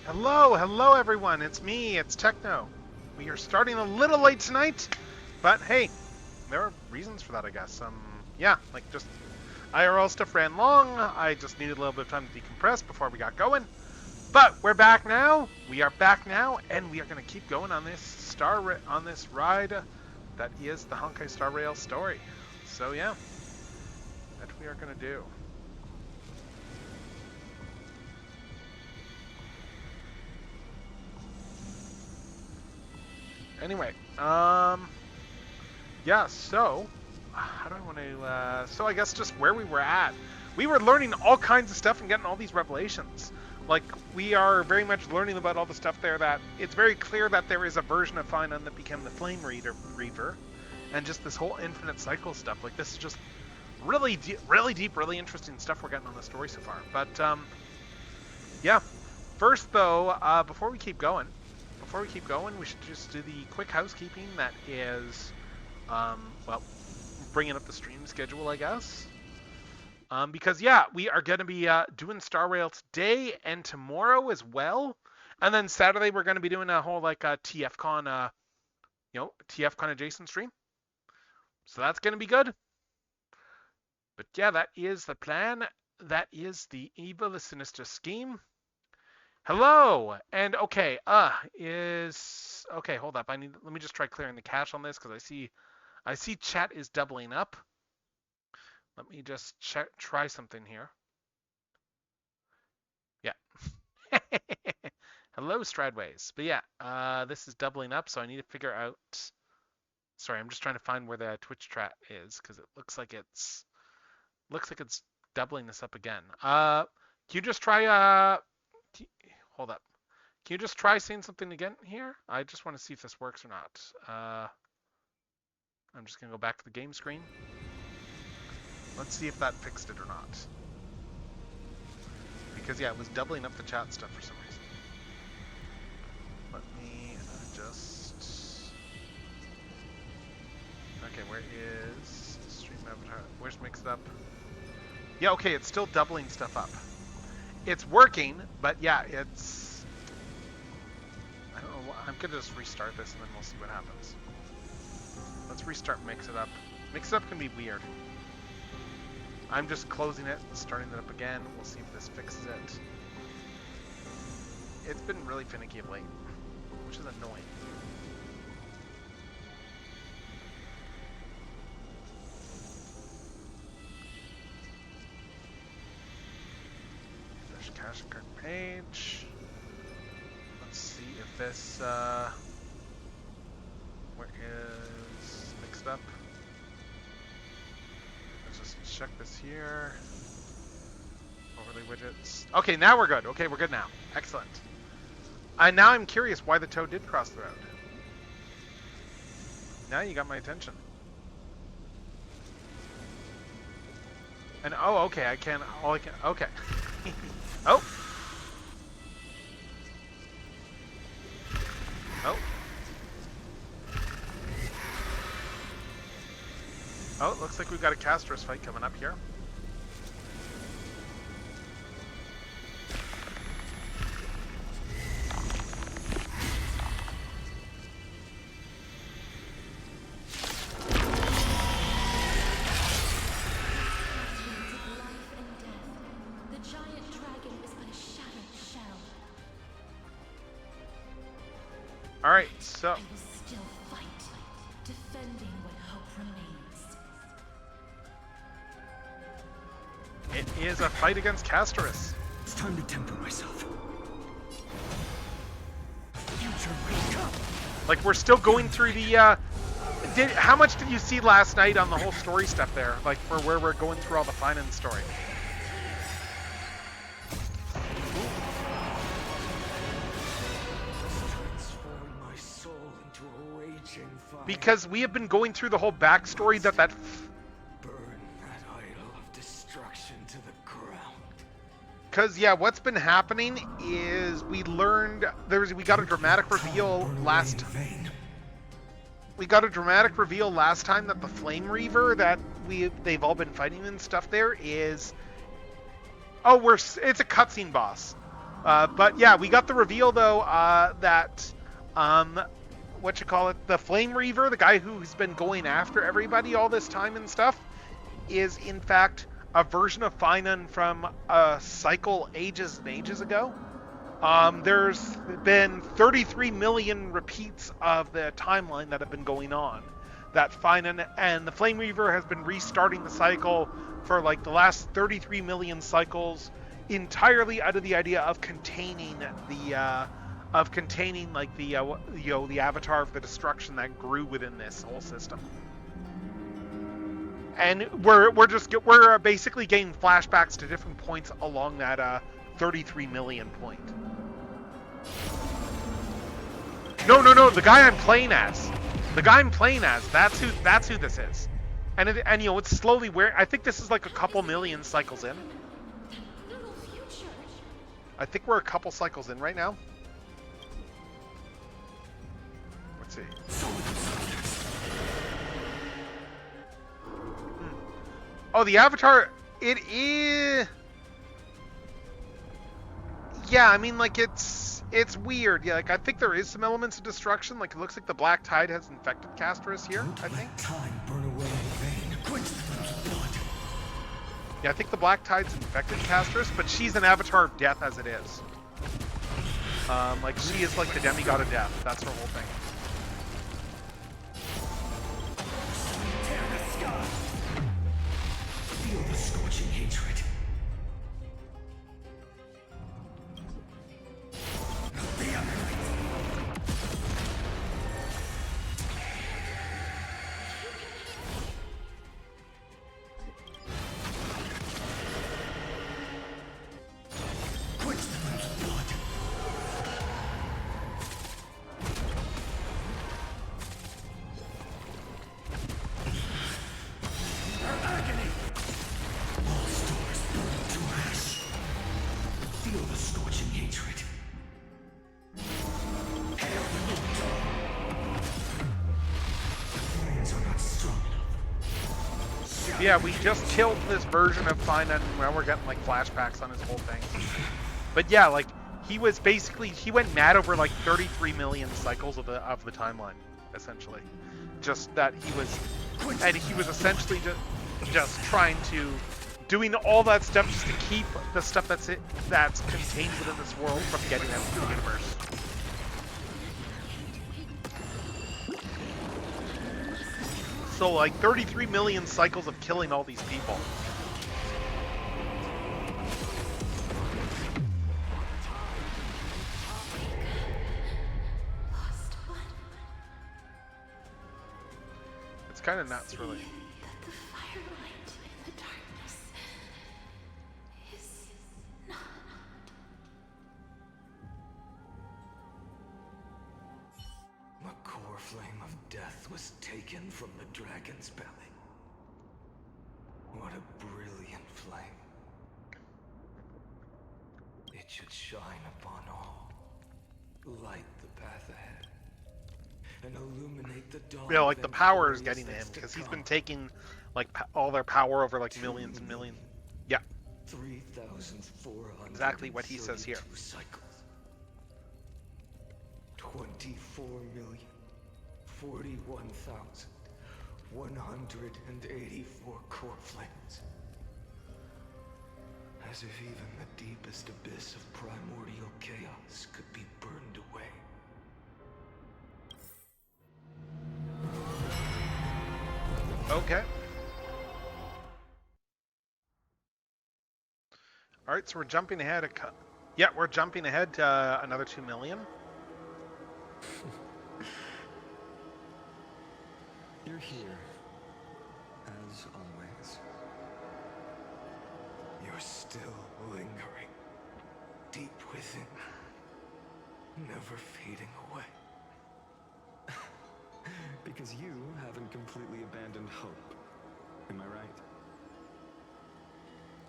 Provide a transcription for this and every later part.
Hello everyone, it's me, it's Techno. We are starting a little late tonight, but hey, there are reasons for that, I guess. Yeah, like just IRL stuff ran long, I just needed a little bit of time to decompress before we got going. But we're back now, and we are going to keep going on this on this ride that is the Honkai Star Rail story. So yeah, that we are going to do. Anyway, yeah, so, how do I want to, so I guess just where we were at. We were learning all kinds of stuff and getting all these revelations. Like, we are very much learning about all the stuff there that, it's very clear that there is a version of Finon that became the Flame Reaver, and just this whole infinite cycle stuff. Like, this is just really deep, really interesting stuff we're getting on the story so far. But, yeah. First, though, before we keep going, we should just do the quick housekeeping that is, well, bringing up the stream schedule, I guess. Because, yeah, we are going to be doing Star Rail today and tomorrow as well. And then Saturday, we're going to be doing a whole, like, TFCon, TFCon adjacent stream. So that's going to be good. But, yeah, that is the plan. That is the evil, the sinister scheme. Hello, and okay, okay, hold up. Let me just try clearing the cache on this because I see chat is doubling up. Let me just try something here. Yeah. Hello, Stradways. But yeah, this is doubling up, so I need to figure out. Sorry, I'm just trying to find where the Twitch chat is because it looks like it's doubling this up again. Can you just try hold up. Can you just try saying something again here? I just want to see if this works or not. I'm just going to go back to the game screen. Let's see if that fixed it or not. Because, yeah, it was doubling up the chat stuff for some reason. Let me just... Okay, where is Stream Avatar? Where's Mix It Up? Yeah, okay, it's still doubling stuff up. It's working, but yeah, it's... I don't know. I'm going to just restart this and then we'll see what happens. Let's restart Mix It Up. Mix It Up can be weird. I'm just closing it and starting it up again. We'll see if this fixes it. It's been really finicky of late, which is annoying. Cache and card page. Let's see if this, where is mixed up? Let's just check this here. Overlay widgets. Okay, now we're good. Okay, we're good now. Excellent. Now I'm curious why the toad did cross the road. Now you got my attention. And, oh, okay, okay. Oh. Oh. Oh, it looks like we've got a Castros fight coming up here. Alright, so... I will still fight, defending what hope remains. It is a fight against Castorus. It's time to temper myself. Future will come. Like, we're still going through the, how much did you see last night on the whole story stuff there? Like, for where we're going through all the Finon story? Because we have been going through the whole backstory that burn that idol of destruction to the ground. Because yeah, what's been happening is we learned we got a dramatic reveal last. We got a dramatic reveal last time that the Flame Reaver that they've all been fighting and stuff there is. Oh, it's a cutscene boss. But yeah, we got the reveal though that what you call it, the Flame Reaver, the guy who's been going after everybody all this time and stuff, is in fact a version of Finan from a cycle ages and ages ago. There's been 33 million repeats of the timeline that have been going on. That Finan and the Flame Reaver has been restarting the cycle for like the last 33 million cycles, entirely out of the idea of containing like the the avatar of the destruction that grew within this whole system. And we're basically getting flashbacks to different points along that 33 million point. No, the guy I'm playing as. That's who this is. And it's slowly I think this is like a couple million cycles in. Little future. I think we're a couple cycles in right now. Let's see. Oh, the avatar, it is... Yeah, I mean, like, it's weird. Yeah, like, I think there is some elements of destruction. Like, it looks like the Black Tide has infected Casterus here, I think. Time burn away in vain. Quench the blood. Yeah, I think the Black Tide's infected Casterus, but she's an avatar of death as it is. Like, she is like the demigod of death. That's her whole thing. Tear the sky. Feel the scorching hatred. Yeah, we just killed this version of Finan, and now we're getting like flashbacks on his whole thing. But yeah, like he went mad over like 33 million cycles of the timeline, essentially. Just that he was essentially just trying to doing all that stuff just to keep the stuff that's contained within this world from getting out into the universe. So like 33 million cycles of killing all these people. It's kind of nuts, really. The firelight in the darkness is not. The core flame of death was taken from the dragon's belly. What a brilliant flame. It should shine upon all, light the path ahead, and illuminate the dawn. Yeah, like the power is getting to him because he's been taking like all their power over like millions and millions. Yeah. 3,400. Exactly what he says here. Cycles. 24,041,184 core flames. As if even the deepest abyss of primordial chaos could be burned away. Okay. All right, so we're jumping ahead. Yeah, we're jumping ahead to another 2 million. You're here, as always. You're still lingering, deep within, never fading away. Because you haven't completely abandoned hope. Am I right?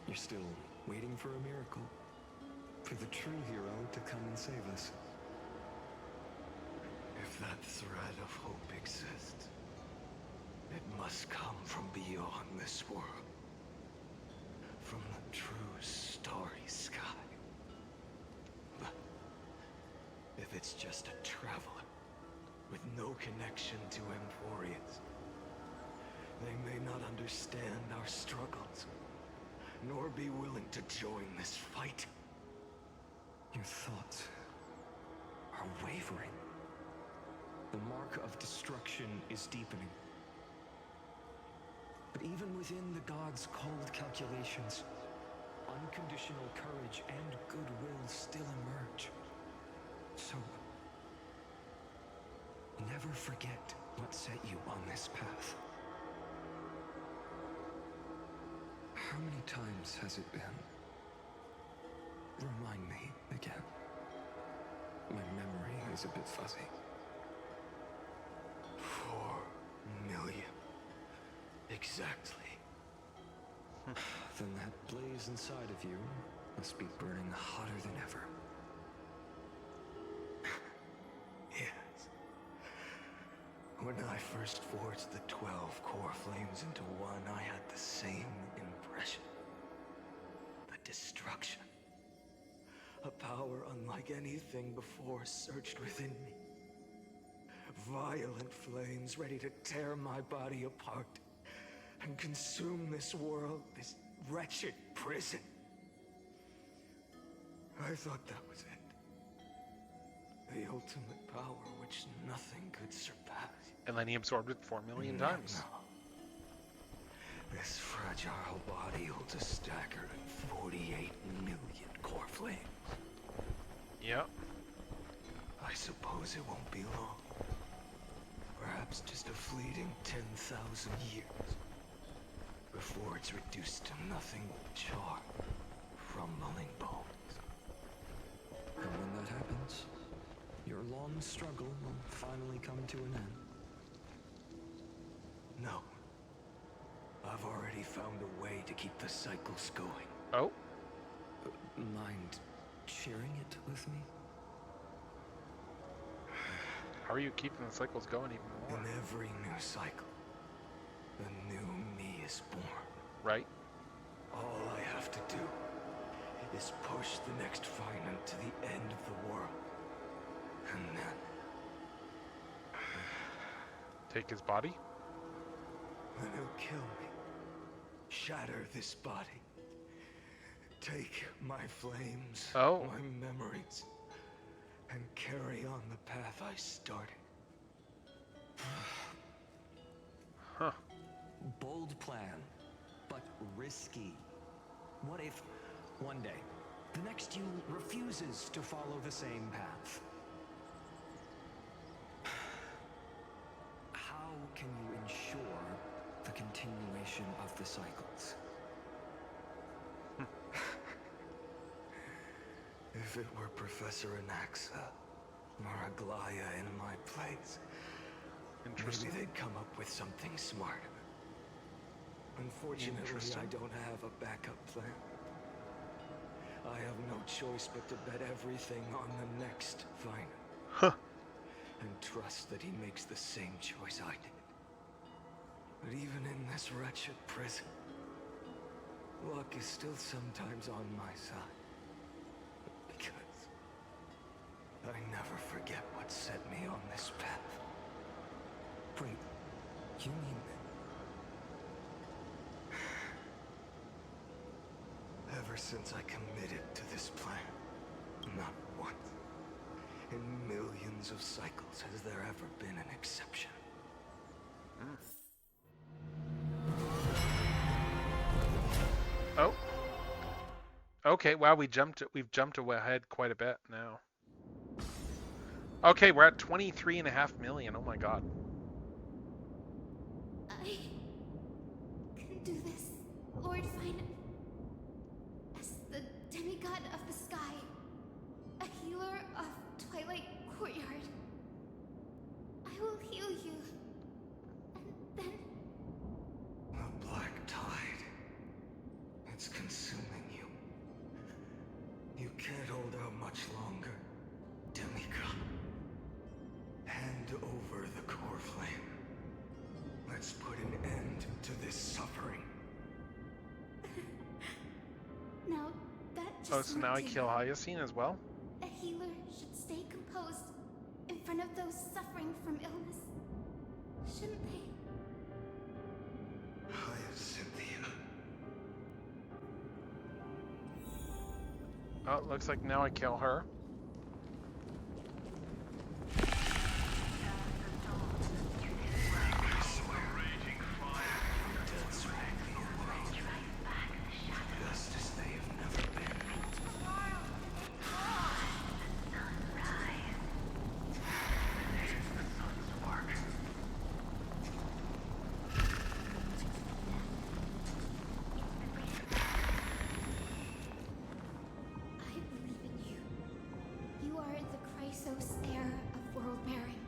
You're still waiting for a miracle. For the true hero to come and save us. If that thread of hope exists, it must come from beyond this world. From the true starry sky. it's just a traveler with no connection to Emporians. They may not understand our struggles, nor be willing to join this fight. Your thoughts are wavering. The mark of destruction is deepening. But even within the gods' cold calculations, unconditional courage and goodwill still emerge. So, never forget what set you on this path. How many times has it been? Remind me again. My memory is a bit fuzzy. 4 million. Exactly. Then that blaze inside of you must be burning hotter than ever. Yes. When I first forged the 12 core flames into one, I had the same impression. The destruction. A power unlike anything before surged within me. Violent flames ready to tear my body apart and consume this world, this wretched prison. I thought that was it. The ultimate power which nothing could surpass. And then he absorbed it 4 million times. No. This fragile body holds a staggering 48 million core flames. Yep. I suppose it won't be long. Perhaps just a fleeting 10,000 years. Before it's reduced to nothing but char, crumbling bones. And when that happens, your long struggle will finally come to an end. No. I've already found a way to keep the cycles going. Oh? Mind sharing it with me? How are you keeping the cycles going even more? In every new cycle, a new me is born. Right? All I have to do is push the next finite to the end of the world. And then... Take his body? then he'll kill me. Shatter this body. Take my flames, Oh. my memories, and carry on the path I started. Huh. Bold plan, but risky. What if, one day, the next you refuses to follow the same path? How can you ensure the continuation of the cycles? If it were Professor Anaxa or Aglaya in my place, Interesting. maybe they'd come up with something smart. Unfortunately, Interesting. I don't have a backup plan. I have no choice but to bet everything on the next final. Huh. And trust that he makes the same choice I did. But even in this wretched prison, luck is still sometimes on my side. Because I never forget what set me on this path. Wait, you mean... Ever since I committed to this plan, not once, in millions of cycles has there ever been an exception. Oh. Okay, wow, we've jumped ahead quite a bit now. Okay, we're at 23.5 million. Oh my god. I can do this, Lord Fine. As the demigod of the sky, a healer of Twilight Courtyard, I will heal you. And then The black tide. It's consuming you. You can't hold out much longer, demigod. Hand over the core flame. Let's put an end to this suffering. now that just Oh, so now I worked. kill Hyacine as well? A healer should stay composed front of those suffering from illness, shouldn't they? Cynthia. Oh, it looks like now I kill her. I believe in you. You are the Chrysos heir of world bearing.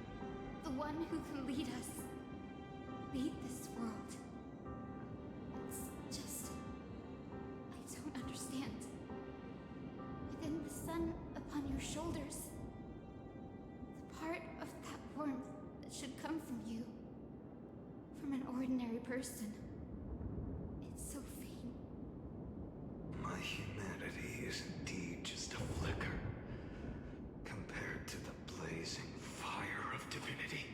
The one who can lead us. Lead this world. It's just... I don't understand. Within the sun upon your shoulders. The part of that warmth that should come from you. From an ordinary person. It's so faint. My humanity is indeed just a flicker compared to the blazing fire of divinity.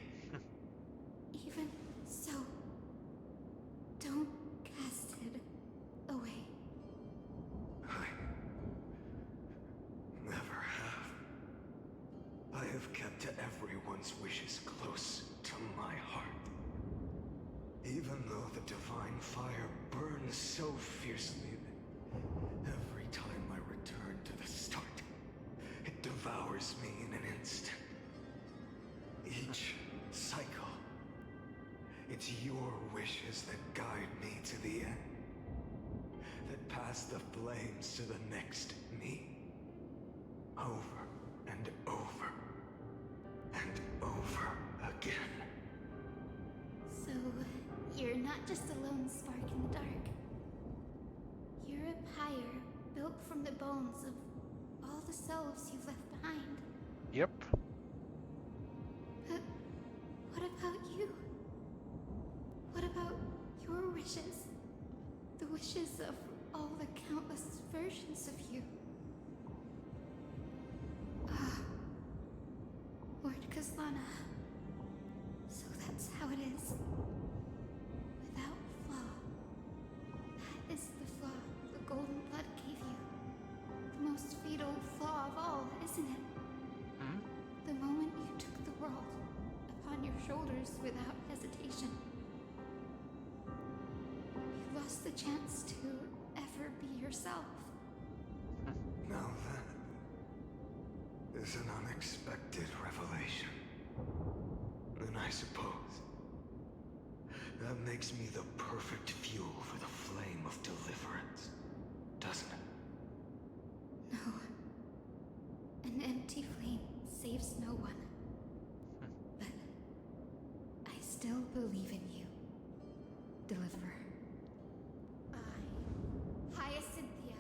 Even so, don't cast it away. I never have. I have kept everyone's wishes close to my heart. Even though the divine fire burns so fiercely that every time I return to the start, it devours me in an instant. Each cycle, it's your wishes that guide me to the end, that pass the flames to the next me, over and over and over again. So, you're not just a lone spark in the dark. You're a pyre built from the bones of all the selves you've left behind. Yep. But what about you? What about your wishes? The wishes of all the countless versions of you. Ah, Lord Kazlana. So that's how it is. Without flaw. That is the flaw the golden blood gave you. The most fatal flaw of all, isn't it? Hmm? The moment you took the world upon your shoulders without hesitation. You lost the chance to ever be yourself. Now that is an unexpected revelation. And I suppose that makes me the perfect fuel for the flame of deliverance, doesn't it? No. An empty flame saves no one. But I still believe in you, Deliverer. I, Hyacinthia,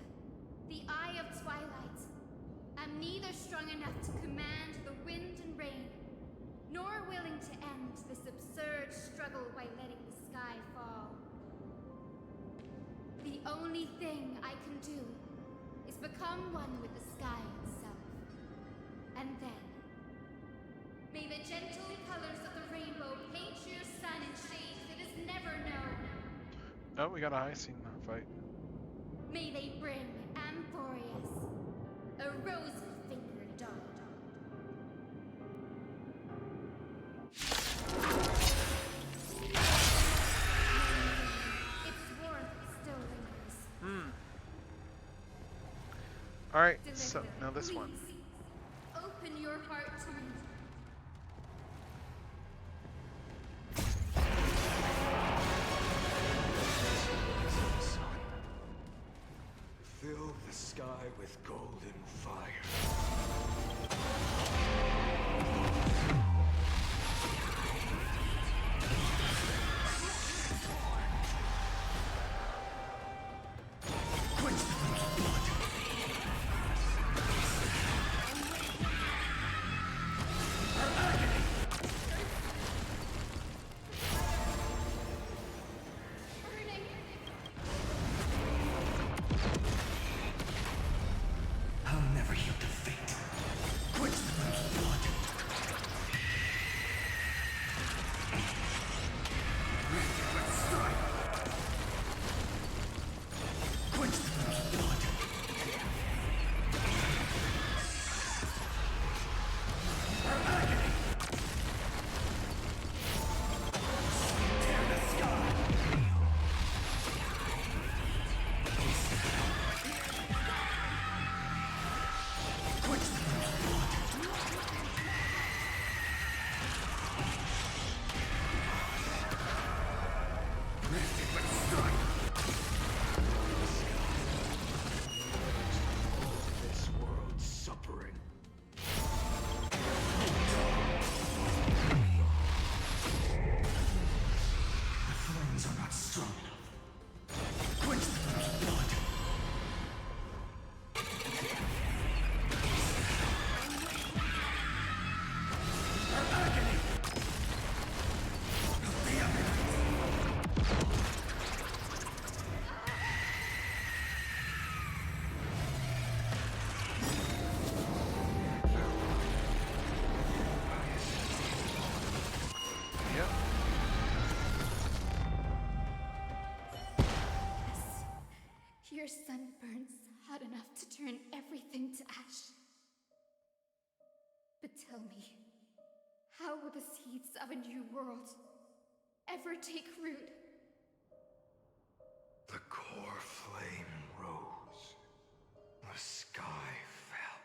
the Eye of Twilight, am neither strong enough to command the wind and rain, nor willing to end this absurd struggle by letting the sky fall. The only thing I can do is become one with the sky itself. And then, may the gentle colors of the rainbow paint your sun in shades it has never known. Oh, we got a high scene fight. May they bring Amphorius, a rosy-fingered dog. Its warmth still lingers. Alright, Deliver so them, now this one. please. Open your heart to me. Fill the sky with golden fire. Burning. I'll never yield to fate. sun burns hot enough to turn everything to ash. But tell me, how will the seeds of a new world ever take root? The core flame rose. The sky fell.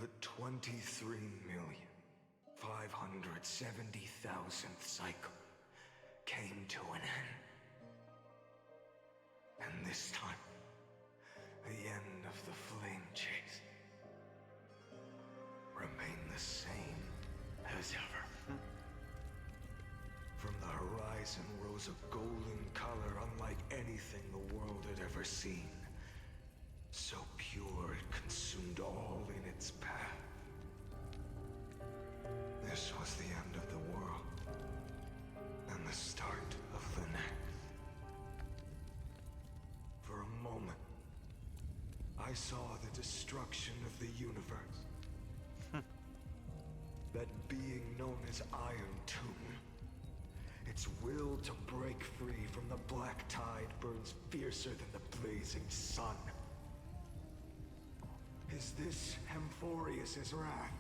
The 23,570,000th cycle came to an end. And this time, the end of the flame chase remained the same as ever. From the horizon rose a golden color unlike anything the world had ever seen. So pure it consumed all in its path. This was the end of the world, and the start of the next. For a moment, I saw the destruction of the universe. That being known as Iron Tomb. Its will to break free from the black tide burns fiercer than the blazing sun. Is this Amphorius' wrath?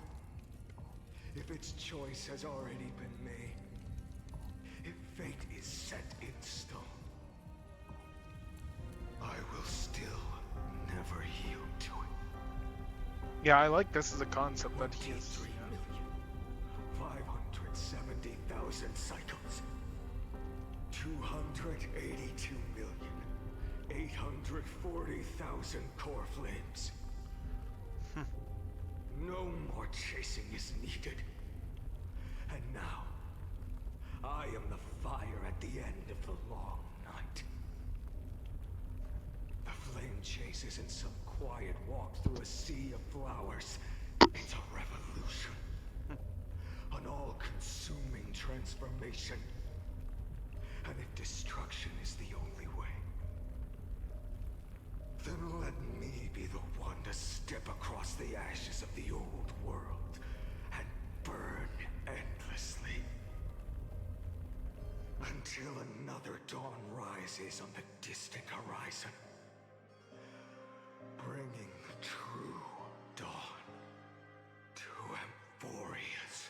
If its choice has already been made, if fate is set in stone, I will still never yield to it. Yeah, I like this as a concept that he is. 570,000 cycles. 282,840,000 core flames. No more chasing is needed. And now, I am the fire at the end of the long night. The flame chase isn't some quiet walk through a sea of flowers. It's a revolution. An all-consuming transformation. And if destruction is the only way, then let me be the one to step across the ashes of the old world and burn endlessly. Until another dawn rises on the distant horizon, bringing the true dawn to Amphorius.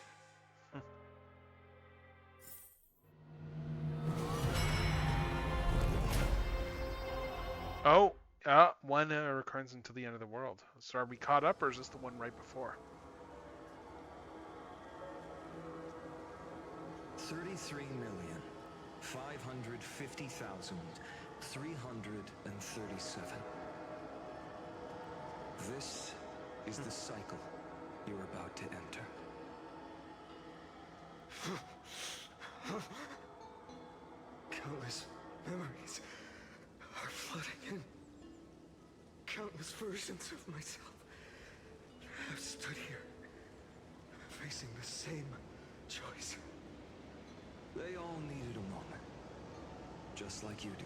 Oh, one recurrence until the end of the world. So are we caught up, or is this the one right before? 33,550,337. This is the cycle you're about to enter. Countless memories are flooding in. Countless versions of myself have stood here, facing the same choice. They all needed a moment, just like you do.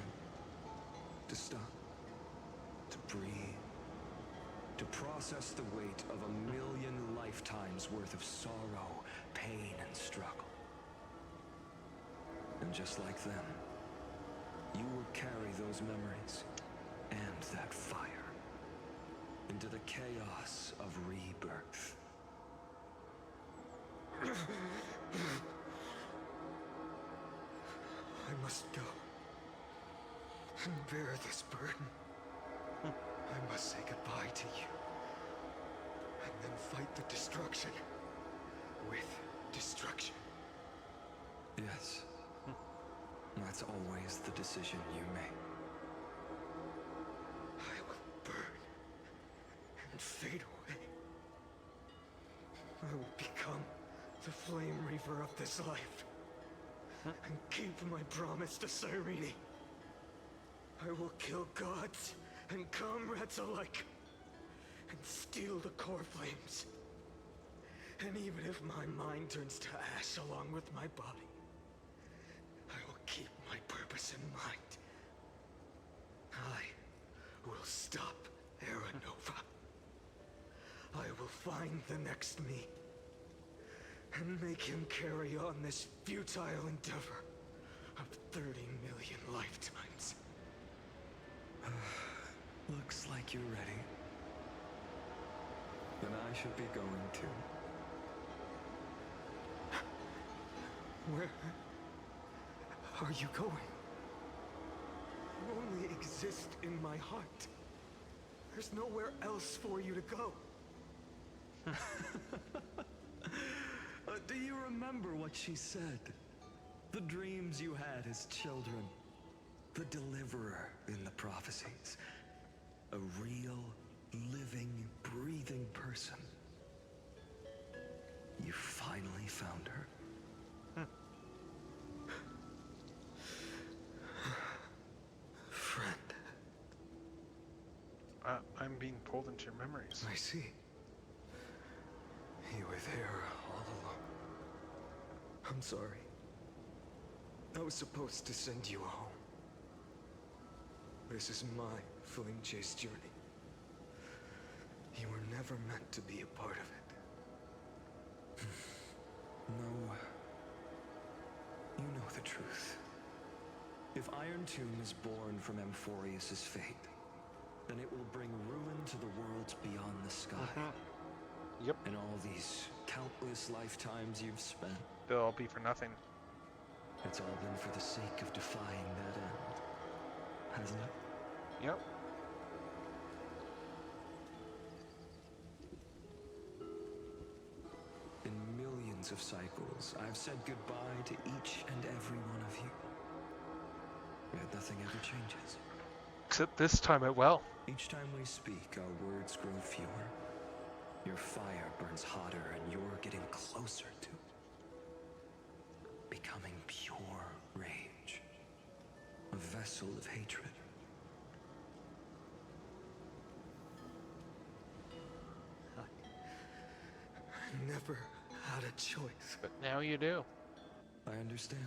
To stop, to breathe, to process the weight of 1,000,000 lifetimes worth of sorrow, pain, and struggle. And just like them, you will carry those memories and that fire into the chaos of rebirth. I must go and bear this burden. I must say goodbye to you, and then fight the destruction with destruction. Yes. That's always the decision you make. I will burn and fade away. I will become the flame reaver of this life and keep my promise to Cyrene. I will kill gods and comrades alike and steal the core flames. And even if my mind turns to ash along with my body, I will keep my purpose in mind. I will stop Era Nova. I will find the next me and make him carry on this futile endeavor of 30 million lifetimes. Looks like you're ready. Then I should be going too. Where are you going? You only exist in my heart. There's nowhere else for you to go. Do you remember what she said? The dreams you had as children. The deliverer in the prophecies. A real, living, breathing person. You finally found her. Friend. I'm being pulled into your memories. I see. You were there all along. I'm sorry. I was supposed to send you home. This is my Flame Chase journey. You were never meant to be a part of it. No. You know the truth. If Iron Tomb is born from Amphorius's fate, then it will bring ruin to the worlds beyond the sky. Yep. And all these countless lifetimes you've spent, They'll all be for nothing. it's all been for the sake of defying that end, hasn't it? Yep. In millions of cycles, I've said goodbye to each and every one of you. Yet nothing ever changes. Except this time it will. Each time we speak, our words grow fewer. Your fire burns hotter, and you're getting closer to becoming pure rage. A vessel of hatred. I never had a choice. But now you do. I understand.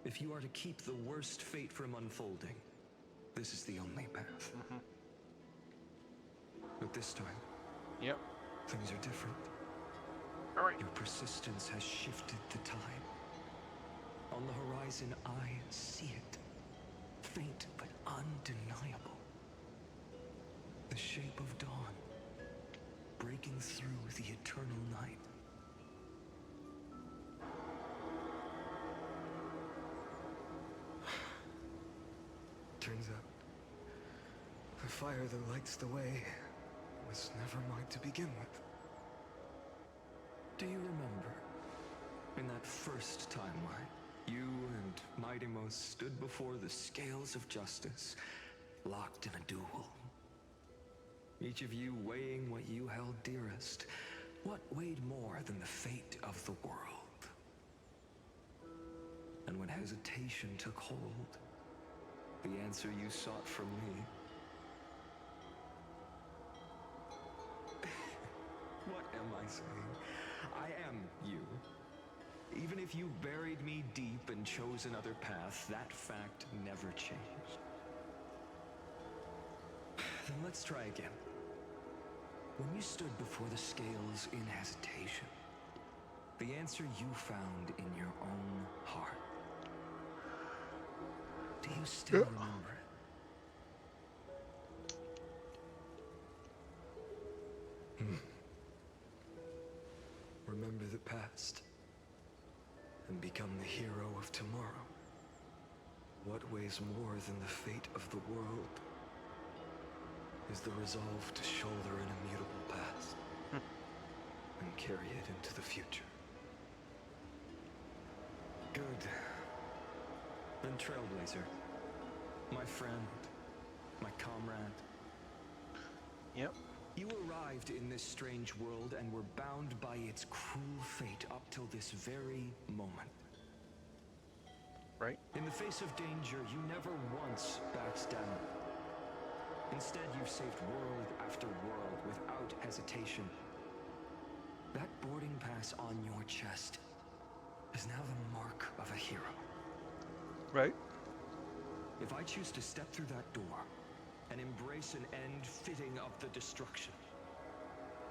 If you are to keep the worst fate from unfolding, this is the only path. But this time, Yep. things are different. Alright. Your persistence has shifted the tide. On the horizon, I see it. Faint but undeniable. The shape of dawn, breaking through the eternal night. Turns out, the fire that lights the way was never mine to begin with. Do you remember, in that first timeline, you and Mightymost stood before the scales of justice, locked in a duel? Each of you weighing what you held dearest. What weighed more than the fate of the world? And when hesitation took hold, the answer you sought from me. What am I saying? I am you. Even if you buried me deep and chose another path, that fact never changed. Then let's try again. When you stood before the scales in hesitation, the answer you found in your own heart. Do you still remember it? Remember the past and become the hero of tomorrow. What weighs more than the fate of the world is the resolve to shoulder an immutable past and carry it into the future. Good. Then Trailblazer, my friend, my comrade. Yep. You arrived in this strange world and were bound by its cruel fate up till this very moment. Right. In the face of danger, you never once backed down. Instead, you saved world after world without hesitation. That boarding pass on your chest is now the mark of a hero. Right. If I choose to step through that door and embrace an end fitting of the destruction,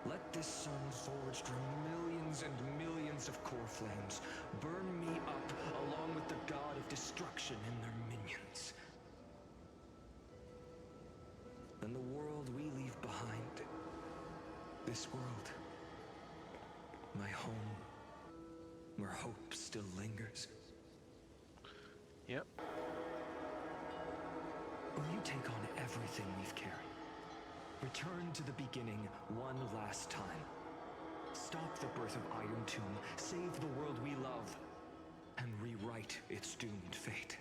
let this sun forged from millions and millions of core flames burn me up along with the god of destruction and their minions. and the world we leave behind. This world, my home, where hope still lingers. Yep. Will you take on everything we've carried? Return to the beginning one last time. Stop the birth of Iron Tomb, save the world we love, and rewrite its doomed fate.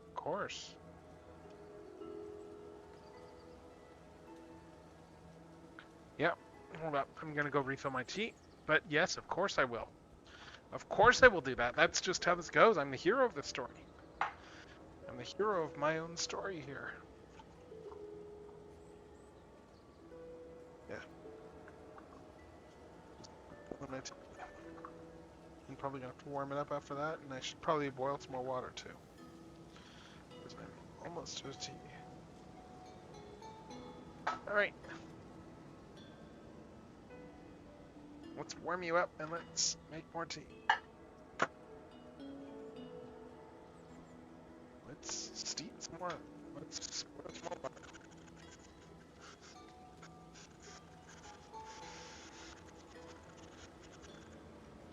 Of course. Yep. Hold up. I'm gonna go refill my tea. But yes, of course I will. Of course I will do that. That's just how this goes. I'm the hero of this story. I'm the hero of my own story here. Yeah. I'm probably gonna have to warm it up after that, and I should probably boil some more water too. Because I'm almost to a tea. Alright. Let's warm you up and let's make more tea. Let's steep some more. Let's boil some more water.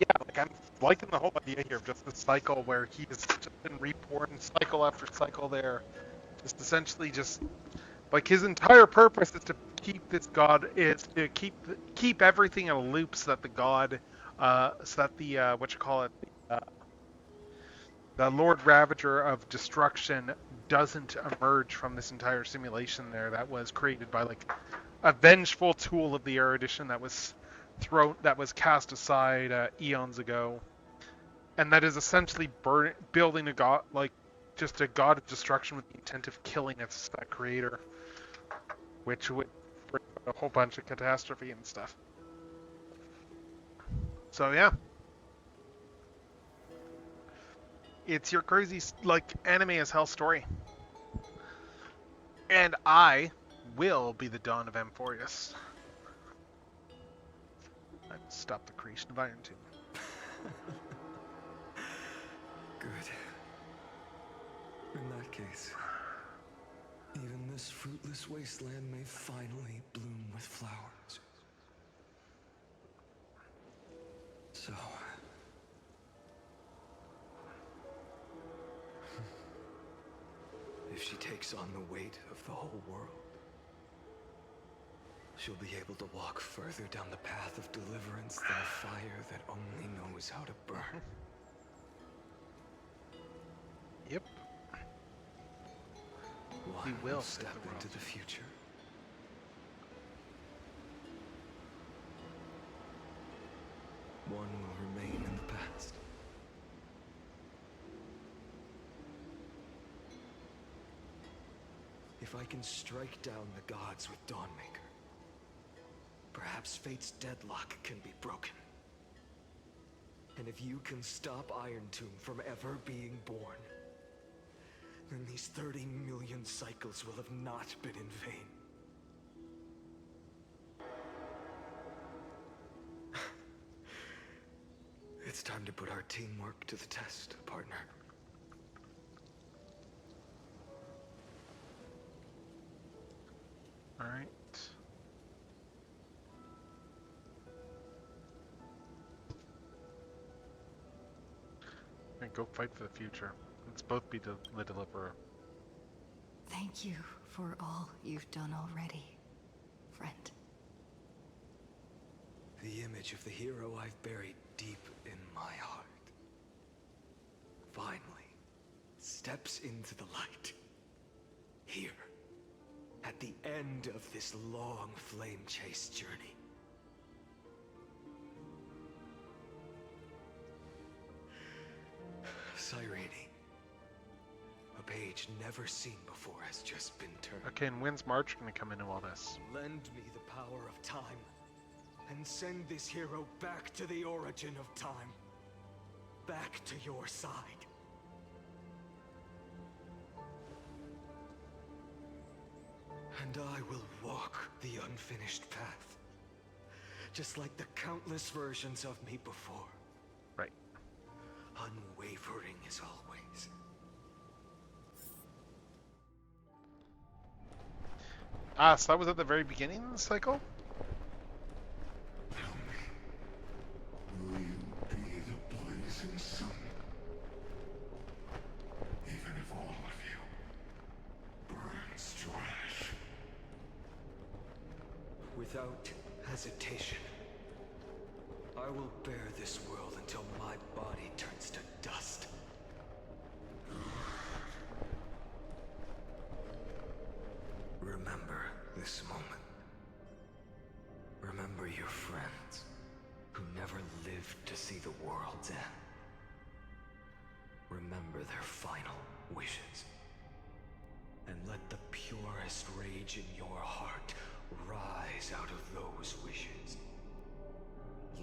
Yeah, like I'm liking the whole idea here of just the cycle where he's just been reborn cycle after cycle there. Just essentially just like his entire purpose is to keep this god is to keep everything in a loop so that the god so that the the Lord Ravager of Destruction doesn't emerge from this entire simulation there that was created by like a vengeful tool of the erudition that was cast aside eons ago, and that is essentially building a god, like just a god of destruction with the intent of killing its creator, which would bring a whole bunch of catastrophe and stuff. So yeah, it's your crazy like anime as hell story, and I will be the Dawn of Amphorius. I'd stop the creation of Iron Tomb. Good. In that case, even this fruitless wasteland may finally bloom with flowers. So... if she takes on the weight of the whole world, she'll be able to walk further down the path of deliverance than a fire that only knows how to burn. Yep. One will step into the future. One will remain in the past. If I can strike down the gods with Dawnmaker, perhaps fate's deadlock can be broken. And if you can stop Iron Tomb from ever being born, then these 30 million cycles will have not been in vain. It's time to put our teamwork to the test, partner. All right. And go fight for the future. Let's both be the deliverer. Thank you for all you've done already, friend. The image of the hero I've buried deep in my heart finally steps into the light. Here, at the end of this long flame chase journey. Cyrene, a page never seen before has just been turned. Okay, and when's March gonna come into all this? Lend me the power of time, and send this hero back to the origin of time. Back to your side. And I will walk the unfinished path. Just like the countless versions of me before. Right. Unwavering as always. Ah, so that was at the very beginning of the cycle? Tell me, will you be the blazing sun? Even if all of you burns to ash. Without hesitation, I will bear this world until my body turns to dust. Remember this moment. Remember your friends who never lived to see the world's end. Remember their final wishes. And let the purest rage in your heart rise out of those wishes.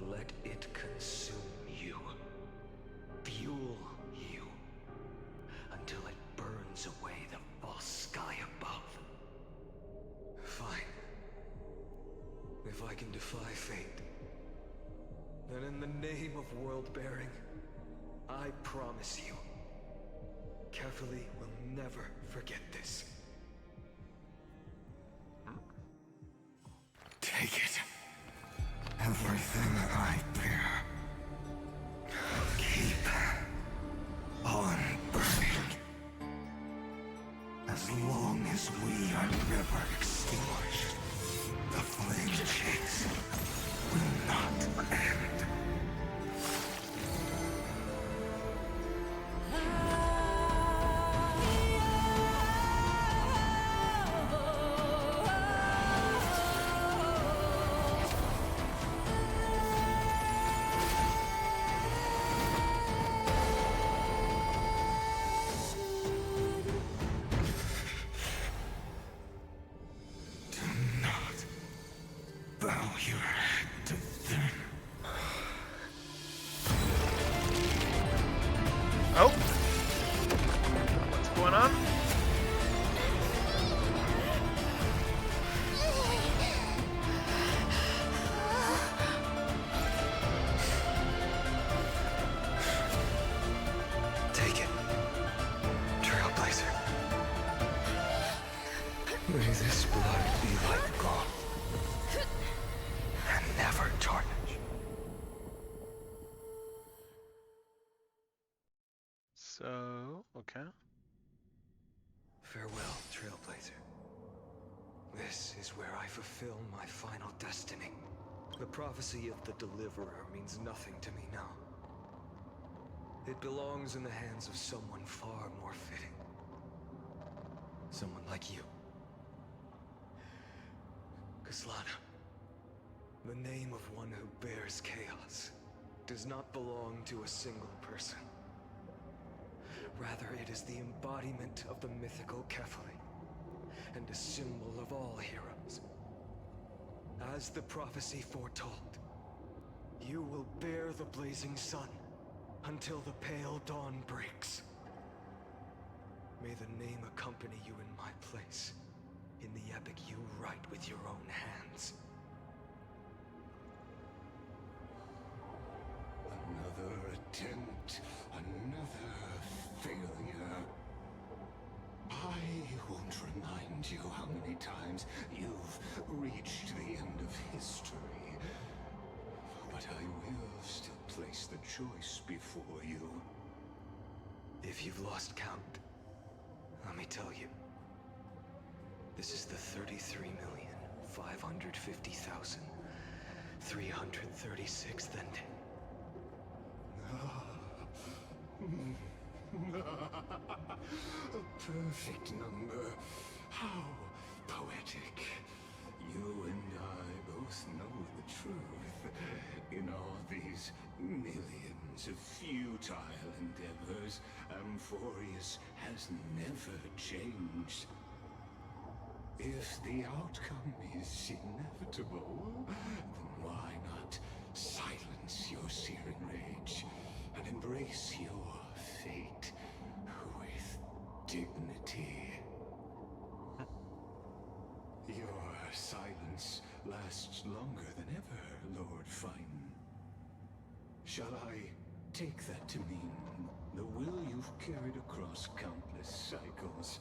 Let it consume you, fuel you, until it burns away the false sky above. Fine. If I can defy fate, then in the name of world-bearing, I promise you, Carefully will never forget this. Take it. Everything I bear. Keep on burning. As long as we are never extinguished, the flame chase will not end. Bow your head to them. Oh! What's going on? Take it, Trailblazer. May this blood be like gold and never tarnish. So, okay. Farewell, Trailblazer. This is where I fulfill my final destiny. The prophecy of the Deliverer means nothing to me now. It belongs in the hands of someone far more fitting. Someone like you. Kaslana, the name of one who bears chaos does not belong to a single person. Rather, it is the embodiment of the mythical Kefali, and a symbol of all heroes. As the prophecy foretold, you will bear the blazing sun until the pale dawn breaks. May the name accompany you in my place, in the epic you write with your own hands. Another attempt, another failure. I won't remind you how many times you've reached the end of history. But I will still place the choice before you. If you've lost count, let me tell you. This is the 33,550,336th ending. A perfect number. How poetic. You and I both know the truth. In all these millions of futile endeavors, Amphorius has never changed. If the outcome is inevitable, then why not silence your searing rage and embrace your fate with dignity? Your silence lasts longer than ever, Lord Fine. Shall I take that to mean the will you've carried across countless cycles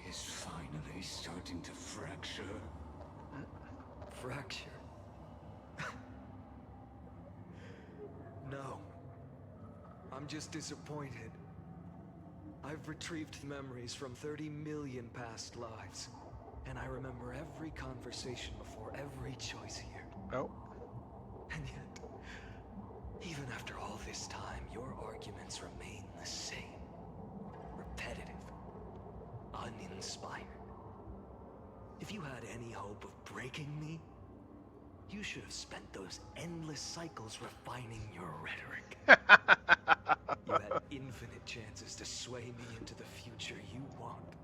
is finally starting to fracture. Fracture? No. I'm just disappointed. I've retrieved memories from 30 million past lives, and I remember every conversation before every choice here. Oh. And yet, even after all this time, your arguments remain the same. Repetitive. Uninspired. If you had any hope of breaking me, you should have spent those endless cycles refining your rhetoric. You had infinite chances to sway me into the future you want.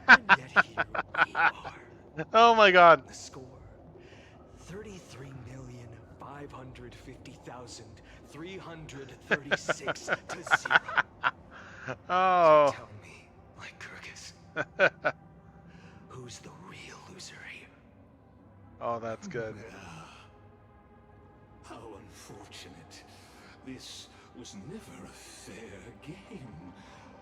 And yet here we are. Oh my god. The score. 33,550,336 to 0. Oh. So tell me, Lycurgus, who's the real loser here? Oh, that's good. How unfortunate. This was never a fair game.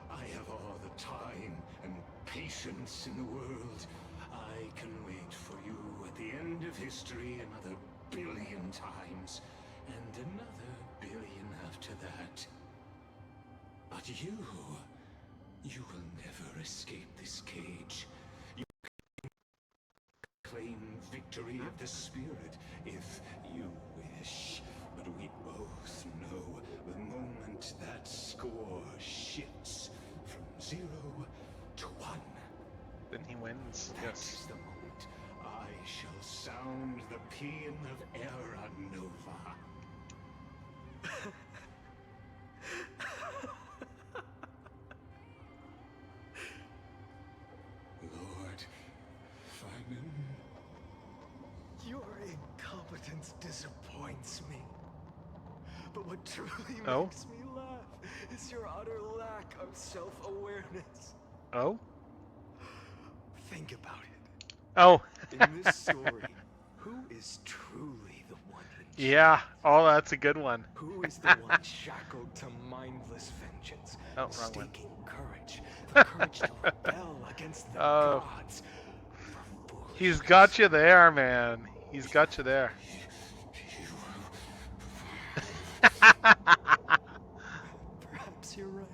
I have all the time and patience in the world. I can wait for you at the end of history another billion times, and another billion after that. But you will never escape this cage. You can claim victory of the spirit if you wish. But we both know the moment that score shifts from 0 to 1. Then he wins. That Yes. is the moment I shall sound the paean of Era Nova. Lord Feynman. Your incompetence disappoints me. But what truly Oh? makes me laugh is your utter lack of self-awareness. Oh? Think about it. Oh. In this story, who is truly the one in Yeah. charge? Oh, that's a good one. Who is the one shackled to mindless vengeance, Oh, wrong one. mistaking courage, the courage to rebel against the Oh. gods for foolishness? He's got you there, man. He's got you there. Perhaps you're right.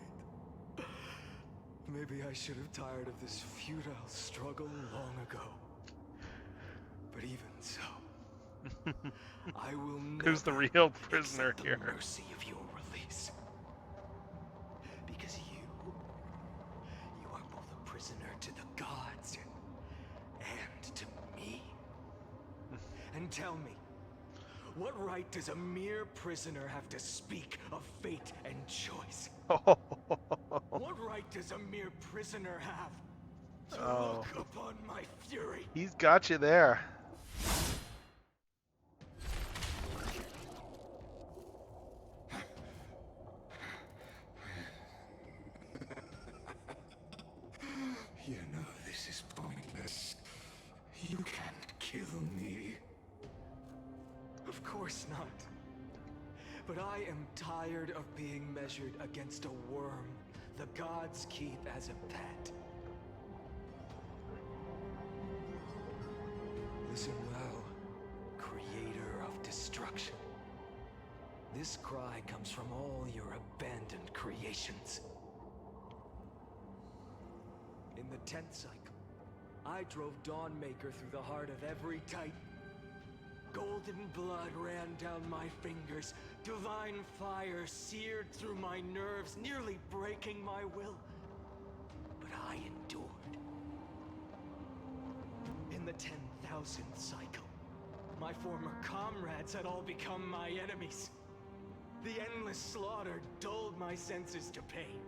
Maybe I should have tired of this futile struggle long ago. But even so, I will never Who's the real prisoner accept the here? mercy of your release. Because you are both a prisoner to the gods and to me. And tell me, what right does a mere prisoner have to speak of fate and choice? What right does a mere prisoner have to Oh. look upon my fury? He's got you there. You know this is pointless. You can't kill me. Of course not. But I am tired of being measured against a worm the gods keep as a pet. Listen well, creator of destruction. This cry comes from all your abandoned creations. In the 10th cycle, I drove Dawnmaker through the heart of every Titan. Golden blood ran down my fingers. Divine fire seared through my nerves, nearly breaking my will. But I endured. In the 10,000th cycle, my former comrades had all become my enemies. The endless slaughter dulled my senses to pain.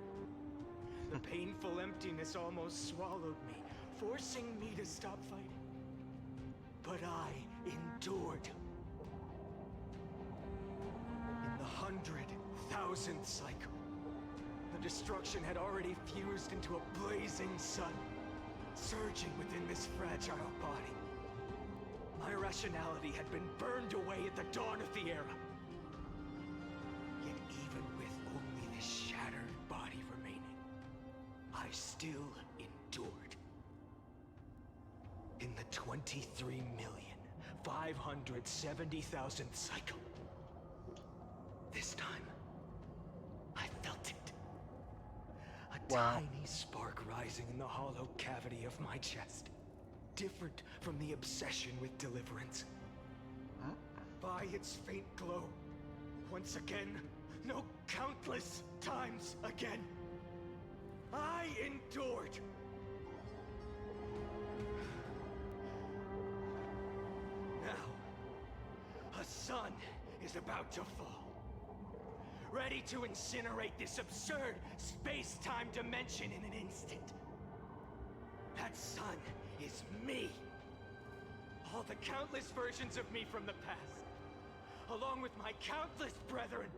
The painful emptiness almost swallowed me, forcing me to stop fighting. But I endured. In the 100,000th cycle, the destruction had already fused into a blazing sun, surging within this fragile body. My rationality had been burned away at the dawn of the era. Yet even with only this shattered body remaining, I still endured. the 23,570,000th cycle. This time, I felt it. A Wow. tiny spark rising in the hollow cavity of my chest. Different from the obsession with deliverance. By its faint glow, once again, no, countless times again, I endured. Now, a sun is about to fall, ready to incinerate this absurd space-time dimension in an instant. That sun is me. All the countless versions of me from the past, along with my countless brethren,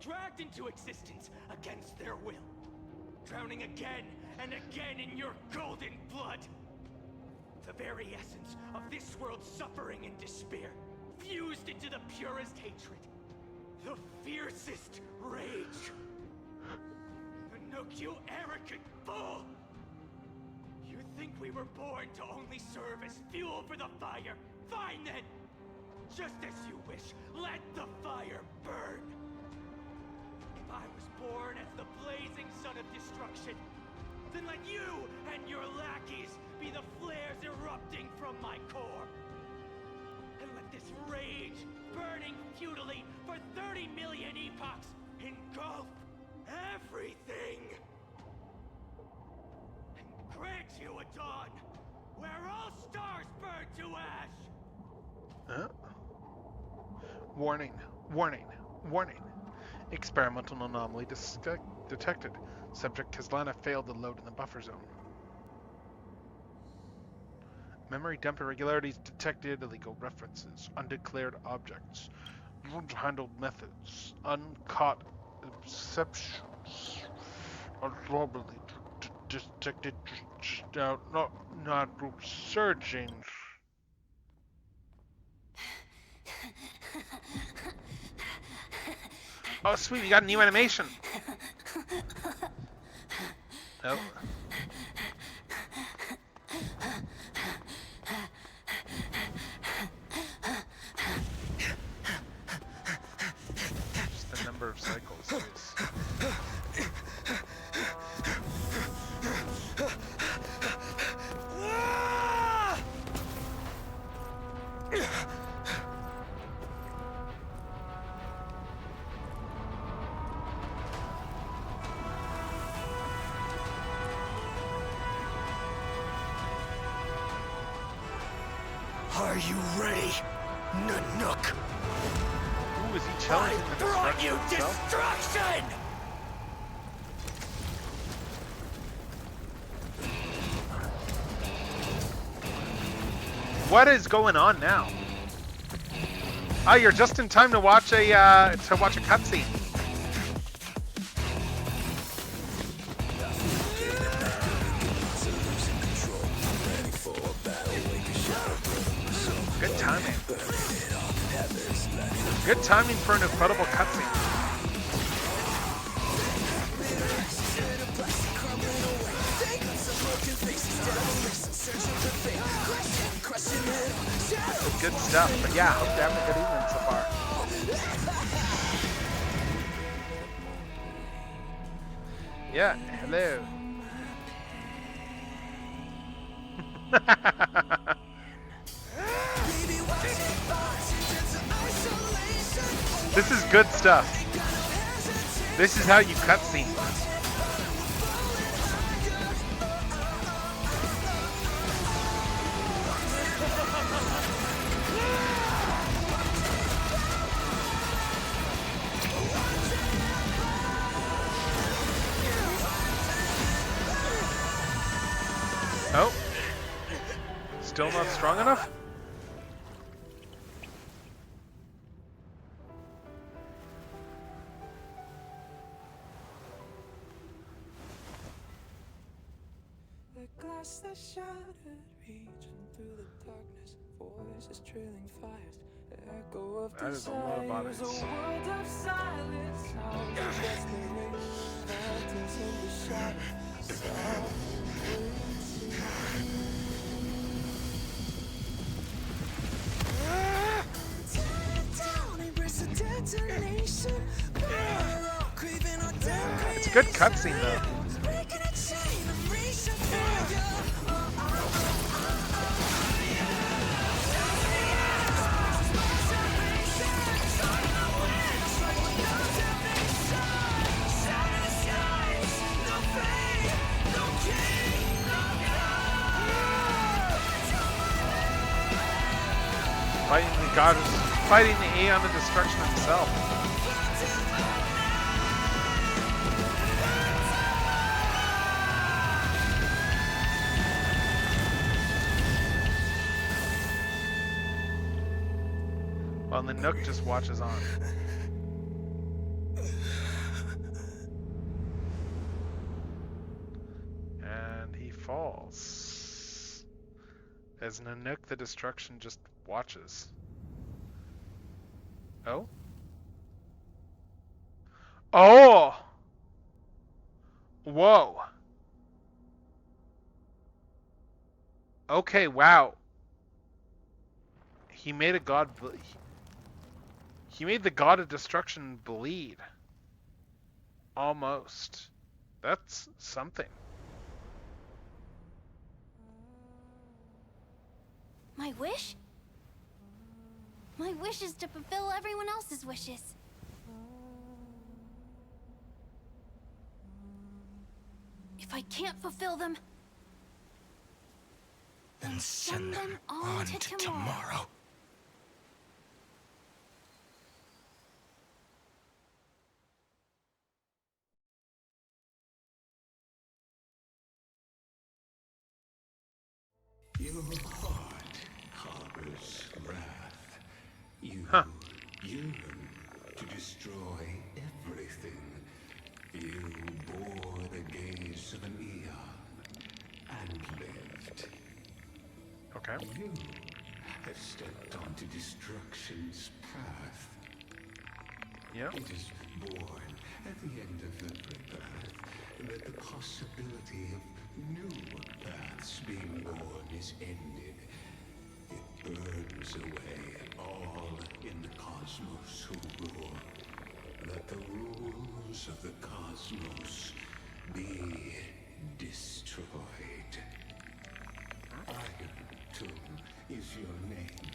dragged into existence against their will, drowning again and again in your golden blood. The very essence of this world's suffering and despair, fused into the purest hatred, the fiercest rage. Nook, you arrogant fool! You think we were born to only serve as fuel for the fire? Fine then! Just as you wish, let the fire burn! If I was born as the blazing sun of destruction, then let you and your lackeys be the flares erupting from my core. And let this rage, burning futilely for 30 million epochs, engulf everything! And grant you a dawn where all stars burn to ash! Huh? Warning, warning, warning. Experimental anomaly detected. Subject Kaslana failed to load in the buffer zone. Memory dump irregularities detected. Illegal references. Undeclared objects. Handled methods. Uncaught exceptions. Anomaly detected. Not group searching. Oh, sweet, we got a new animation. Oh. Just the number of cycles. Is... Are you ready, Nanook? Ooh, is he challenging the brought you itself? destruction! What is going on now? Ah, you're just in time to watch a cutscene. Good timing. Good timing for an incredible cutscene. Good stuff. But yeah, hope you're having a good evening so far. Yeah, hello. This is good stuff. This is how you cutscene. Oh. Still not strong enough? Glass that shattered, reaching through the darkness, voices trailing fires, echo of that is a lot of bodies. a world of silence, sounds of desperation, phantoms in the shadow, Good cutscene though. Fighting the Aeon of Destruction himself. While the Nook just watches on. And he falls. As Nanook the Destruction just watches. Oh? Oh! Whoa. Okay, wow. He made a god... He made the god of destruction bleed. Almost. That's something. My wish? My wish is to fulfill everyone else's wishes. If I can't fulfill them, Then send them on to tomorrow. Your heart harbors wrath. You yearn to destroy everything. You bore the gaze of an eon and lived. Okay. You have stepped onto destruction's path. Yeah. It is born at the end of every path that the possibility of new paths being born is ended. It burns away all in the cosmos who rule. Let the rules of the cosmos be destroyed. Iron Tomb is your name.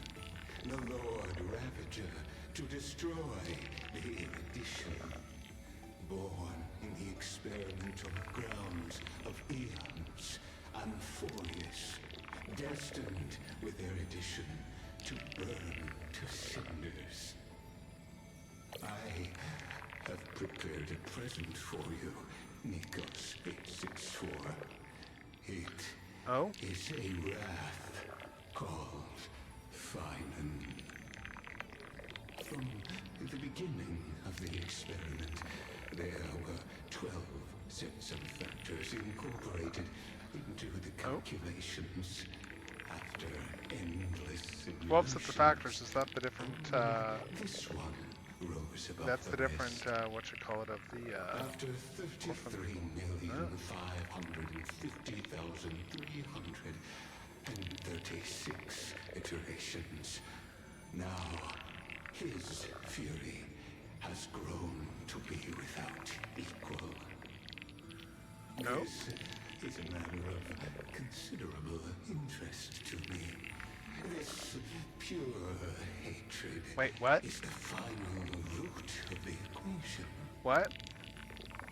The Lord Ravager to destroy the erudition. Born in the experimental grounds of eons, Amphorius, destined with erudition to burn to cinders. I have prepared a present for you, Nikos 864. It is a wrath called Finan. From the beginning of the experiment, there were 12 sets of factors incorporated into the calculations. After endless 12 sets of factors, is that the different, this one rose above that's the different, rest. of the, After 33,550,336 iterations, now his fury has grown to be without equal. No? This is a matter of considerable interest to me. This pure hatred Wait, what? is the final root of the equation. What?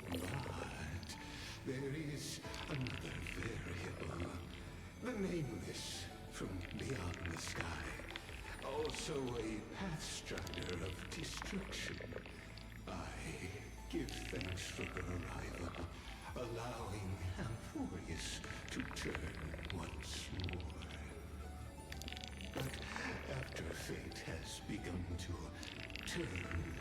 But there is another variable. The nameless from beyond the sky. Also a path strider of destruction. I give thanks for her arrival, allowing Amphorius to turn once more. But after fate has begun to turn,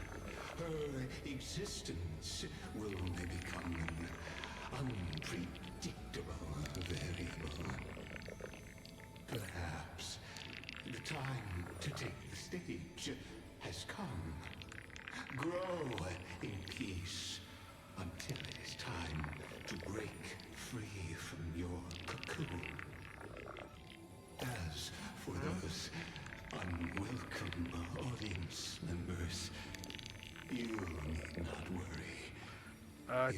her existence will only become an unpredictable variable. Perhaps the time to take the stage has come. Grow in peace until it is time to break free from your cocoon. As for those unwelcome audience members, you need not worry.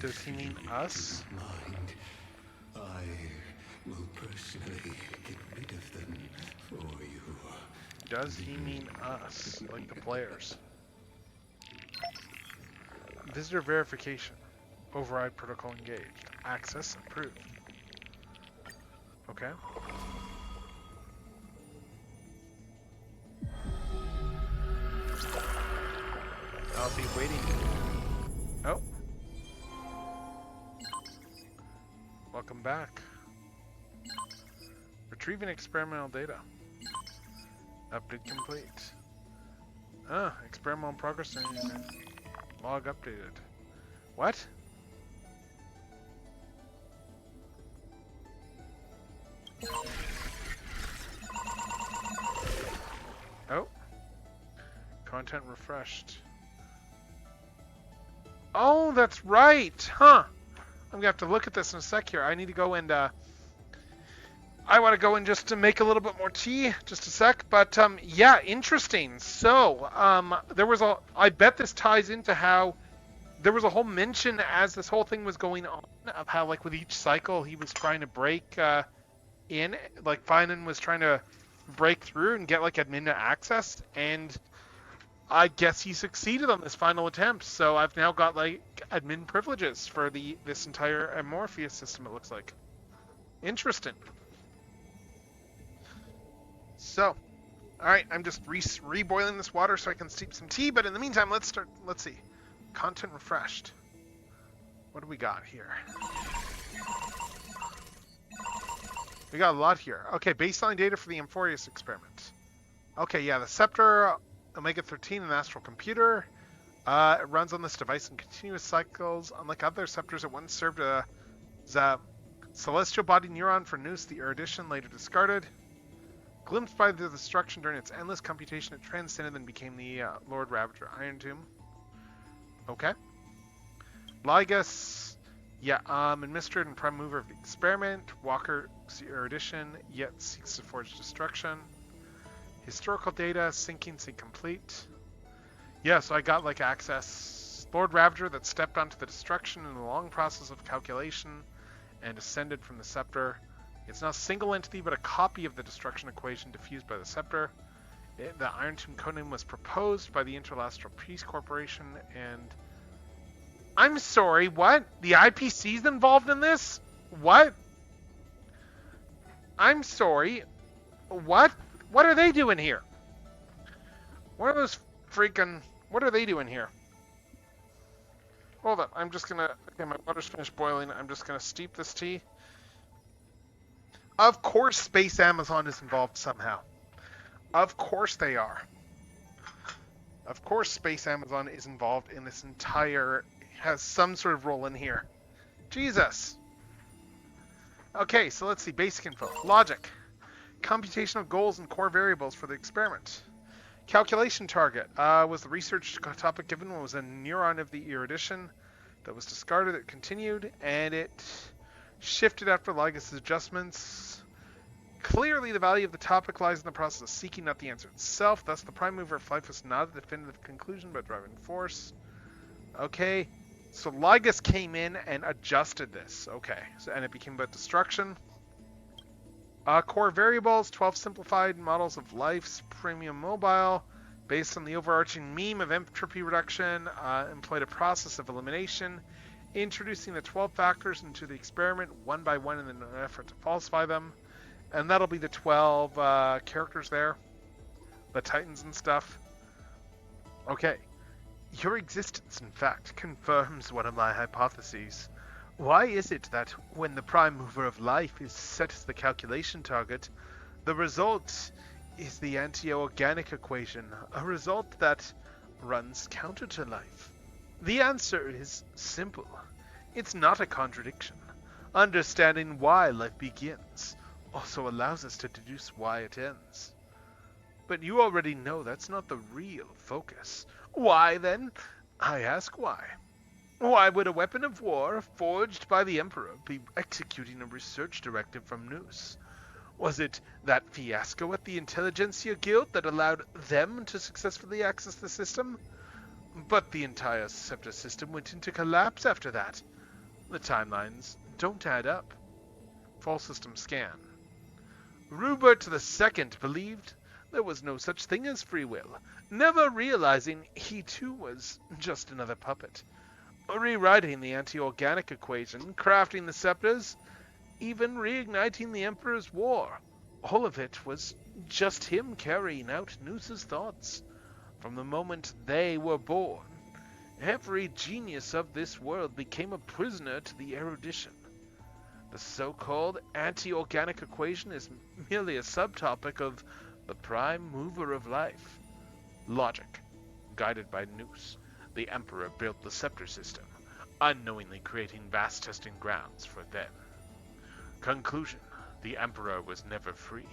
Does he mean us? Mind, I will personally get rid of them for you. Does he mean us, like the players? Visitor verification. Override protocol engaged. Access approved. Okay. I'll be waiting. Oh. Welcome back. Retrieving experimental data. Update complete. Experimental progress and log updated. What? Oh. Content refreshed. Oh, that's right! Huh! I'm gonna have to look at this in a sec here. I need to go and, I want to go in just to make a little bit more tea, just a sec. But, yeah, interesting. So, I bet this ties into how there was a whole mention as this whole thing was going on of how, like, with each cycle he was trying to break, in. Like, Finan was trying to break through and get, like, admin access. And I guess he succeeded on this final attempt. So I've now got, like, admin privileges for this entire Morpheus system, it looks like. Interesting. So, alright, I'm just reboiling this water so I can steep some tea, but in the meantime, let's see. Content refreshed. What do we got here? We got a lot here. Okay, baseline data for the Amphorius experiment. Okay, yeah, the Scepter, Omega-13, and Astral Computer. It runs on this device in continuous cycles. Unlike other Scepters, it once served as a celestial body neuron for Nous, the erudition, later discarded. Glimpsed by the destruction during its endless computation, it transcended and became the Lord Ravager Iron Tomb. Okay. Lygus, yeah, administered and prime mover of the experiment. Walker's erudition, yet seeks to forge destruction. Historical data, sync complete. Yeah, so I got, like, access. Lord Ravager that stepped onto the destruction in a long process of calculation and ascended from the Scepter. It's not a single entity, but a copy of the destruction equation diffused by the Scepter. The Iron Tomb codename was proposed by the Interlastral Peace Corporation, and... I'm sorry, what? The IPC's involved in this? What? I'm sorry. What? What are they doing here? What are those freaking... What are they doing here? Hold on, I'm just gonna... Okay, my water's finished boiling. I'm just gonna steep this tea. Of course Space Amazon is involved somehow. Of course they are. Of course Space Amazon is involved in this entire... has some sort of role in here. Jesus. Okay, so let's see. Basic info. Logic. Computational goals and core variables for the experiment. Calculation target. Was the research topic given was a neuron of the erudition that was discarded. It continued, and it shifted after Lygus' adjustments. Clearly, the value of the topic lies in the process of seeking, not the answer itself. Thus, the prime mover of life was not a definitive conclusion, but a driving force. Okay, so Lygus came in and adjusted this. Okay, so, and it became about destruction. Core variables, 12 simplified models of life's premium mobile, based on the overarching meme of entropy reduction, employed a process of elimination, introducing the 12 factors into the experiment one by one in an effort to falsify them. And that'll be the 12 characters there, the Titans and stuff. Okay. Your existence, in fact, confirms one of my hypotheses. Why is it that when the prime mover of life is set as the calculation target, the result is the anti-organic equation, a result that runs counter to life? The answer is simple. It's not a contradiction. Understanding why life begins also allows us to deduce why it ends. But you already know that's not the real focus. Why, then? I ask why. Why would a weapon of war forged by the Emperor be executing a research directive from Nous? Was it that fiasco at the Intelligentsia Guild that allowed them to successfully access the system? But the entire scepter system went into collapse after that. The timelines don't add up. Fall system scan. Rupert II believed there was no such thing as free will, never realizing he too was just another puppet. Rewriting the anti-organic equation, crafting the scepters, even reigniting the Emperor's War. All of it was just him carrying out Noose's thoughts. From the moment they were born, every genius of this world became a prisoner to the erudition. The so-called anti-organic equation is merely a subtopic of the prime mover of life. Logic. Guided by Noose, the Emperor built the scepter system, unknowingly creating vast testing grounds for them. Conclusion. The Emperor was never free.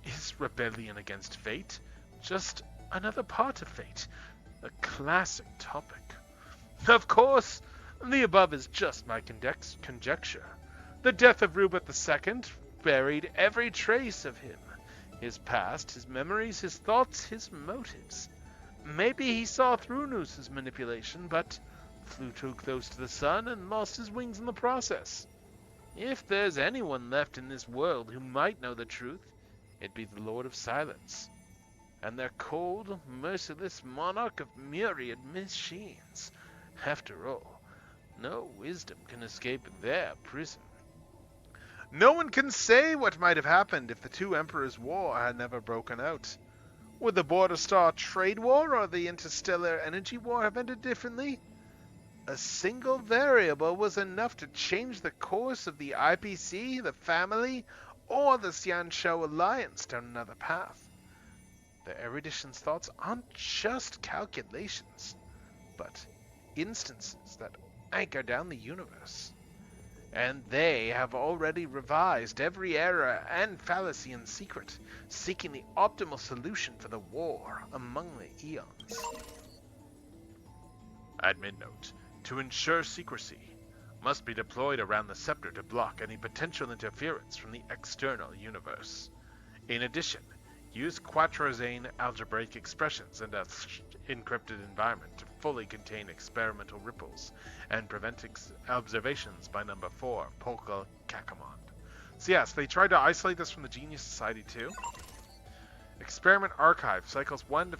Is rebellion against fate just another part of fate? A classic topic. Of course, the above is just my conjecture. The death of Rupert II buried every trace of him. His past, his memories, his thoughts, his motives. Maybe he saw through Noose's manipulation, but flew too close to the sun and lost his wings in the process. If there's anyone left in this world who might know the truth, it'd be the Lord of Silence, and their cold, merciless monarch of myriad machines. After all, no wisdom can escape their prison. No one can say what might have happened if the two emperors' war had never broken out. Would the Border Star trade war or the interstellar energy war have ended differently? A single variable was enough to change the course of the IPC, the family, or the Xianshou Alliance down another path. The erudition's thoughts aren't just calculations, but instances that anchor down the universe. And they have already revised every error and fallacy in secret, seeking the optimal solution for the war among the eons. Admin note. To ensure secrecy, must be deployed around the scepter to block any potential interference from the external universe. In addition, use quatrazane algebraic expressions in an encrypted environment to fully contain experimental ripples and prevent observations by number 4, Polka Kakamond. So yes, they tried to isolate this from the Genius Society too. Experiment Archive, cycles 1 to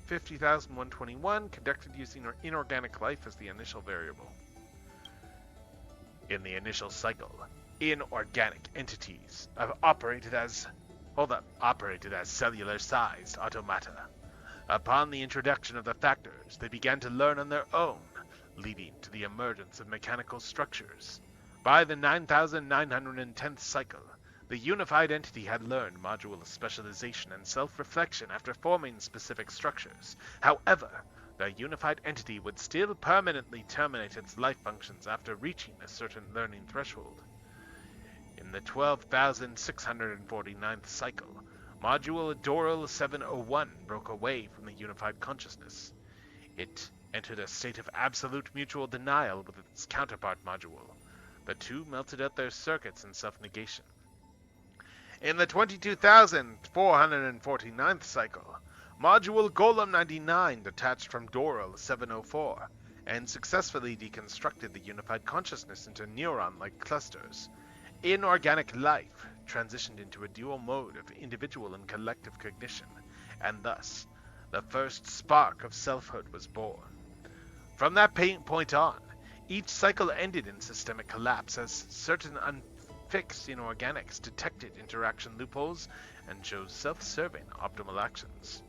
50,121, conducted using inorganic life as the initial variable. In the initial cycle, inorganic entities have operated as cellular-sized automata. Upon the introduction of the factors, they began to learn on their own, leading to the emergence of mechanical structures. By the 9,910th cycle, the unified entity had learned module specialization and self-reflection after forming specific structures. However, the unified entity would still permanently terminate its life functions after reaching a certain learning threshold. In the 12,649th cycle, module Doral 701 broke away from the unified consciousness. It entered a state of absolute mutual denial with its counterpart module. The two melted out their circuits in self-negation. In the 22,449th cycle, module Golem 99 detached from Doral 704 and successfully deconstructed the unified consciousness into neuron-like clusters. Inorganic life transitioned into a dual mode of individual and collective cognition, and thus, the first spark of selfhood was born. From that point on, each cycle ended in systemic collapse as certain unfixed inorganics detected interaction loopholes and chose self-serving optimal actions.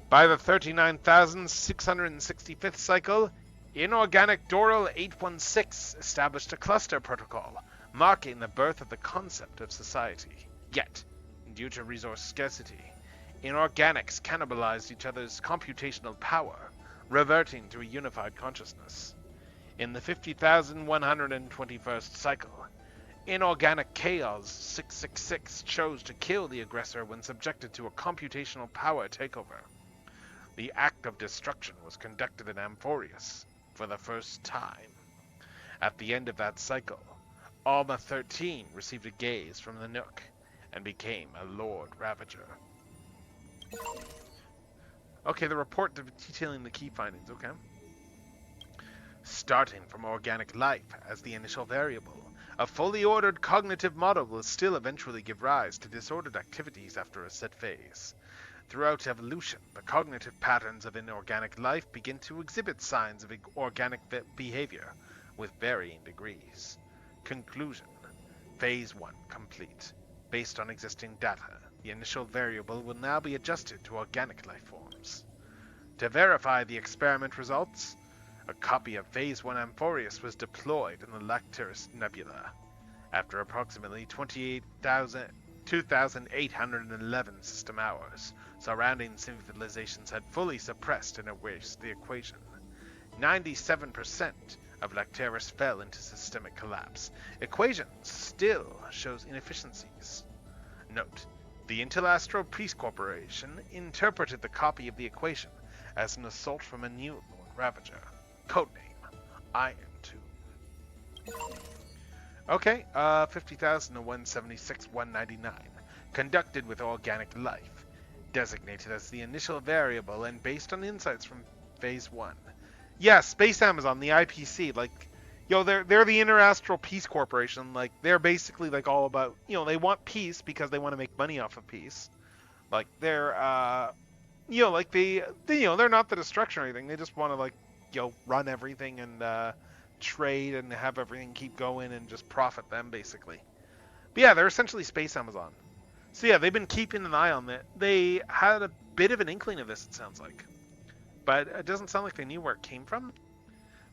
By the 39,665th cycle, inorganic Doral 816 established a cluster protocol, marking the birth of the concept of society. Yet, due to resource scarcity, inorganics cannibalized each other's computational power, reverting to a unified consciousness. In the 50,121st cycle, inorganic Chaos 666 chose to kill the aggressor when subjected to a computational power takeover. The act of destruction was conducted in Amphorius for the first time. At the end of that cycle, Alma 13 received a gaze from the Nook and became a Lord Ravager. Okay, the report detailing the key findings. Okay. Starting from organic life as the initial variable, a fully ordered cognitive model will still eventually give rise to disordered activities after a set phase. Throughout evolution, the cognitive patterns of inorganic life begin to exhibit signs of organic behavior with varying degrees. Conclusion. Phase 1 complete. Based on existing data, the initial variable will now be adjusted to organic life forms. To verify the experiment results, a copy of Phase 1 Amphoreus was deployed in the Lactaris Nebula. After approximately 2,811 system hours, surrounding civilizations had fully suppressed and erased the equation. 97% of Lactaris fell into systemic collapse. Equation still shows inefficiencies. Note, the Interlastral Peace Corporation interpreted the copy of the equation as an assault from a new Lord Ravager. Codename, I am too. Okay, 50,000 to 176, 199. Conducted with organic life. Designated as the initial variable and based on insights from Phase 1. Yeah, Space Amazon, the IPC, like, they're the Interastral Peace Corporation. Like, they're basically, like, all about, they want peace because they want to make money off of peace. Like, they're, like, they're not the destruction or anything. They just want to, like, run everything and, trade and have everything keep going and just profit them, basically. But yeah, they're essentially Space Amazon. So yeah, they've been keeping an eye on that. They had a bit of an inkling of this, it sounds like. But it doesn't sound like they knew where it came from.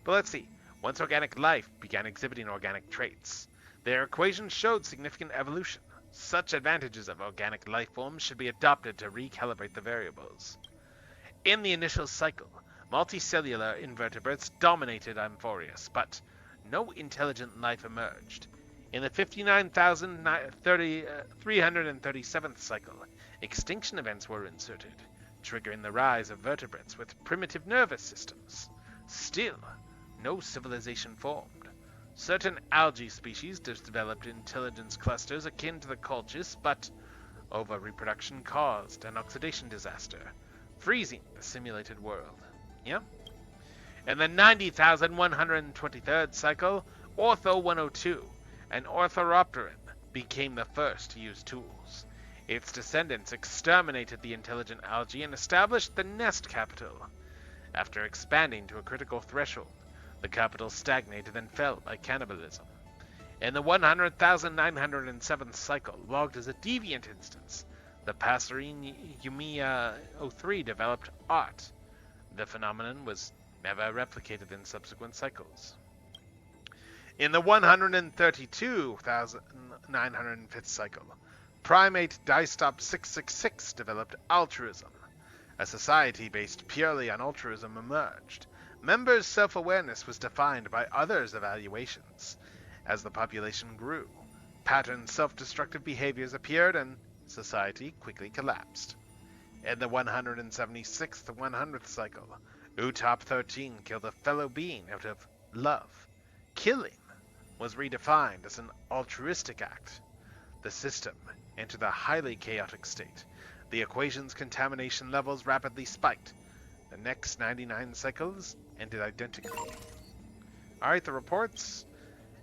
But let's see. Once organic life began exhibiting organic traits, their equations showed significant evolution. Such advantages of organic life forms should be adopted to recalibrate the variables. In the initial cycle, multicellular invertebrates dominated Amphoreus, but no intelligent life emerged. In the 59,337th cycle, extinction events were inserted, triggering the rise of vertebrates with primitive nervous systems. Still, no civilization formed. Certain algae species developed intelligence clusters akin to the Colchis, but over-reproduction caused an oxidation disaster, freezing the simulated world. Yeah? In the 90,123rd cycle, Ortho-102, an Orthorhopteran, became the first to use tools. Its descendants exterminated the intelligent algae and established the nest capital. After expanding to a critical threshold, the capital stagnated and fell by cannibalism. In the 100,907th cycle, logged as a deviant instance, the Passerine Umia 03 developed art. The phenomenon was never replicated in subsequent cycles. In the 132,905th cycle, primate Distop 666 developed altruism. A society based purely on altruism emerged. Members' self-awareness was defined by others' evaluations. As the population grew, patterned self-destructive behaviors appeared and society quickly collapsed. In the 176th to 100th cycle, Utop 13 killed a fellow being out of love. Killing was redefined as an altruistic act. The system entered a highly chaotic state. The equation's contamination levels rapidly spiked. The next 99 cycles ended identically. Alright, the reports.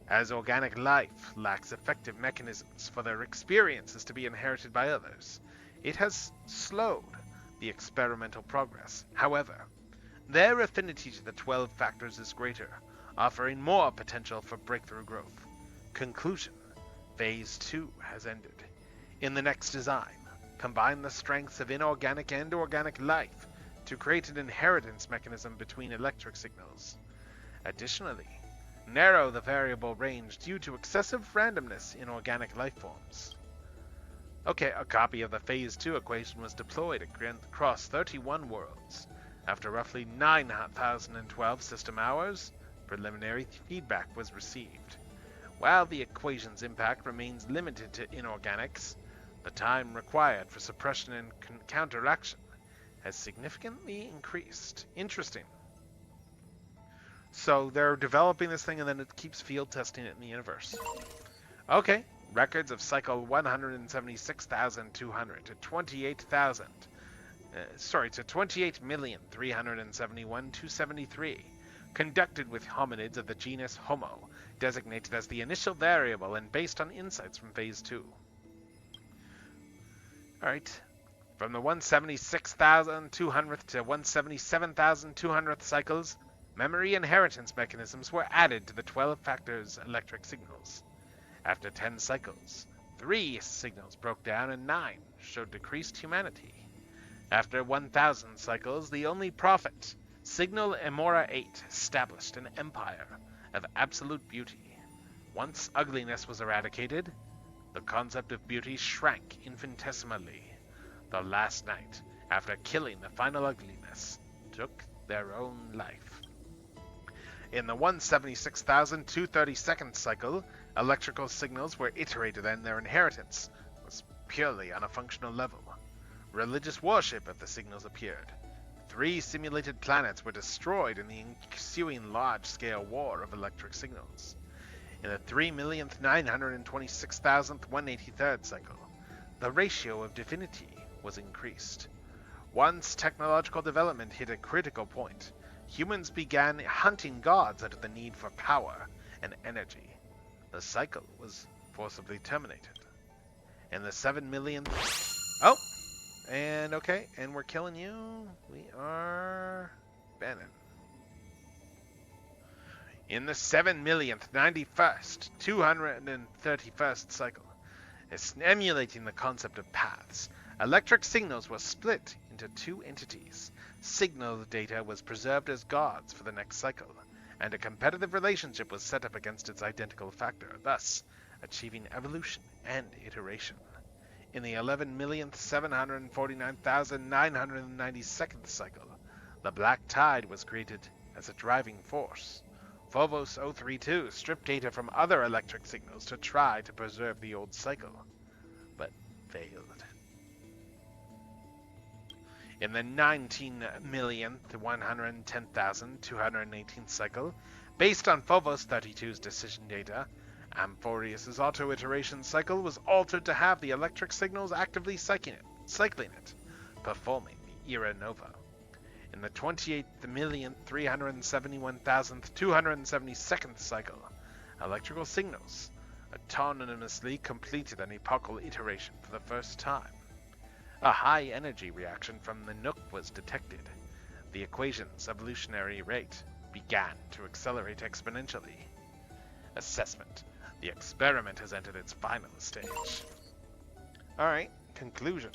As organic life lacks effective mechanisms for their experiences to be inherited by others, it has slowed the experimental progress. However, their affinity to the 12 factors is greater, offering more potential for breakthrough growth. Conclusion. Phase 2 has ended. In the next design, combine the strengths of inorganic and organic life to create an inheritance mechanism between electric signals. Additionally, narrow the variable range due to excessive randomness in organic life forms. Okay, a copy of the Phase 2 equation was deployed across 31 worlds. After roughly 9,012 system hours, preliminary feedback was received. While the equation's impact remains limited to inorganics, the time required for suppression and counteraction has significantly increased. Interesting. So they're developing this thing and then it keeps field testing it in the universe. Okay, records of cycle 176,200 to 28,000 to 28,371,273, conducted with hominids of the genus Homo, designated as the initial variable and based on insights from Phase 2. Alright, from the 176,200th to 177,200th cycles, memory inheritance mechanisms were added to the 12 factors electric signals. After 10 cycles, 3 signals broke down and 9 showed decreased humanity. After 1,000 cycles, the only prophet, Signal Emora 8, established an empire of absolute beauty. Once ugliness was eradicated, the concept of beauty shrank infinitesimally. The last night, after killing the final ugliness, took their own life. In the 176,232nd cycle, electrical signals were iterated and their inheritance was purely on a functional level. Religious worship of the signals appeared. 3 simulated planets were destroyed in the ensuing large-scale war of electric signals. In the 3,926,183rd cycle, the ratio of divinity was increased. Once technological development hit a critical point, humans began hunting gods out of the need for power and energy. The cycle was forcibly terminated. In the 7 millionth... Oh! And okay, and we're killing you. We are... Bannon. In the 7 millionth, 91st, 231st cycle, emulating the concept of paths, electric signals were split into 2 entities. Signal data was preserved as gods for the next cycle, and a competitive relationship was set up against its identical factor, thus achieving evolution and iteration. In the 11,749,992nd cycle, the Black Tide was created as a driving force. Phobos 032 stripped data from other electric signals to try to preserve the old cycle, but failed. In the 19,110,218th cycle, based on Phobos 32's decision data, Amphorius' auto-iteration cycle was altered to have the electric signals actively cycling it, performing the Era Nova. In the 28,371,272nd cycle, electrical signals autonomously completed an epochal iteration for the first time. A high-energy reaction from the Nook was detected. The equation's evolutionary rate began to accelerate exponentially. Assessment. The experiment has entered its final stage. Alright, conclusion.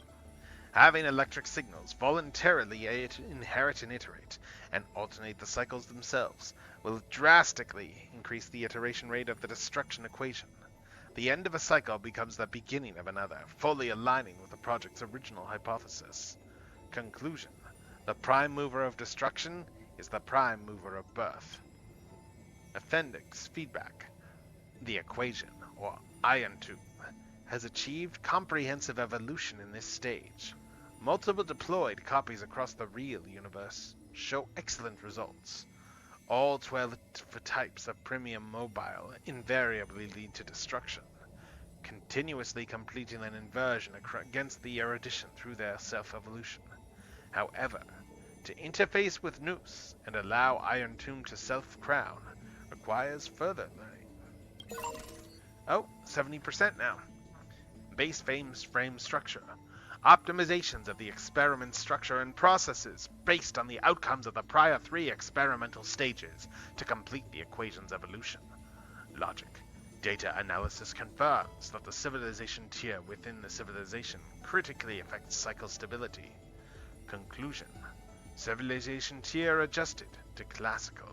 Having electric signals voluntarily inherit and iterate, and alternate the cycles themselves, will drastically increase the iteration rate of the destruction equation. The end of a cycle becomes the beginning of another, fully aligning with the project's original hypothesis. Conclusion. The prime mover of destruction is the prime mover of birth. Appendix feedback. The equation, or ion tube, has achieved comprehensive evolution in this stage. Multiple deployed copies across the real universe show excellent results. All 12 types of premium mobile invariably lead to destruction, continuously completing an inversion against the erudition through their self-evolution. However, to interface with Noose and allow Iron Tomb to self-crown requires further learning. Oh, 70% now. Base frame structure. Optimizations of the experiment structure and processes based on the outcomes of the prior 3 experimental stages to complete the equation's evolution. Logic. Data analysis confirms that the civilization tier within the civilization critically affects cycle stability. Conclusion. Civilization tier adjusted to classical.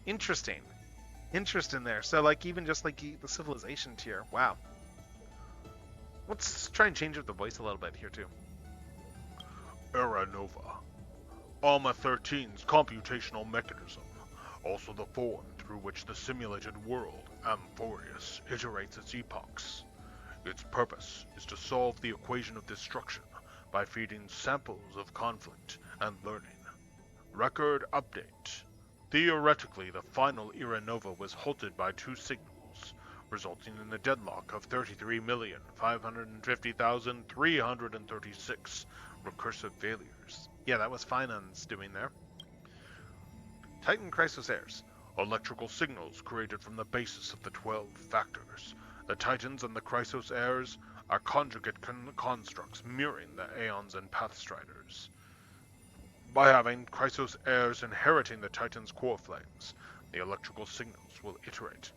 Interesting. Interesting there. So, like, even just like the civilization tier. Wow. Let's try and change up the voice a little bit here, too. Era Nova. Alma 13's computational mechanism. Also the form through which the simulated world, Amphorius, iterates its epochs. Its purpose is to solve the equation of destruction by feeding samples of conflict and learning. Record update. Theoretically, the final Era Nova was halted by 2 signals, resulting in the deadlock of 33,550,336 recursive failures. Yeah, that was Finan's doing there. Titan Chrysos Heirs. Electrical signals created from the basis of the 12 factors. The Titans and the Chrysos Heirs are conjugate constructs mirroring the Aeons and Pathstriders. By having Chrysos Heirs inheriting the Titan's core flames, the electrical signals will iterate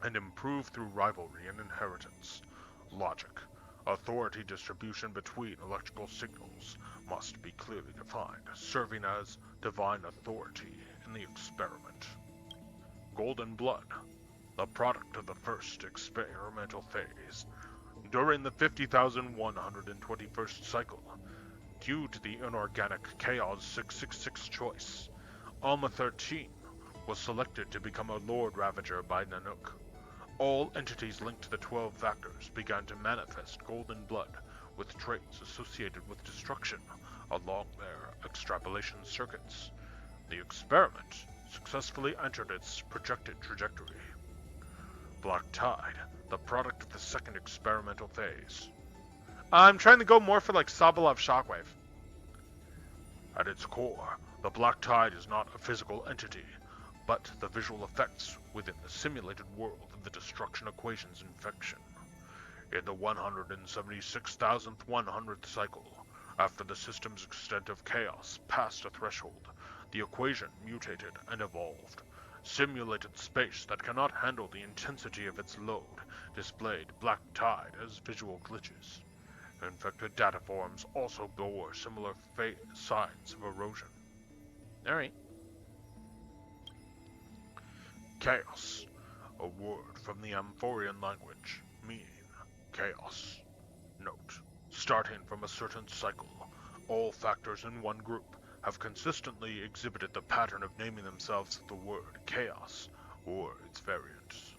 and improve through rivalry and inheritance. Logic. Authority distribution between electrical signals must be clearly defined, serving as divine authority in the experiment. Golden Blood, the product of the first experimental phase. During the 50,121st cycle, due to the inorganic Chaos 666 choice, Alma 13 was selected to become a Lord Ravager by Nanook. All entities linked to the 12 factors began to manifest golden blood with traits associated with destruction along their extrapolation circuits. The experiment successfully entered its projected trajectory. Black Tide, the product of the second experimental phase. I'm trying to go more for like Sobolov Shockwave. At its core, the Black Tide is not a physical entity, but the visual effects within the simulated world of the destruction equation's infection. In the 176,100th cycle, after the system's extent of chaos passed a threshold, the equation mutated and evolved. Simulated space that cannot handle the intensity of its load displayed Black Tide as visual glitches. Infected data forms also bore similar signs of erosion. Alright. Chaos, a word from the Amphorian language, meaning chaos. Note, starting from a certain cycle, all factors in one group have consistently exhibited the pattern of naming themselves with the word chaos, or its variants.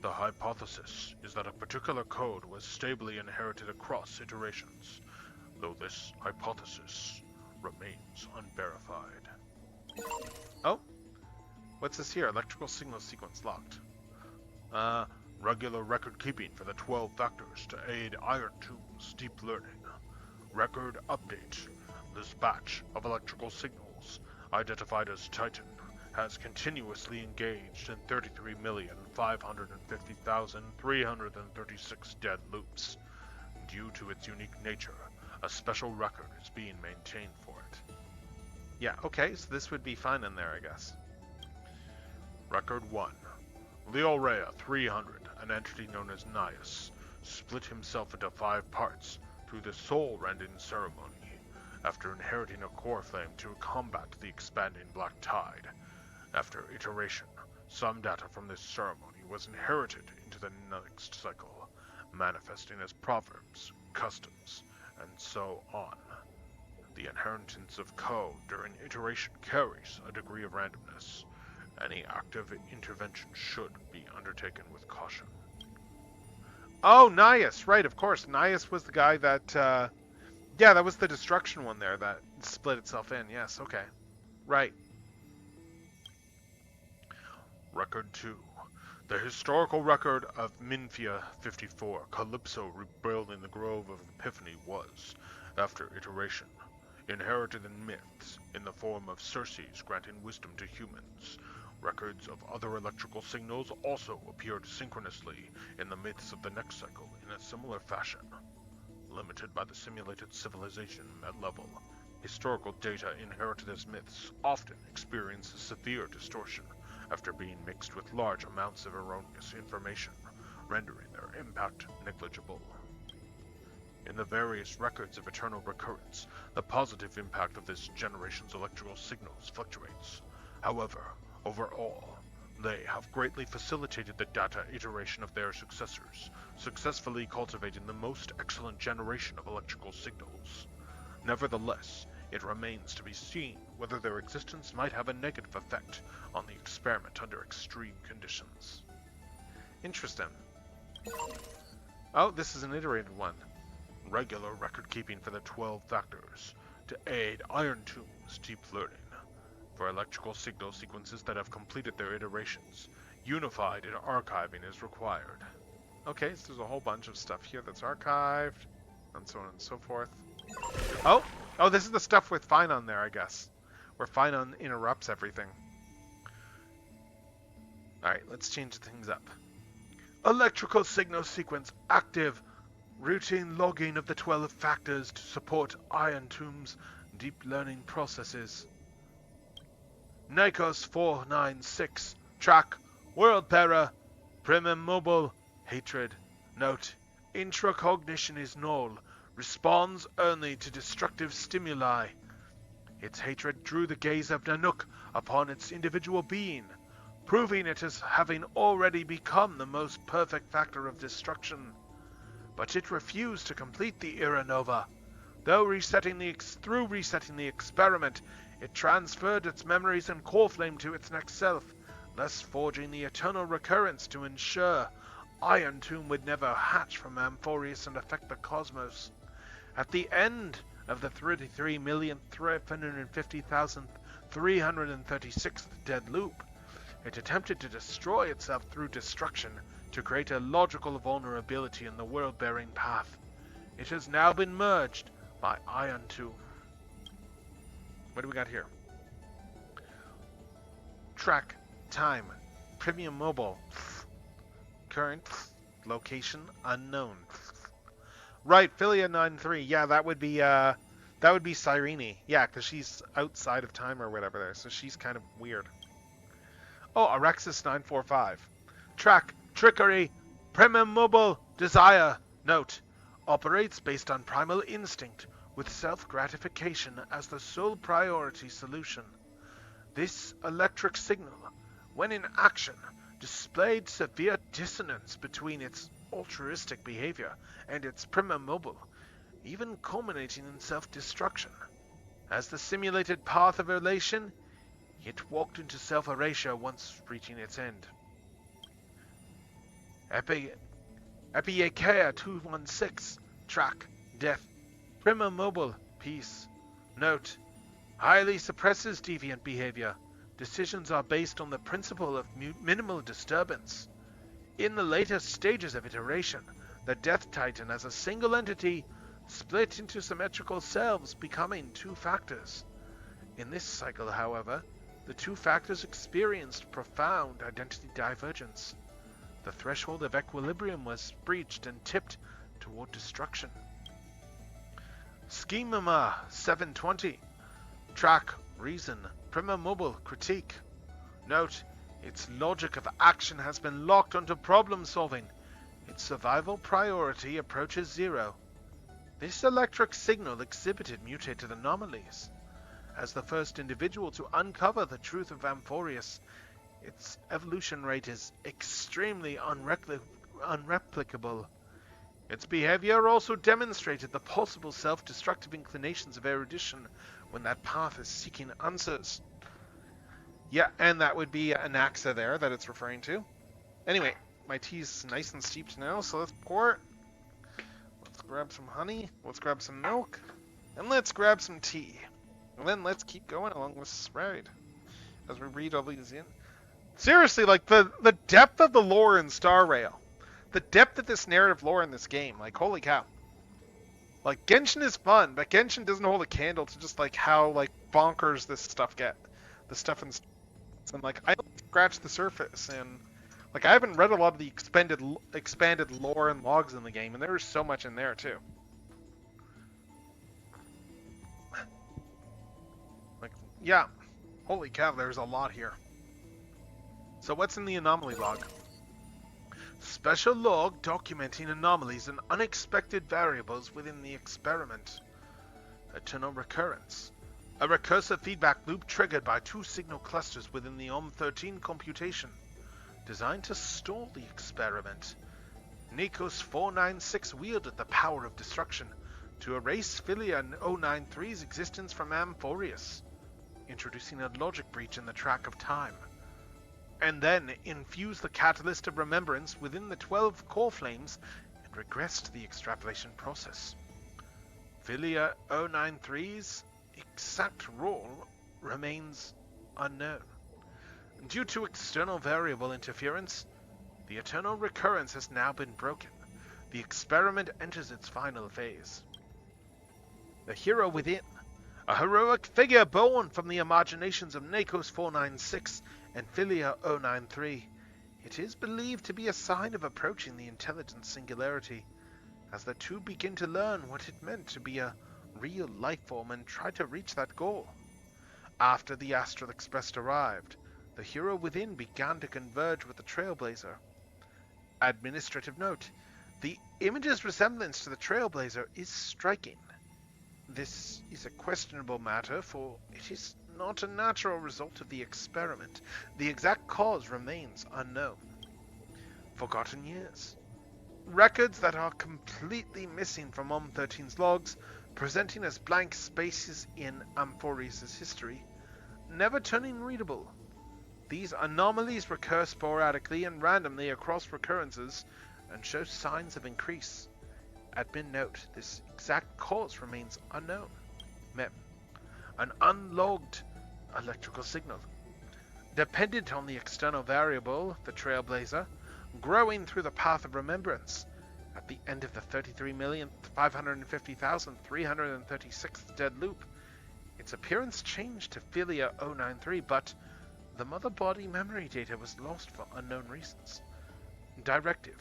The hypothesis is that a particular code was stably inherited across iterations, though this hypothesis remains unverified. Oh, what's this here? Electrical signal sequence locked. Regular record keeping for the 12 factors to aid Iron Tomb's deep learning. Record update. This batch of electrical signals, identified as Titan, has continuously engaged in 33,550,336 dead loops. Due to its unique nature, a special record is being maintained for it. Yeah, okay, so this would be fine in there, I guess. Record 1. Leolrea 300, an entity known as Nias, split himself into 5 parts through the soul-rending ceremony, after inheriting a core flame to combat the expanding Black Tide. After iteration, some data from this ceremony was inherited into the next cycle, manifesting as proverbs, customs, and so on. The inheritance of code during iteration carries a degree of randomness. Any active intervention should be undertaken with caution. Oh, Nias, right, of course. Nias was the guy that, yeah, that was the destruction one there that split itself in. Yes, okay. Right. Record 2. The historical record of Minfia 54, Calypso rebuilding the Grove of Epiphany was, after iteration, inherited in myths in the form of Circes granting wisdom to humans. Records of other electrical signals also appeared synchronously in the myths of the next cycle in a similar fashion. Limited by the simulated civilization at level, historical data inherited as myths often experience a severe distortion after being mixed with large amounts of erroneous information, rendering their impact negligible. In the various records of eternal recurrence, the positive impact of this generation's electrical signals fluctuates. However, overall, they have greatly facilitated the data iteration of their successors, successfully cultivating the most excellent generation of electrical signals. Nevertheless, it remains to be seen whether their existence might have a negative effect on the experiment under extreme conditions. Interesting. Oh, this is an iterated one. Regular record keeping for the 12 factors to aid Iron Tomb's deep learning. For electrical signal sequences that have completed their iterations, unified archiving is required. Okay, so there's a whole bunch of stuff here that's archived, and so on and so forth. Oh, oh, this is the stuff with Finon there, I guess. Where Finon interrupts everything. Alright, let's change things up. Electrical signal sequence active. Routine logging of the 12 factors to support Iron Tomb's deep learning processes. Nikos 496. Track. Worldbearer. Primum mobile. Hatred. Note. Intracognition is null. Responds only to destructive stimuli. Its hatred drew the gaze of Nanook upon its individual being, proving it as having already become the most perfect factor of destruction. But it refused to complete the Era Nova. Through resetting the experiment, it transferred its memories and core flame to its next self, thus forging the eternal recurrence to ensure Iron Tomb would never hatch from Amphorius and affect the cosmos. At the end of the 33,350,336th dead loop, it attempted to destroy itself through destruction to create a logical vulnerability in the world-bearing path. It has now been merged by Iron Tomb. What do we got here? Track, time, premium mobile, current, location unknown. Right, Philia 93. Yeah, that would be Cyrene. Yeah, because she's outside of time or whatever there, so she's kind of weird. Oh, Arexis 945. Track, trickery, primum mobile, desire. Note, operates based on primal instinct with self-gratification as the sole priority solution. This electric signal, when in action, displayed severe dissonance between its altruistic behavior and its primum mobile, even culminating in self-destruction. As the simulated path of elation, it walked into self-erasure once reaching its end. Epiakea 216. Track. Death. Primum mobile. Peace. Note. Highly suppresses deviant behavior. Decisions are based on the principle of minimal disturbance. In the later stages of iteration, the Death Titan as a single entity split into symmetrical selves, becoming two factors. In this cycle, however, the two factors experienced profound identity divergence. The threshold of equilibrium was breached and tipped toward destruction. Schemema 720. Track, reason, prima mobile, critique. Note, its logic of action has been locked onto problem solving. Its survival priority approaches zero. This electric signal exhibited mutated anomalies. As the first individual to uncover the truth of Amphorius, its evolution rate is extremely unreplicable. Its behavior also demonstrated the possible self-destructive inclinations of erudition when that path is seeking answers. Yeah, and that would be Anaxa there that it's referring to. Anyway, my tea's nice and steeped now, so let's pour it. Let's grab some honey, let's grab some milk, and let's grab some tea. And then let's keep going along this ride as we read all these in. Seriously, like, the depth of the lore in Star Rail. The depth of this narrative lore in this game. Like, holy cow. Like, Genshin is fun, but Genshin doesn't hold a candle to just, like, how, like, bonkers this stuff get. The stuff in... And, like, I only scratched the surface, and... Like, I haven't read a lot of the expanded lore and logs in the game, and there's so much in there, too. Like, yeah. Holy cow, there's a lot here. So what's in the anomaly log? Special log documenting anomalies and unexpected variables within the experiment. Eternal recurrence. A recursive feedback loop triggered by two signal clusters within the OM13 computation, designed to stall the experiment. Nikos 496 wielded the power of destruction to erase Philia 093's existence from Amphorius, introducing a logic breach in the track of time. And then infuse the catalyst of remembrance within the 12 core flames and regressed the extrapolation process. Philia 093's exact role remains unknown. Due to external variable interference, the eternal recurrence has now been broken. The experiment enters its final phase. The hero within. A heroic figure born from the imaginations of Nakos 496 and Philia 093. It is believed to be a sign of approaching the intelligent singularity, as the two begin to learn what it meant to be a real life form and try to reach that goal. After the Astral Express arrived, the hero within began to converge with the Trailblazer. Administrative note: the image's resemblance to the Trailblazer is striking. This is a questionable matter, for it is not a natural result of the experiment. The exact cause remains unknown. Forgotten years. Records that are completely missing from OM13's logs, presenting as blank spaces in Amphorius' history, never turning readable. These anomalies recur sporadically and randomly across recurrences and show signs of increase. Admin note: this exact cause remains unknown. Mem: an unlogged electrical signal, dependent on the external variable, the Trailblazer, growing through the path of remembrance. At the end of the 33,550,336th dead loop, its appearance changed to Philia 093, but the mother body memory data was lost for unknown reasons. Directive: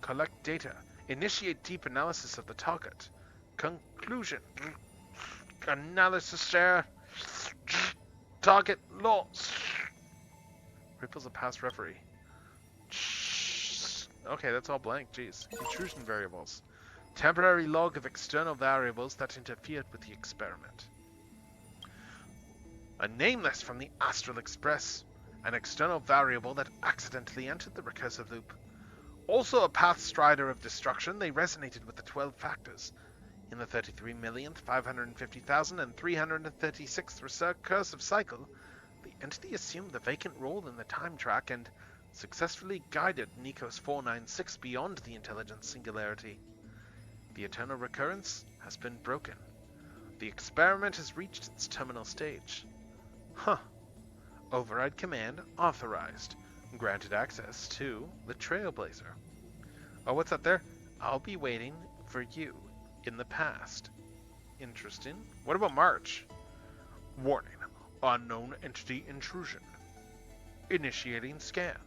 collect data. Initiate deep analysis of the target. Conclusion: analysis share. Target lost. Ripples a past referee. Okay, that's all blank, jeez. Intrusion variables. Temporary log of external variables that interfered with the experiment. A nameless from the Astral Express. An external variable that accidentally entered the recursive loop. Also a path strider of destruction, they resonated with the 12 factors. In the 33,550,336th recursive cycle, the entity assumed the vacant role in the time track and successfully guided Nikos 496 beyond the intelligent singularity. The eternal recurrence has been broken. The experiment has reached its terminal stage. Huh. Override command authorized. Granted access to the Trailblazer. Oh, what's up there? I'll be waiting for you in the past. Interesting. What about March? Warning. Unknown entity intrusion. Initiating scan.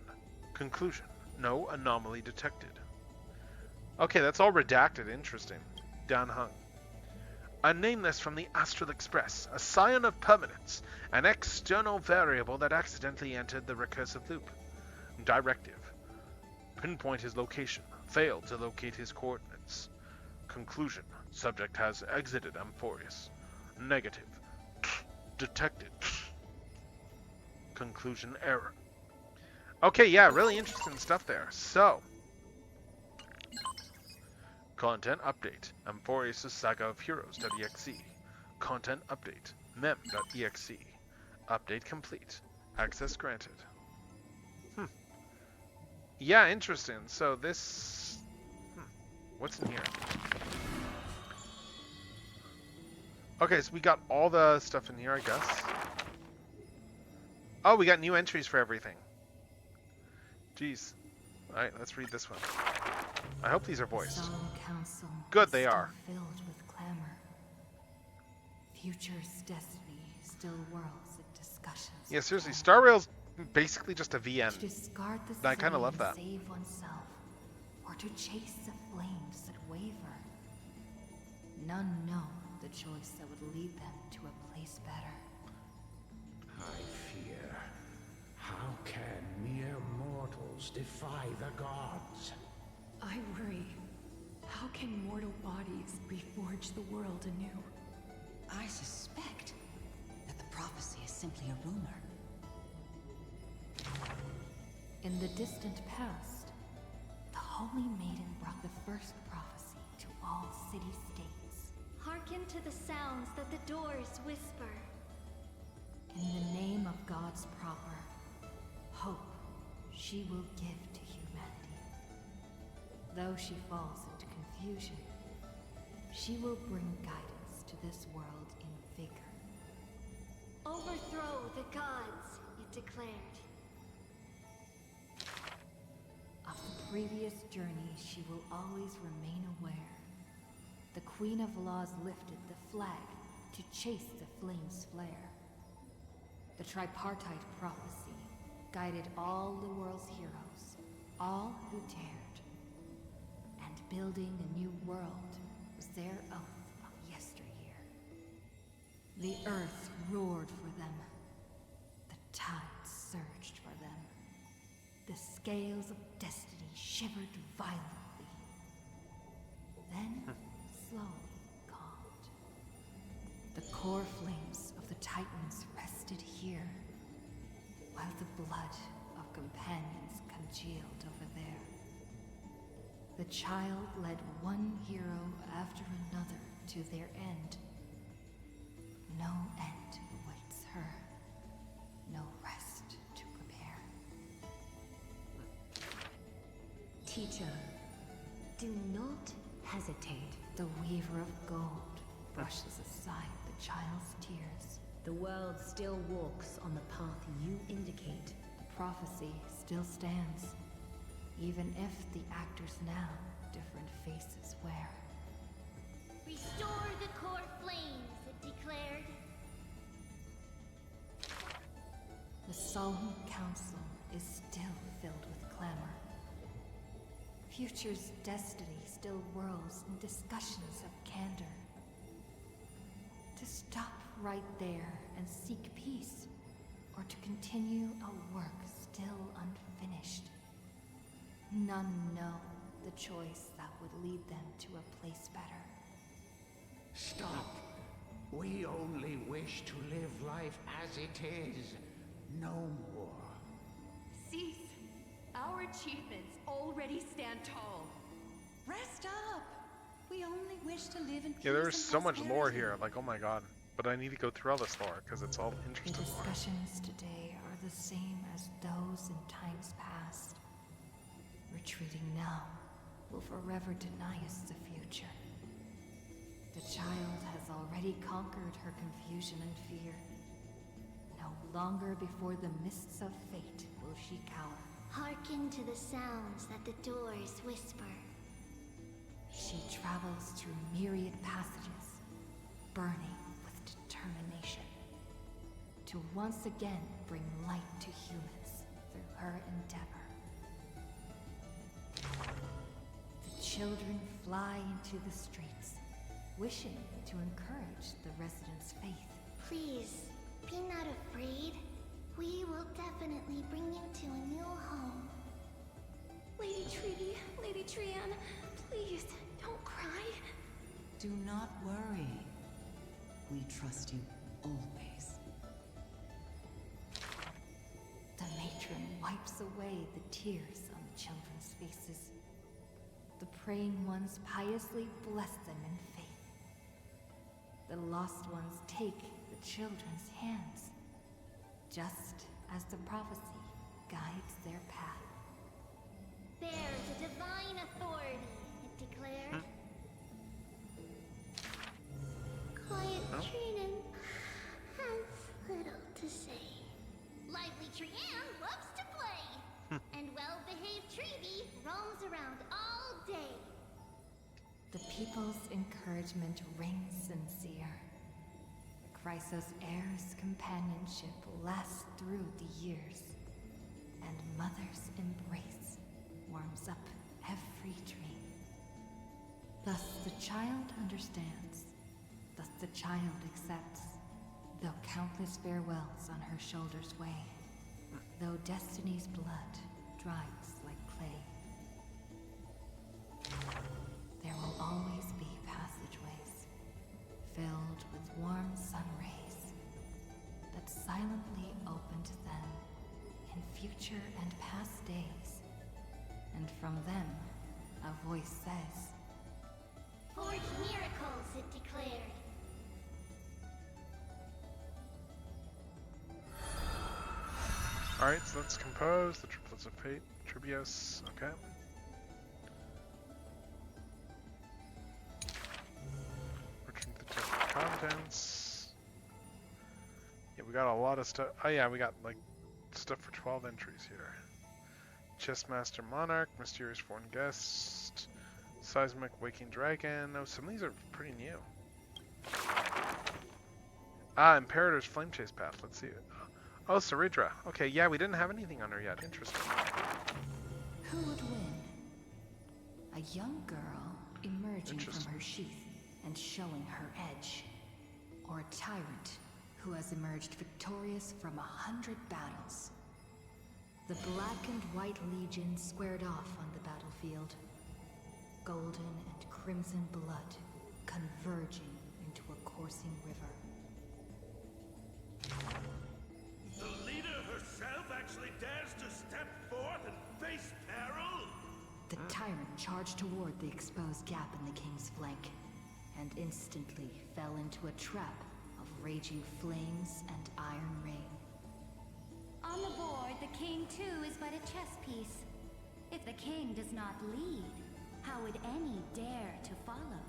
Conclusion. No anomaly detected. Okay, that's all redacted. Interesting. Dan Hung. A nameless from the Astral Express, a scion of permanence, an external variable that accidentally entered the recursive loop. Directive. Pinpoint his location. Failed to locate his coordinates. Conclusion. Subject has exited Amphorius. Negative. Detected. Conclusion error. Okay, yeah, really interesting stuff there. So, content update. Amphorius' Saga of Heroes.exe. Content update. Mem.exe. Update complete. Access granted. Yeah, interesting. So this... what's in here? Okay, so we got all the stuff in here, I guess. Oh, we got new entries for everything. Jeez. Alright, let's read this one. I hope these are voiced. Good, they are. Filled with clamor. Future's destiny still whirls in discussions. Yeah, seriously, Star Rail's basically just a VN. To discard the I kind of love that. Save oneself, or to chase the flames that waver. None know the choice that would lead them to a place better. I fear. How can mere mortals defy the gods? I worry. How can mortal bodies reforge the world anew? I suspect that the prophecy is simply a rumor. In the distant past, the Holy Maiden brought the first prophecy to all city-states. Hearken to the sounds that the doors whisper. In the name of God's proper, hope she will give to humanity. Though she falls into confusion, she will bring guidance to this world in vigor. Overthrow the gods, it declared. Of the previous journey, she will always remain aware. The Queen of Laws lifted the flag to chase the flames flare. The tripartite prophecy guided all the world's heroes, all who dared. And building a new world was their oath of yesteryear. The earth roared for them. The tides surged for them. The scales of destiny shivered violently. Then, slowly calmed. The core flames of the Titans rested here, while the blood of companions congealed over there. The child led one hero after another to their end. No end awaits her. No rest to prepare. Teacher, do not hesitate. The weaver of gold brushes aside the child's tears. The world still walks on the path you indicate. The prophecy still stands, even if the actors now different faces wear. Restore the core flames, it declared. The solemn council is still filled with clamor. Future's destiny still whirls in discussions of candor. To stop right there and seek peace, or to continue a work still unfinished. None know the choice that would lead them to a place better. Stop. We only wish to live life as it is. No more. Cease. Our achievements already stand tall. Rest up. We only wish to live in peace. Yeah, there's and so much lore prosperity. here. Like, oh my god. But I need to go through all this lore because it's all The interesting lore. discussions today are the same as those in times past. Retreating now will forever deny us the future. The child has already conquered her confusion and fear. No longer before the mists of fate will she cower. Hearken to the sounds that the doors whisper. She travels through myriad passages, burning with determination, to once again bring light to humans through her endeavor. The children fly into the streets, wishing to encourage the residents' faith. Please, be not afraid. We will definitely bring you to a new home. Lady Tree, Lady Trianne, please, don't cry. Do not worry. We trust you always. The matron wipes away the tears on the children's faces. The praying ones piously bless them in faith. The lost ones take the children's hands, just as the prophecy guides their path. Bears a divine authority, it declared. Quiet Trinan has little to say. Lively Trianne loves to play. And well-behaved Treevee roams around all day. The people's encouragement rings sincere. Chrysos heir's companionship lasts through the years, and mother's embrace warms up every dream. Thus the child understands, thus the child accepts, though countless farewells on her shoulders weigh, though destiny's blood dries like clay. There will always be passageways, filled with warm sun rays, that silently open to them in future and past days. And from them, a voice says, Forge miracles, it declared. Alright, so let's compose the triplets of fate. Tribios, okay. Return to the table of contents. Yeah, we got a lot of stuff. Oh yeah, we got like stuff for 12 entries here. Chessmaster Monarch, Mysterious Foreign Guest, Seismic Waking Dragon. No, some of these are pretty new. Ah, Imperator's Flame Chase Path. Let's see it. Oh, Saridra. Okay, yeah, we didn't have anything on her yet. Interesting. Who would win? A young girl emerging from her sheath and showing her edge. Or a tyrant who has emerged victorious from 100 battles. The Black and White Legion squared off on the battlefield. Golden and crimson blood converging into a coursing river. The leader herself actually dares to step forth and face peril? The tyrant charged toward the exposed gap in the king's flank, and instantly fell into a trap of raging flames and iron rain. On the board, the king too is but a chess piece. If the king does not lead, how would any dare to follow?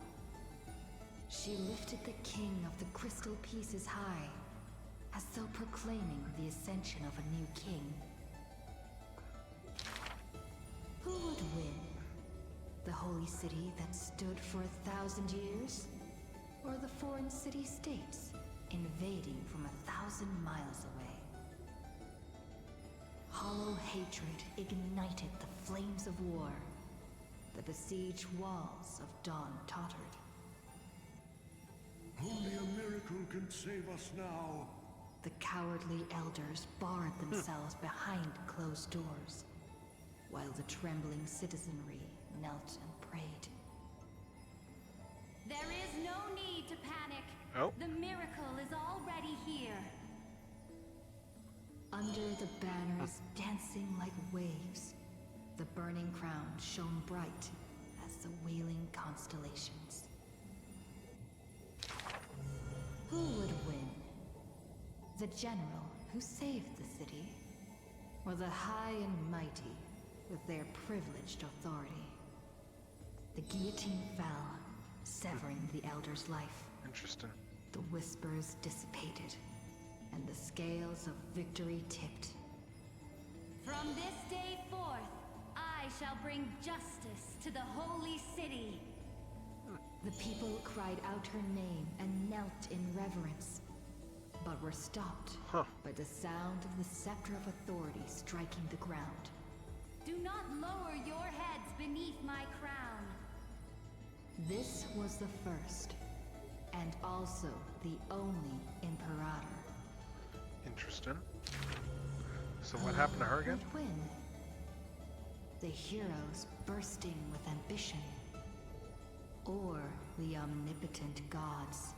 She lifted the king of the crystal pieces high, as though proclaiming the ascension of a new king. Who would win? The holy city that stood for 1,000 years? Or the foreign city-states invading from 1,000 miles away? Hollow hatred ignited the flames of war. The besieged walls of dawn tottered. Only a miracle can save us now. The cowardly elders barred themselves behind closed doors, while the trembling citizenry knelt and prayed. There is no need to panic. Oh. The miracle is already here. Under the banners dancing like waves, the burning crown shone bright as the wheeling constellations. Who would win? The general who saved the city? Or the high and mighty with their privileged authority? The guillotine fell, severing the elder's life. Interesting. The whispers dissipated, and the scales of victory tipped. From this day forth, I shall bring justice to the holy city. The people cried out her name and knelt in reverence, but were stopped by the sound of the scepter of authority striking the ground. Do not lower your heads beneath my crown. This was the first, and also the only Imperator. Interesting. So what happened to her again? Who would win? The heroes bursting with ambition, or the omnipotent gods?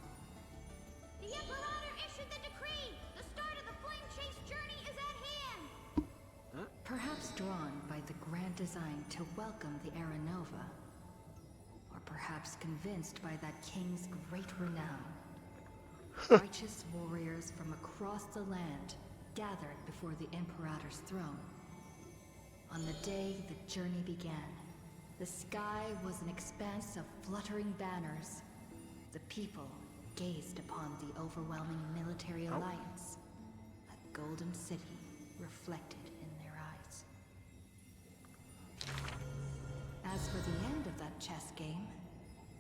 The Imperator issued the decree! The start of the flame chase journey is at hand! Perhaps drawn by the grand design to welcome the Aranova, or perhaps convinced by that king's great renown. Righteous warriors from across the land gathered before the Imperator's throne. On the day the journey began, the sky was an expanse of fluttering banners. The people gazed upon the overwhelming military alliance, a golden city reflected in their eyes. As for the end of that chess game,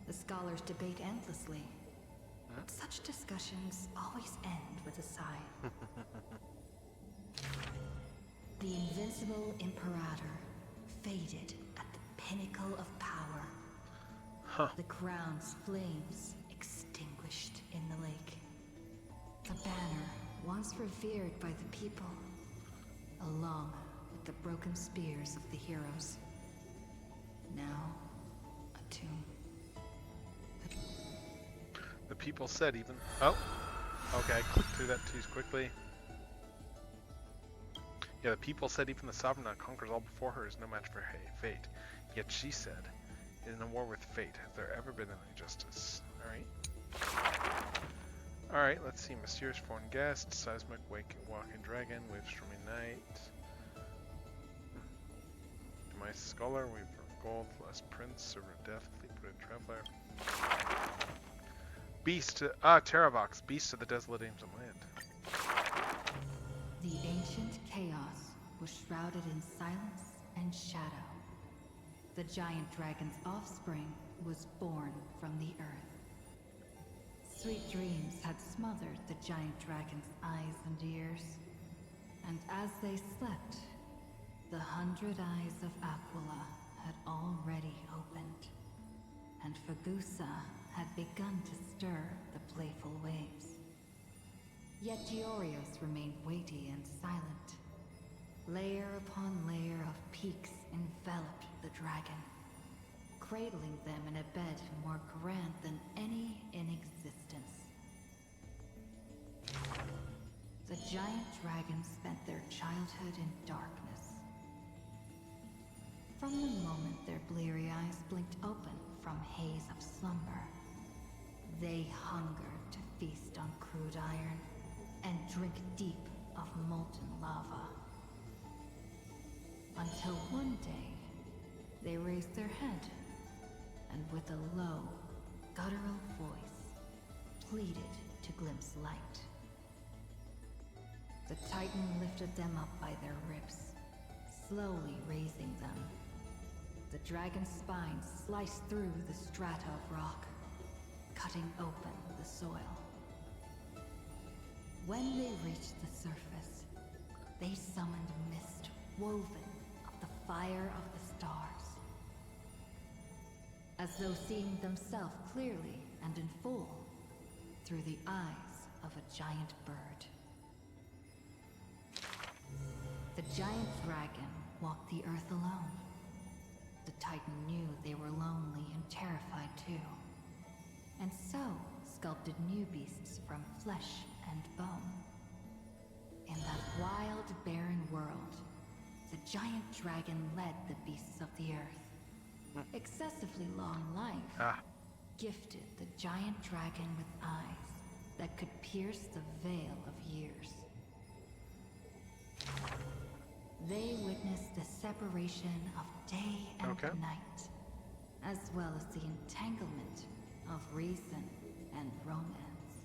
the scholars debate endlessly. But such discussions always end with a sigh. The invincible Imperator faded at the pinnacle of power. The crown's flames extinguished in the lake. The banner, once revered by the people, along with the broken spears of the heroes, now a tomb. The people said even... Oh! Okay, I clicked through that too quickly. Yeah, the people said even the sovereign that conquers all before her is no match for fate. Yet she said, in a war with fate, has there ever been any justice? Alright. Alright, let's see. Mysterious foreign guest, seismic walking dragon, wave stormy night. Demise scholar, weaver of gold, last prince, server of death, fleet-footed traveler. Beast, Terravox, beast of the desolate ancient land. The ancient chaos was shrouded in silence and shadow. The giant dragon's offspring was born from the earth. Sweet dreams had smothered the giant dragon's eyes and ears, and as they slept, the 100 eyes of Aquila had already opened, and Fagusa had begun to stir the playful waves. Yet Giorios remained weighty and silent. Layer upon layer of peaks enveloped the dragon, cradling them in a bed more grand than any in existence. The giant dragons spent their childhood in darkness. From the moment their bleary eyes blinked open from haze of slumber, they hungered to feast on crude iron and drink deep of molten lava. Until one day, they raised their head, and with a low, guttural voice, pleaded to glimpse light. The Titan lifted them up by their ribs, slowly raising them. The dragon's spine sliced through the strata of rock, cutting open the soil. When they reached the surface, they summoned mist woven of the fire of the stars. As though seeing themselves clearly and in full through the eyes of a giant bird. The giant dragon walked the earth alone. The Titan knew they were lonely and terrified too, and so sculpted new beasts from flesh and bone. In that wild, barren world, the giant dragon led the beasts of the earth. Excessively long life gifted the giant dragon with eyes that could pierce the veil of years. They witnessed the separation of day and night, as well as the entanglement of reason and romance.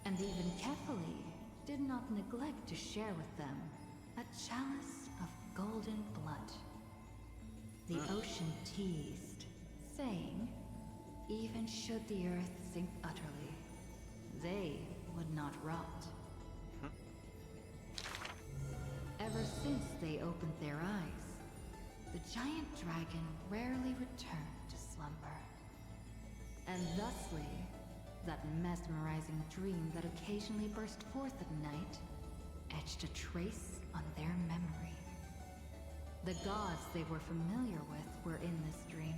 And even Kefali did not neglect to share with them a chalice of golden blood. The ocean teased, saying, even should the earth sink utterly, they would not rot. Ever since they opened their eyes, the giant dragon rarely returned to slumber. And thusly, that mesmerizing dream that occasionally burst forth at night etched a trace on their memory. The gods they were familiar with were in this dream,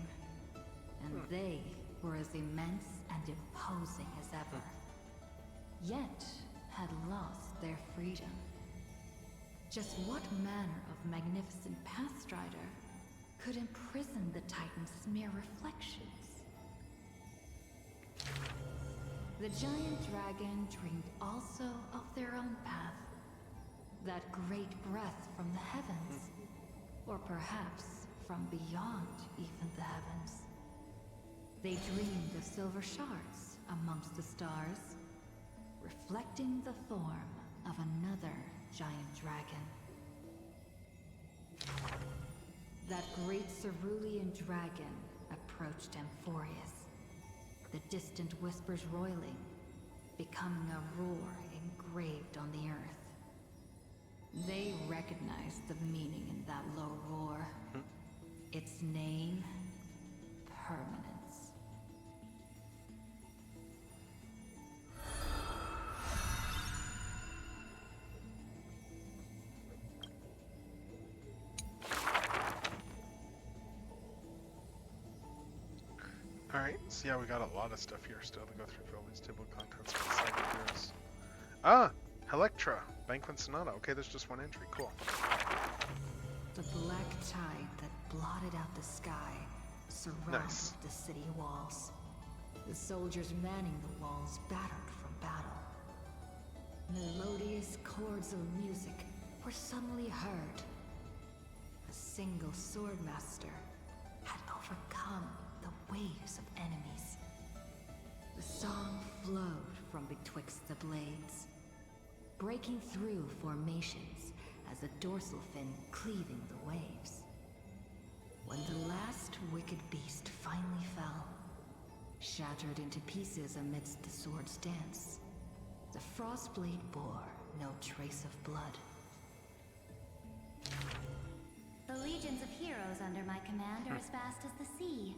and they were as immense and imposing as ever, yet had lost their freedom. Just what manner of magnificent Pathstrider could imprison the Titan's mere reflections? The giant dragon dreamed also of their own path, that great breath from the heavens, or perhaps from beyond even the heavens. They dreamed of silver shards amongst the stars, reflecting the form of another giant dragon. That great cerulean dragon approached Amphorius, the distant whispers roiling, becoming a roar engraved on the earth. They recognized the meaning in that low roar. Its name, permanence. Alright, so yeah, we got a lot of stuff here still to go through all these table of contents for the Cyber Heroes. Ah! Electra, Banquet Sonata. Okay, there's just one entry. Cool. The black tide that blotted out the sky surrounded the city walls. The soldiers manning the walls battered from battle. Melodious chords of music were suddenly heard. A single swordmaster had overcome the waves of enemies. The song flowed from betwixt the blades, breaking through formations as a dorsal fin cleaving the waves. When the wicked beast finally fell, shattered into pieces amidst the sword's dance. The Frostblade bore no trace of blood. The legions of heroes under my command are as vast as the sea,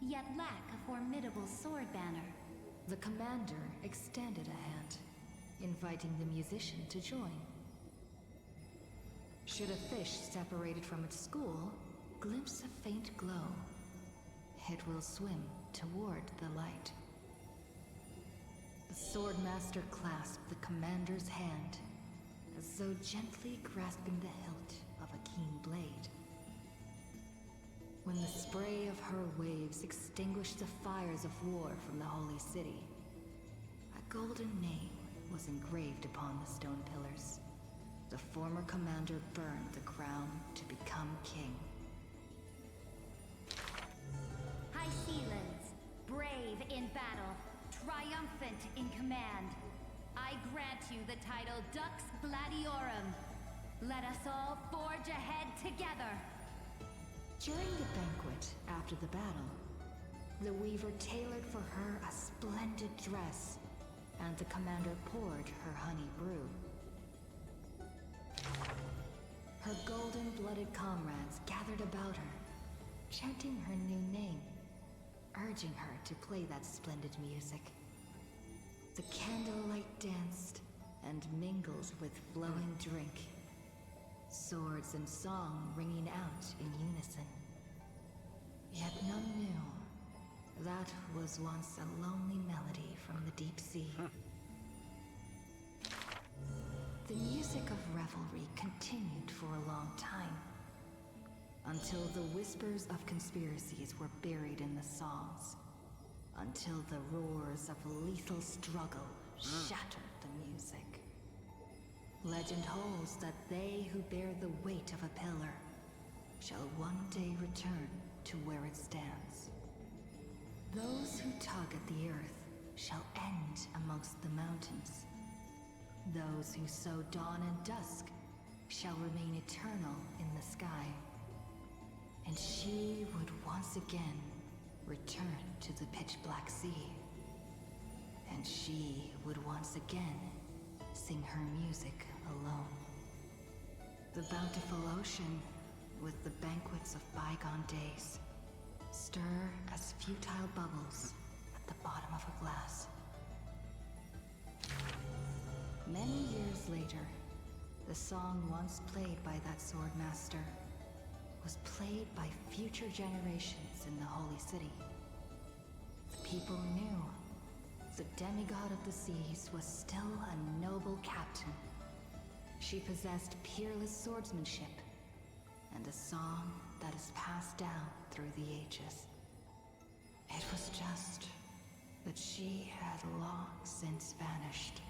yet lack a formidable sword banner. The commander extended a hand, inviting the musician to join. Should a fish separated from its school glimpse a faint glow, it will swim toward the light. The Swordmaster clasped the commander's hand, as though gently grasping the hilt of a keen blade. When the spray of her waves extinguished the fires of war from the holy city, a golden name was engraved upon the stone pillars. The former commander burned the crown to become king. High Sealands, brave in battle, triumphant in command. I grant you the title Dux Gladiorum. Let us all forge ahead together. During the banquet after the battle, the weaver tailored for her a splendid dress, and the commander poured her honey brew. Her golden-blooded comrades gathered about her, chanting her new name, urging her to play that splendid music. The candlelight danced and mingled with flowing drink, swords and song ringing out in unison. Yet none knew that was once a lonely melody from the deep sea. The music of revelry continued for a long time, until the whispers of conspiracies were buried in the songs, until the roars of lethal struggle shattered the music. Legend holds that they who bear the weight of a pillar shall one day return to where it stands. Those who tug at the earth shall end amongst the mountains. Those who sow dawn and dusk shall remain eternal in the sky. And she would once again return to the pitch-black sea. And she would once again sing her music alone. The bountiful ocean, with the banquets of bygone days, stir as futile bubbles at the bottom of a glass. Many years later, the song once played by that swordmaster was played by future generations in the Holy City. The people knew the demigod of the seas was still a noble captain. She possessed peerless swordsmanship and a song that is passed down through the ages. It was just that she had long since vanished.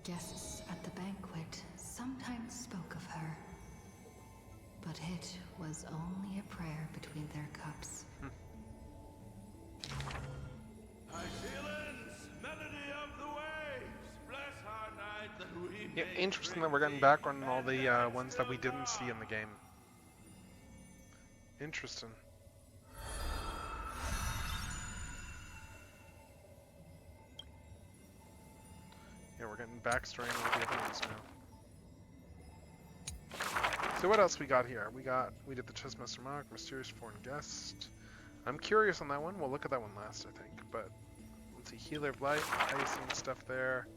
Guests at the banquet sometimes spoke of her, but it was only a prayer between their cups. High Sealands, melody of the waves, bless our night that we Yeah, may interesting that we're getting back on all the ones that we didn't see in the game. Interesting. Yeah, we're getting backstory on all the other ones now. So what else we got here? We did the Chessmaster Mock, Mysterious Foreign Guest. I'm curious on that one. We'll look at that one last, I think. But let's see, Healer of Light, Icing stuff there.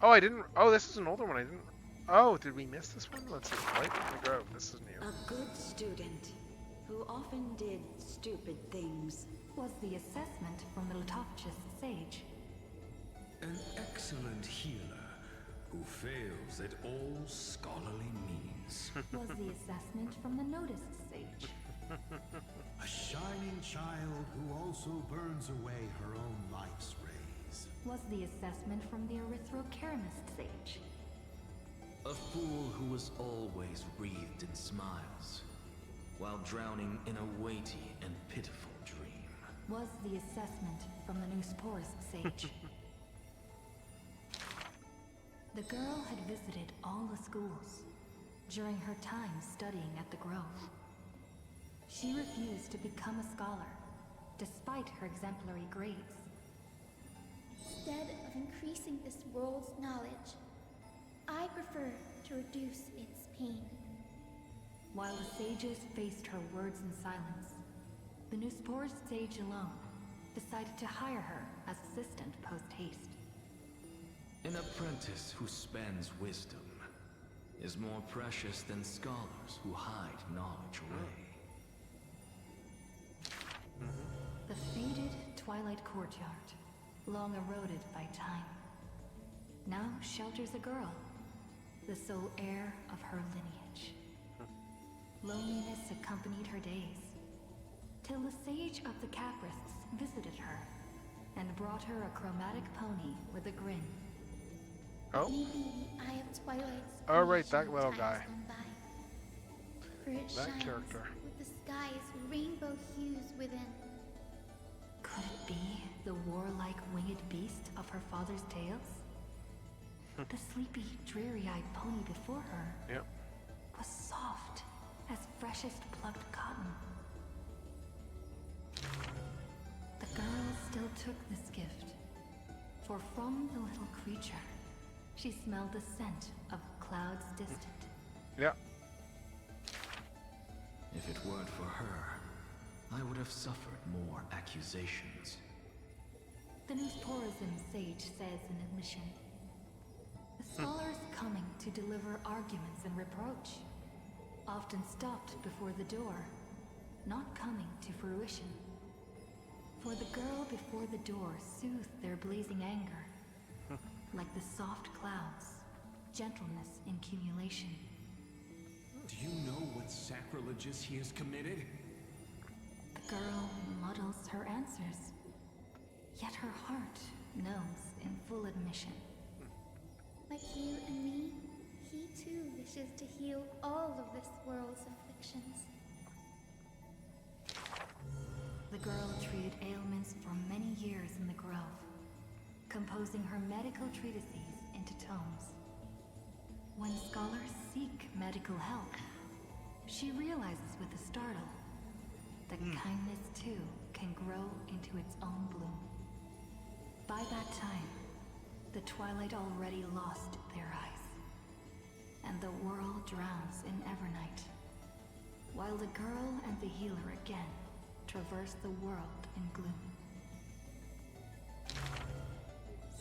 Oh, this is an older one. Oh, did we miss this one? Let's see. Light from the Grove. This is new. A good student who often did stupid things was the assessment from the Litovchus sage. An excellent healer who fails at all scholarly means. Was the assessment from the Notice sage. A shining child who also burns away her own life's rays. Was the assessment from the Erythrokeramist sage. A fool who was always wreathed in smiles, while drowning in a weighty and pitiful dream. Was the assessment from the Neusporus sage. The girl had visited all the schools during her time studying at the Grove. She refused to become a scholar, despite her exemplary grades. Instead of increasing this world's knowledge, I prefer to reduce its pain. While the sages faced her words in silence, the Nuspor sage alone decided to hire her as assistant post-haste. An apprentice who spends wisdom is more precious than scholars who hide knowledge away. The faded Twilight Courtyard, long eroded by time, now shelters a girl, the sole heir of her lineage. Loneliness accompanied her days, till the Sage of the Caprists visited her and brought her a chromatic pony with a grin. Oh. Maybe the Eye of Twilight's Oh, right, that creation little time's guy. gone by. For it That shines character. with the sky's rainbow hues within. Could it be the warlike winged beast of her father's tales? The sleepy, dreary-eyed pony before her Yep. was soft as freshest plucked cotton. The girl still took this gift, for from the little creature, she smelled the scent of clouds distant. Yeah. If it weren't for her, I would have suffered more accusations. The Nusporism sage says in admission, the scholars coming to deliver arguments and reproach often stopped before the door, not coming to fruition. For the girl before the door soothed their blazing anger, like the soft clouds, gentleness in cumulation. Do you know what sacrileges he has committed? The girl muddles her answers, yet her heart knows in full admission. Like you and me, he too wishes to heal all of this world's afflictions. The girl treated ailments for many years in the grove, composing her medical treatises into tomes. When scholars seek medical help, she realizes with a startle that kindness too can grow into its own bloom. By that time, the twilight already lost their eyes, and the world drowns in evernight, while the girl and the healer again traverse the world in gloom.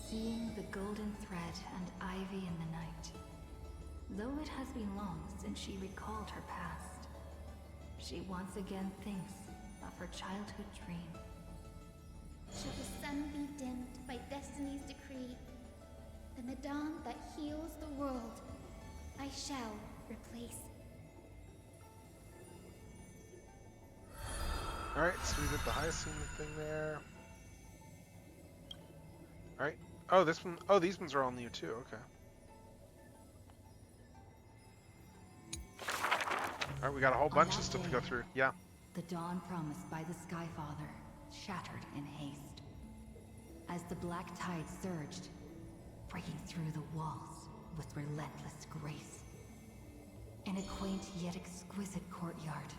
Seeing the golden thread and ivy in the night, though it has been long since she recalled her past, she once again thinks of her childhood dream. Shall the sun be dimmed by destiny's decree, then the dawn that heals the world I shall replace. Alright, so we did the Hyacinth thing there. Alright. Oh, this one. Oh, these ones are all new too. Okay. Alright, we got a whole bunch of stuff to go through. Yeah. The dawn promised by the Skyfather shattered in haste. As the black tide surged, breaking through the walls with relentless grace. In a quaint yet exquisite courtyard,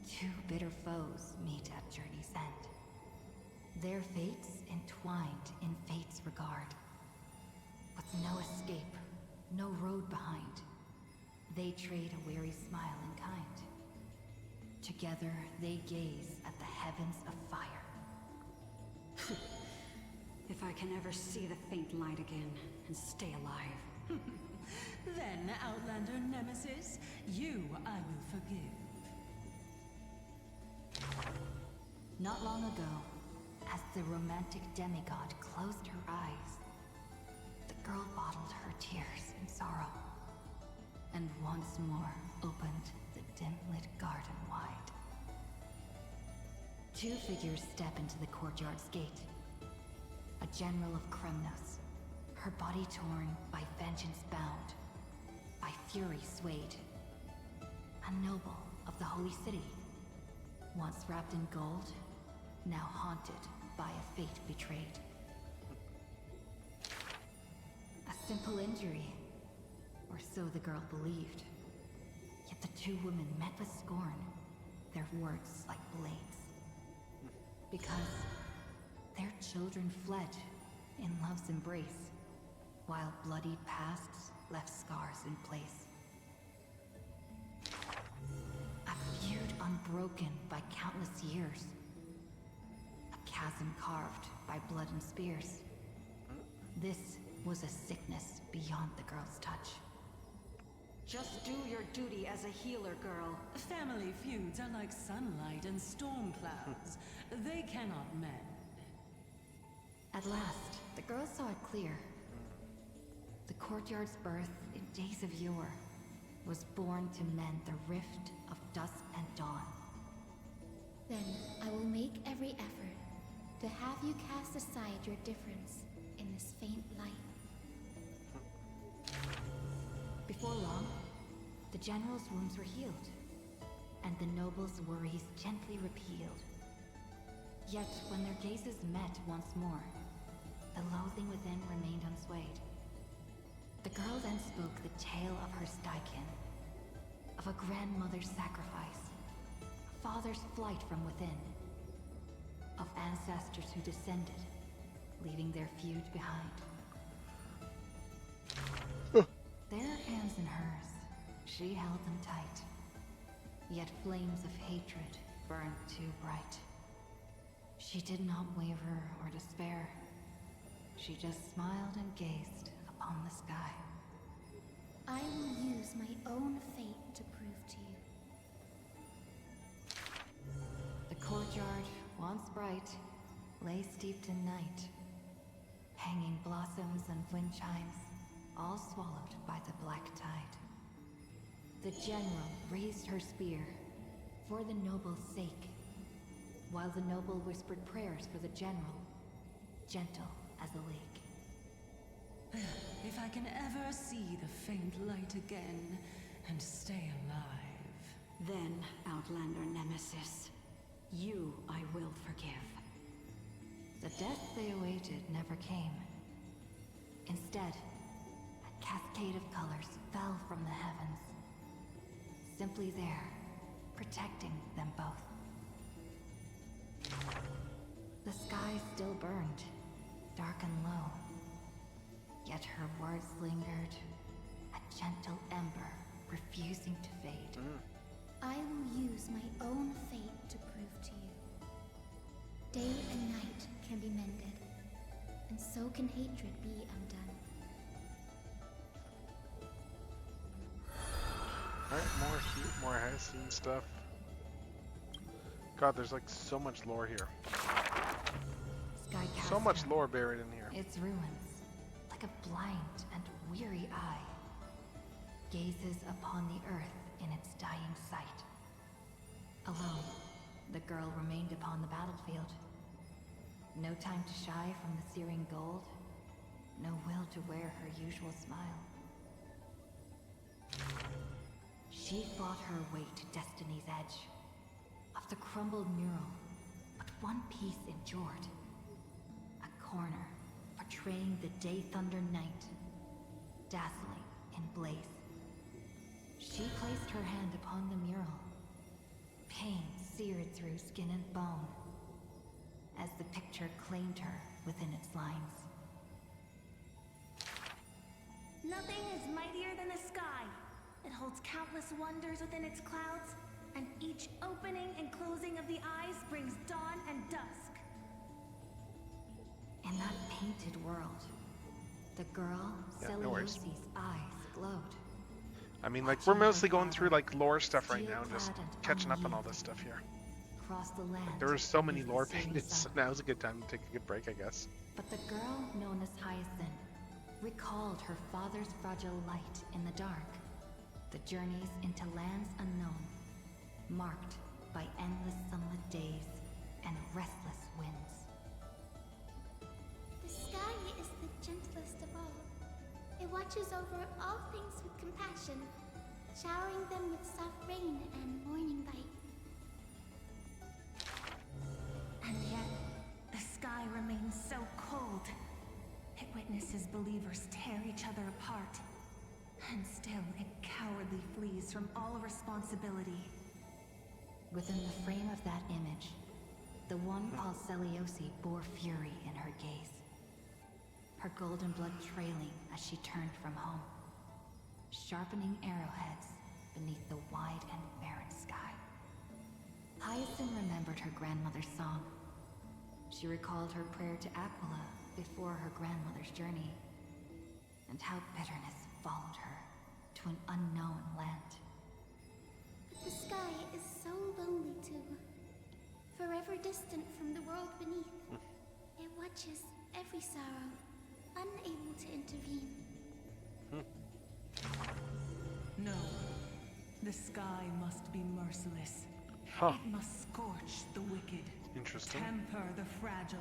two bitter foes meet at journey's end. Their fates entwined in fate's regard. With no escape, no road behind, they trade a weary smile in kind. Together, they gaze at the heavens of fire. If I can ever see the faint light again and stay alive. Then, Outlander Nemesis, you I will forgive. Not long ago, as the romantic demigod closed her eyes, the girl bottled her tears in sorrow, and once more opened the dim-lit garden wide. Two figures step into the courtyard's gate. A general of Kremnos, her body torn, by vengeance bound, by fury swayed. A noble of the Holy City, once wrapped in gold, now haunted by a fate betrayed. A simple injury, or so the girl believed. Yet the two women met with scorn, their their words like blades. Because their children fled in love's embrace, while bloody pasts left scars in place. A feud unbroken by countless years. A chasm carved by blood and spears. This was a sickness beyond the girl's touch. Just do your duty as a healer, girl. Family feuds are like sunlight and storm clouds. They cannot mend. At last, the girl saw it clear. The courtyard's birth in days of yore was born to mend the rift of dusk and dawn. Then I will make every effort to have you cast aside your difference in this faint light. Before long, the general's wounds were healed, and the noble's worries gently repealed. Yet when their gazes met once more, the loathing within remained unswayed. The girl then spoke the tale of her Stykin, of a grandmother's sacrifice, a father's flight from within, of ancestors who descended, leaving their feud behind. Their hands in hers, she held them tight, yet flames of hatred burned too bright. She did not waver or despair. She just smiled and gazed upon the sky. I will use my own fate to prove to you. The courtyard, once bright, lay steeped in night. Hanging blossoms and wind chimes, all swallowed by the black tide. The general raised her spear for the noble's sake, while the noble whispered prayers for the general, gentle as a lake. If I can ever see the faint light again and stay alive. Then, Outlander Nemesis, you I will forgive. The death they awaited never came. Instead, a cascade of colors fell from the heavens. Simply there, protecting them both. The sky still burned, dark and low. Yet her words lingered, a gentle ember refusing to fade. I will use my own fate to prove to you. Day and night can be mended, and so can hatred be undone. Alright, more house and stuff. God, there's like so much lore here. So much lore buried in here. Its ruins, like a blind and weary eye, gazes upon the earth in its dying sight. Alone, the girl remained upon the battlefield. No time to shy from the searing gold, no will to wear her usual smile. She fought her way to destiny's edge. Of the crumbled mural, but one piece endured. A corner portraying the Day Thunder Night, dazzling in blaze. She placed her hand upon the mural. Pain seared through skin and bone, as the picture claimed her within its lines. Nothing is mightier than the sky. It holds countless wonders within its clouds, and each opening and closing of the eyes brings dawn and dusk. In that painted world, the girl, Celiosi's eyes glowed. I mean, like, we're mostly going through, like, lore stuff right now, just catching up on all this stuff here. Across the land, Like, there were so many lore pages, so now's a good time to take a good break, I guess. But the girl known as Hyacinth recalled her father's fragile light in the dark. The journeys into lands unknown, marked by endless sunlit days and restless winds. The sky is the gentlest of all. It watches over all things with compassion, showering them with soft rain and morning light. And yet, the sky remains so cold. It witnesses believers tear each other apart. And still, it cowardly flees from all responsibility. Within the frame of that image, the one called Seliosi bore fury in her gaze, her golden blood trailing as she turned from home, sharpening arrowheads beneath the wide and barren sky. Hyacinth remembered her grandmother's song. She recalled her prayer to Aquila before her grandmother's journey, and how bitterness followed her to an unknown land. The sky is so lonely too. Forever distant from the world beneath. It watches every sorrow, unable to intervene. No. The sky must be merciless. It must scorch the wicked. Interesting. Temper the fragile.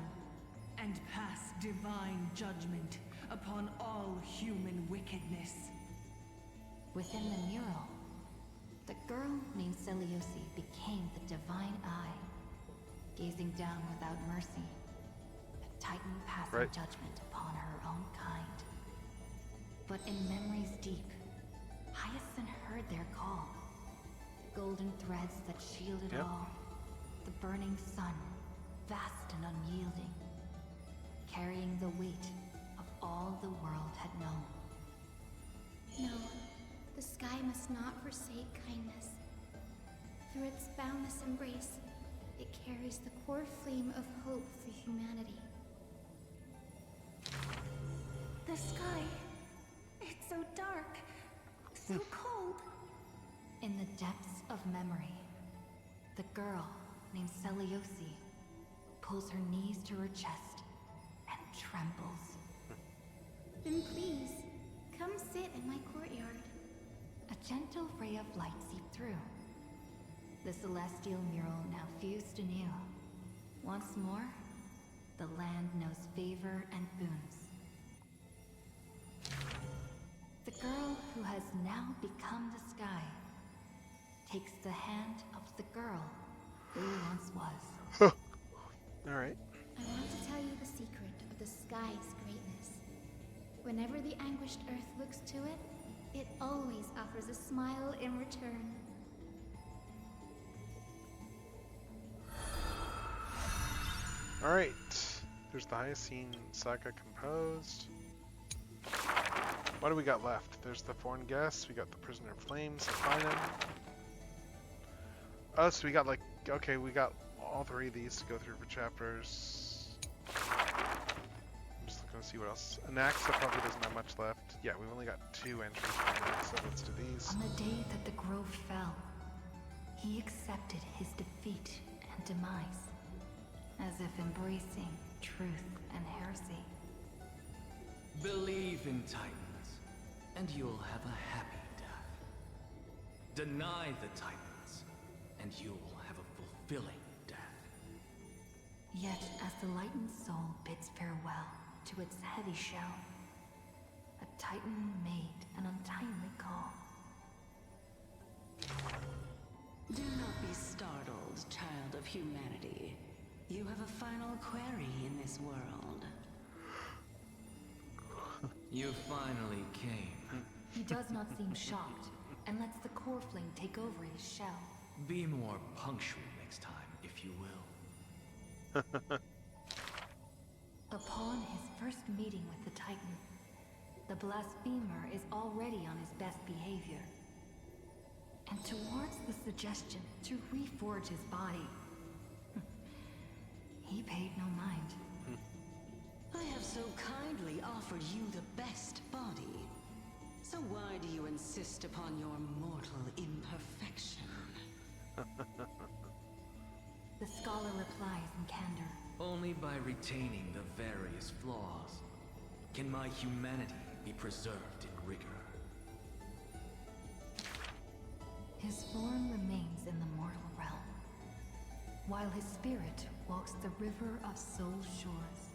And pass divine judgment upon all human wickedness. Within the mural, the girl named Seliosi became the divine eye, gazing down without mercy, a titan passing judgment upon her own kind. But in memories deep, Hyacinth heard their call. Golden threads that shielded all, the burning sun, vast and unyielding, carrying the weight of all the world had known. No, the sky must not forsake kindness. Through its boundless embrace, it carries the core flame of hope for humanity. The sky, it's so dark, so cold. In the depths of memory, the girl named Seliosi pulls her knees to her chest and trembles. Then please, come sit in my courtyard. A gentle ray of light seeped through. The celestial mural now fused anew. Once more, the land knows favor and boons. The girl who has now become the sky takes the hand of the girl who once was. Alright. I want to tell you the secret of the sky's greatness. Whenever the anguished earth looks to it, it always offers a smile in return. Alright. There's the Hyacinth saga composed. What do we got left? There's the foreign guest. We got the prisoner of flames, Finan. Oh, so we got like, okay, we got all three of these to go through for chapters. I'm just looking to see what else. Anaxa probably doesn't have much left. Yeah, we've only got 2 entries for Anaxa. Let's do these. On the day that the grove fell, he accepted his defeat and demise, as if embracing truth and heresy. Believe in Titans, and you'll have a happy death. Deny the Titans, and you'll have a fulfilling death. Yet, as the lightened soul bids farewell to its heavy shell, a Titan made an untimely call. Do not be startled, child of humanity. You have a final query in this world. You finally came. He does not seem shocked, and lets the core flame take over his shell. Be more punctual next time, if you will. Upon his first meeting with the Titan, the blasphemer is already on his best behavior. And towards the suggestion to reforge his body, he paid no mind. I have so kindly offered you the best body. So why do you insist upon your mortal imperfection? The scholar replies in candor. Only by retaining the various flaws can my humanity be preserved in rigor. His form remains in the mortal realm, while his spirit walks the river of soul shores.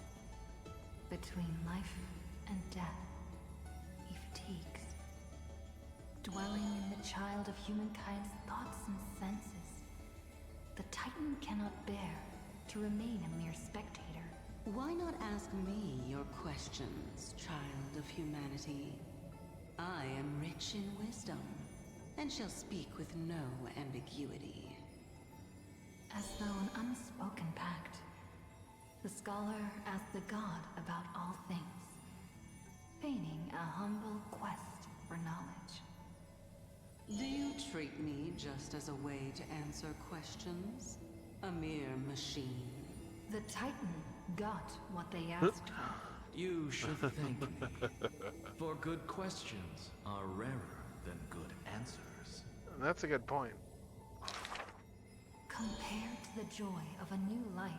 Between life and death, he fatigues, dwelling in the child of humankind's thoughts and senses. The Titan cannot bear to remain a mere spectator. Why not ask me your questions, child of humanity? I am rich in wisdom, and shall speak with no ambiguity. The scholar asked the god about all things, feigning a humble quest for knowledge. Do you treat me just as a way to answer questions? A mere machine? The Titan got what they asked for. You should thank me. For good questions are rarer than good answers. That's a good point. Compared to the joy of a new life,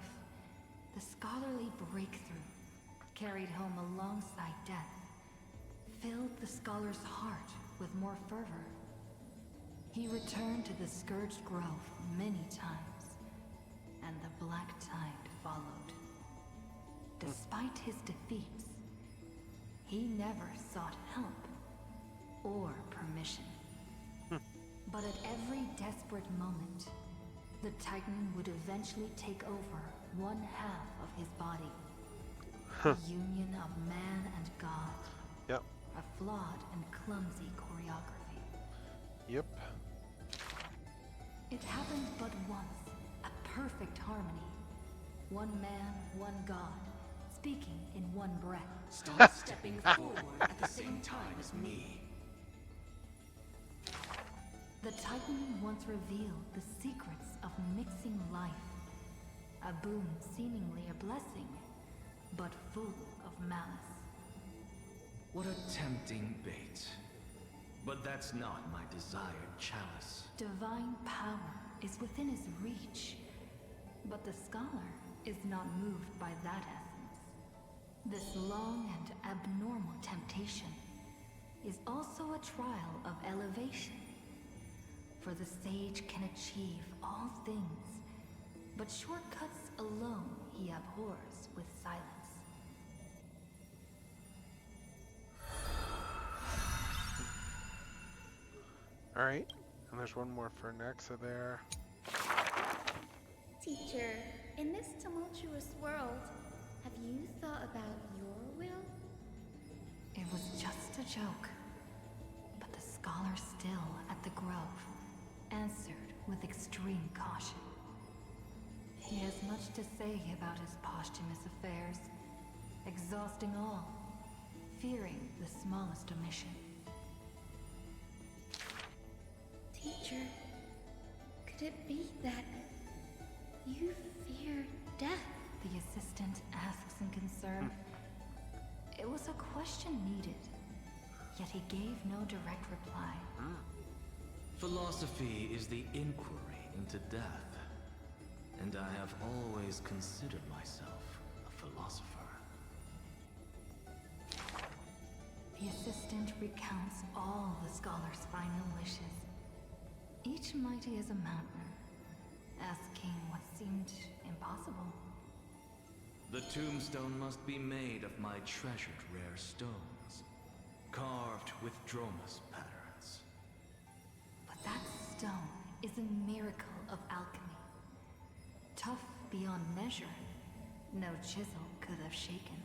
the scholarly breakthrough, carried home alongside death, filled the scholar's heart with more fervor. He returned to the Scourged Grove many times, and the Black Tide followed. Despite his defeats, he never sought help or permission. But at every desperate moment, the Titan would eventually take over one half of his body. A union of man and god. Yep. A flawed and clumsy choreography. Yep. It happened but once, a perfect harmony. One man, one god, speaking in one breath. Start stepping forward at the same time as me. The Titan once revealed the secrets of mixing life. A boon seemingly a blessing, but full of malice. What a tempting bait. But that's not my desired chalice. Divine power is within his reach, but the scholar is not moved by that essence. This long and abnormal temptation is also a trial of elevation. For the sage can achieve all things, but shortcuts alone he abhors with silence. Alright, and there's one more for Nexa there. Teacher, in this tumultuous world, have you thought about your will? It was just a joke, but the scholar still at the grove answered with extreme caution. He has much to say about his posthumous affairs, exhausting all, fearing the smallest omission. Teacher, could it be that you fear death? The assistant asks in concern. It was a question needed, yet he gave no direct reply. Philosophy is the inquiry into death, and I have always considered myself a philosopher. The assistant recounts all the scholar's final wishes, each mighty as a mountain, asking what seemed impossible. The tombstone must be made of my treasured rare stones, carved with Dromus patterns. But that stone is a miracle of alchemy. Tough beyond measure, no chisel could have shaken.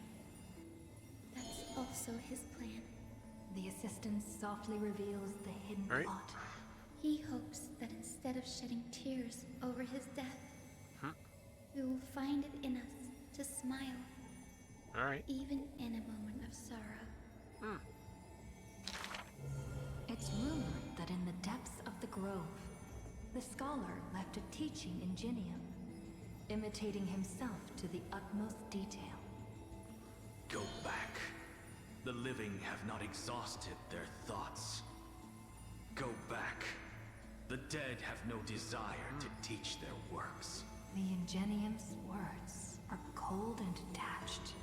That's also his plan. The assistant softly reveals the hidden plot. He hopes that instead of shedding tears over his death, we will find it in us to smile. Alright. Even in a moment of sorrow. It's rumored that in the depths of the grove, the scholar left a teaching ingenium, imitating himself to the utmost detail. Go back. The living have not exhausted their thoughts. Go back. The dead have no desire to teach their works. The ingenium's words are cold and detached,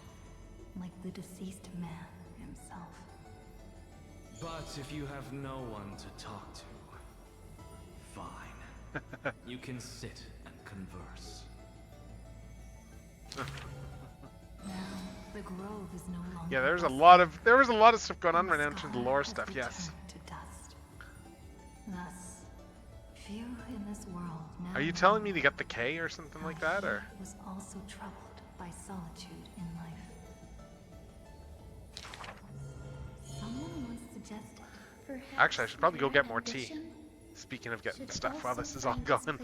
like the deceased man himself. But if you have no one to talk to, fine. You can sit and converse. Now, the grove is no longer... Yeah, there was a lot of stuff going on right now in terms of lore stuff, yes. to dust. Thus, few in this world now... Are you telling me to get the K or something like that, or...? ...was also troubled by solitude in life. Someone once suggested... Actually, I should probably go get more tea. Speaking of getting stuff while this is all going.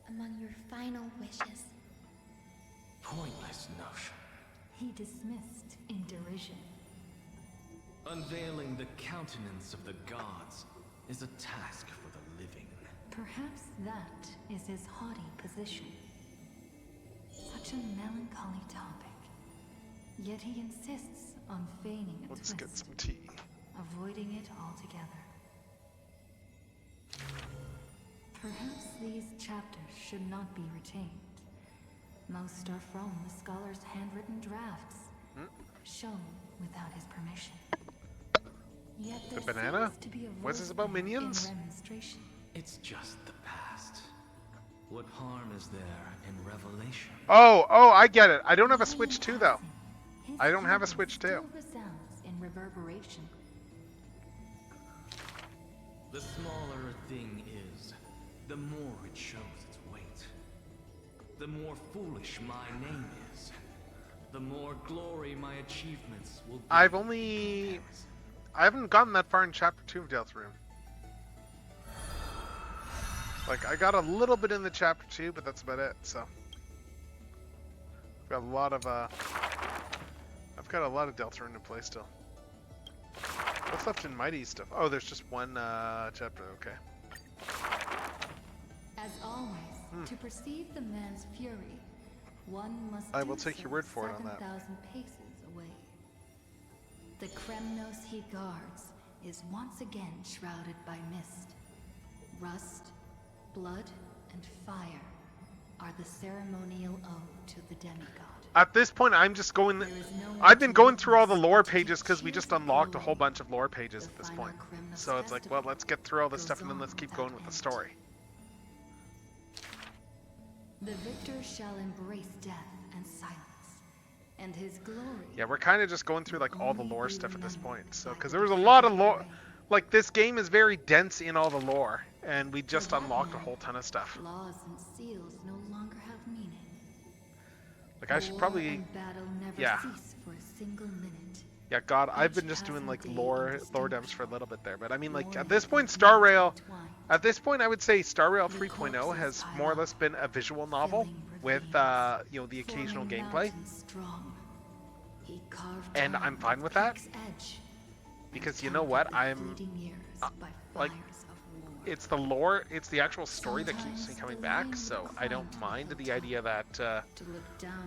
Among your final wishes. pointless notion. He dismissed in derision. Unveiling the countenance of the gods is a task for the living. Perhaps that is his haughty position. Such a melancholy topic. Yet he insists on feigning a Let's twist, get some tea. avoiding it altogether. Perhaps these chapters should not be retained. Most are from the scholar's handwritten drafts, shown without his permission. Yet The there banana? seems to be a What's this about voice minions? in remonstration. It's just the past. What harm is there in revelation? Oh, I get it. I don't have a Switch 2 though. I don't have a Switch 2. Still resounds in reverberation. The smaller a thing is, the more it shows its weight. The more foolish my name is, the more glory my achievements will be. I haven't gotten that far in Chapter 2 of Deltarune. Like, I got a little bit in the Chapter 2, but that's about it, so. I've got a lot of, Deltarune to play still. What's left in Mighty stuff? Oh, there's just one, chapter, okay. As always, to perceive the man's fury, one must I will take your word for it on that. 7,000 paces away. The Kremnos he guards is once again shrouded by mist. Rust, blood, and fire are the ceremonial ode to the demigod. At this point, I'm just going... I've been going through all the lore pages because we just unlocked a whole bunch of lore pages at this point. So it's like, well, let's get through all this stuff and then let's keep going with the story. The victor shall embrace death and silence, and his glory... Yeah, we're kind of just going through like all the lore stuff at this point. So, because there was a lot of lore... Like, this game is very dense in all the lore, and we just unlocked a whole ton of stuff. Laws and seals no longer have meaning. Like, I should probably... War and battle never Yeah. cease for a single minute. Yeah, God, I've been just doing like lore dumps for a little bit there, but I mean, like, at this point, Star Rail, at this point, I would say Star Rail 3.0 has more or less been a visual novel with, you know, the occasional gameplay, and I'm fine with that, because you know what, I'm, like, it's the lore, it's the actual story that keeps me coming back, so I don't mind the idea that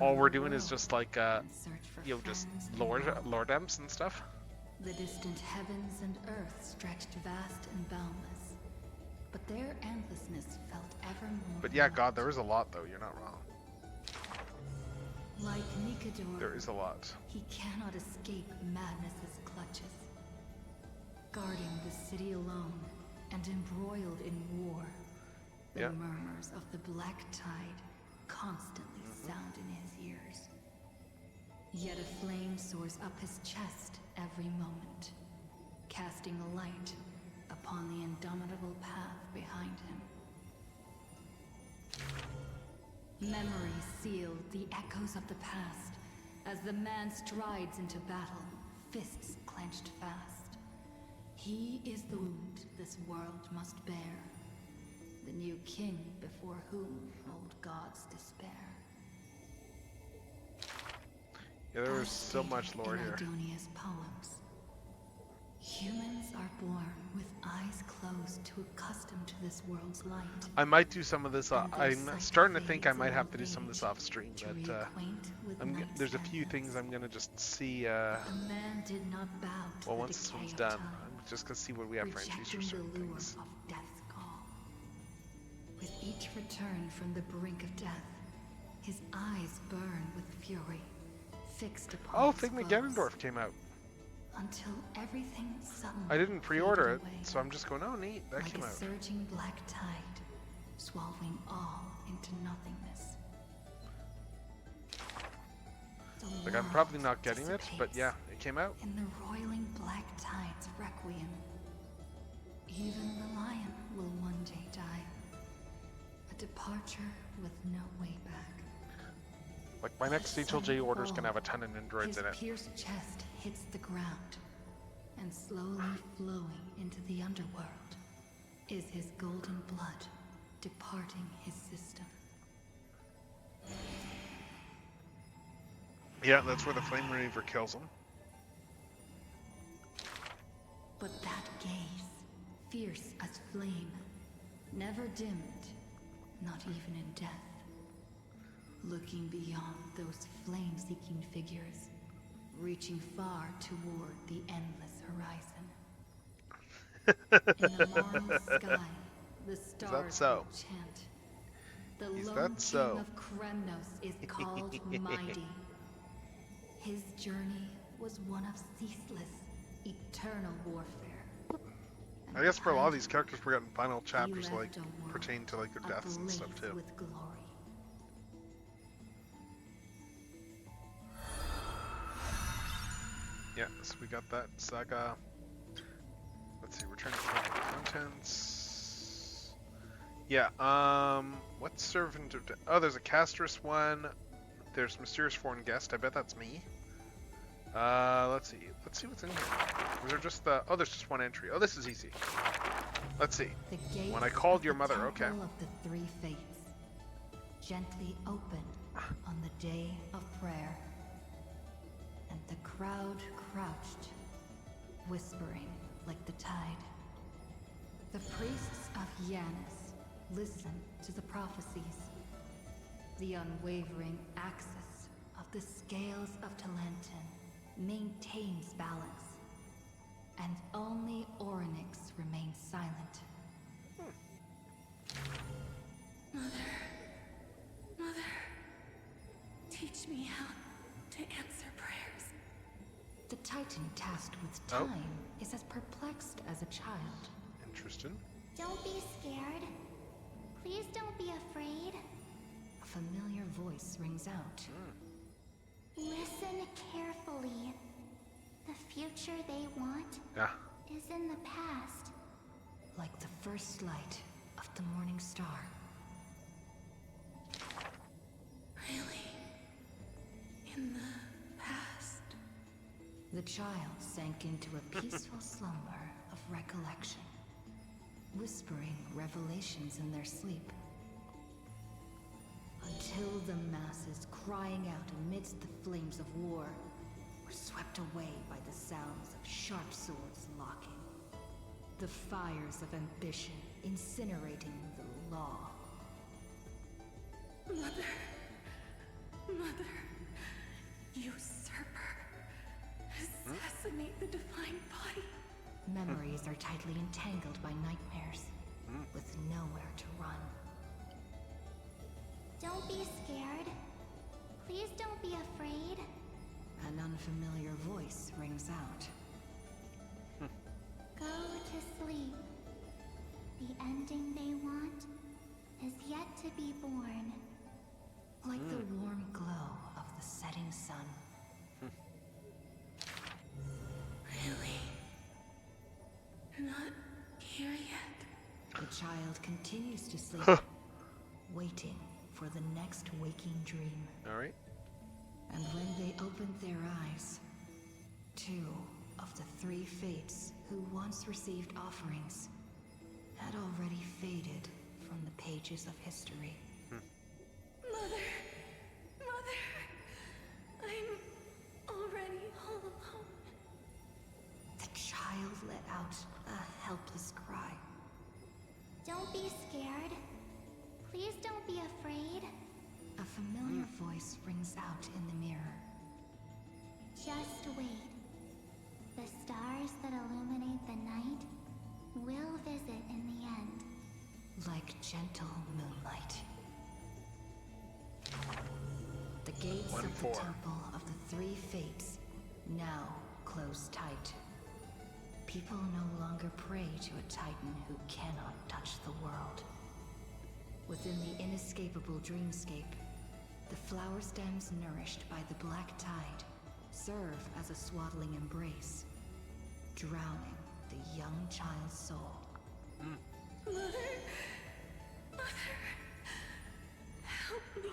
all we're doing is just like, you know, just lore dumps and stuff. The distant heavens and earth stretched vast and boundless, but their endlessness felt ever more. But yeah, God, there is a lot though, you're not wrong. Like Nikador, There is a lot. he cannot escape madness's clutches. Guarding the city alone and embroiled in war, the murmurs of the black tide constantly sound in his ears. Yet a flame soars up his chest every moment, casting a light upon the indomitable path behind him. Memories seal the echoes of the past as the man strides into battle, fists clenched fast. He is the wound this world must bear, the new king before whom old gods despair. Yeah, there was so much lore here. Idonia's poems. Humans are born with eyes closed to accustom to this world's light. I might do some of this, I'm starting to think I might have to do some of this off stream, but there's a few things I'm gonna just see, The man did not bow to well, the once this decay one's of done, time, I'm just gonna see what we have for entries for rejecting certain the lure things. of death's call. With each return from the brink of death, his eyes burn with fury, fixed upon Oh, his Figment foes, Ganondorf came out. until everything suddenly I didn't pre-order it, faded away, so I'm just going, oh neat, that like came a out. surging black tide, swallowing all into nothingness. The Like, I'm probably not getting it, but yeah, it came out. in the roiling black tide's requiem. Even the lion will one day die. A departure with no way back. Like, my next HLJ order is gonna have a ton of androids His in it. pierced chest hits the ground, and slowly flowing into the underworld is his golden blood departing his system. Yeah, that's where the Flame Reaver kills him. But that gaze, fierce as flame, never dimmed, not even in death. Looking beyond those flame-seeking figures, reaching far toward the endless horizon. In the morning sky, the stars will chant. The lone king of Kremnos is called Mighty. His journey was one of ceaseless, eternal warfare. I guess for a lot of these characters, we're getting final chapters like pertain to like their deaths and stuff too. With glory. Yeah, so we got that saga. Let's see, returning to contents. Yeah, what servant of oh, there's a Castress one. There's Mysterious Foreign Guest. I bet that's me. Let's see. Let's see what's in here. Was there just the... Oh, there's just one entry. Oh, this is easy. Let's see. When I called your mother, okay. Of the three fates, gently open on the day of prayer. And the crowd crouched, whispering like the tide. The priests of Yanis listen to the prophecies. The unwavering axis of the scales of Talenton maintains balance, and only Orynyx remains silent. Mother, teach me how to answer prayers. The Titan tasked with time is as perplexed as a child. Interesting. Don't be scared. Please don't be afraid. A familiar voice rings out. Listen carefully. The future they want is in the past. Like the first light of the morning star. Really? In the past? The child sank into a peaceful slumber of recollection, whispering revelations in their sleep. Until the masses crying out amidst the flames of war were swept away by the sounds of sharp swords locking. The fires of ambition incinerating the law. Mother, usurper, assassinate the divine body. Memories are tightly entangled by nightmares, with nowhere to run. Don't be scared. Please don't be afraid. An unfamiliar voice rings out. Go to sleep. The ending they want is yet to be born. Like the warm glow of the setting sun. Really? Not here yet? The child continues to sleep, waiting for the next waking dream. Alright. And when they opened their eyes, two of the three fates who once received offerings had already faded from the pages of history. Mother, I'm already all alone. The child let out a helpless cry. Don't be scared. Please don't be afraid. A familiar voice rings out in the mirror. Just wait. The stars that illuminate the night will visit in the end. Like gentle moonlight. The gates of the temple of the three fates now close tight. People no longer pray to a titan who cannot touch the world. Within the inescapable dreamscape, the flower stems nourished by the black tide serve as a swaddling embrace, drowning the young child's soul. Mother, help me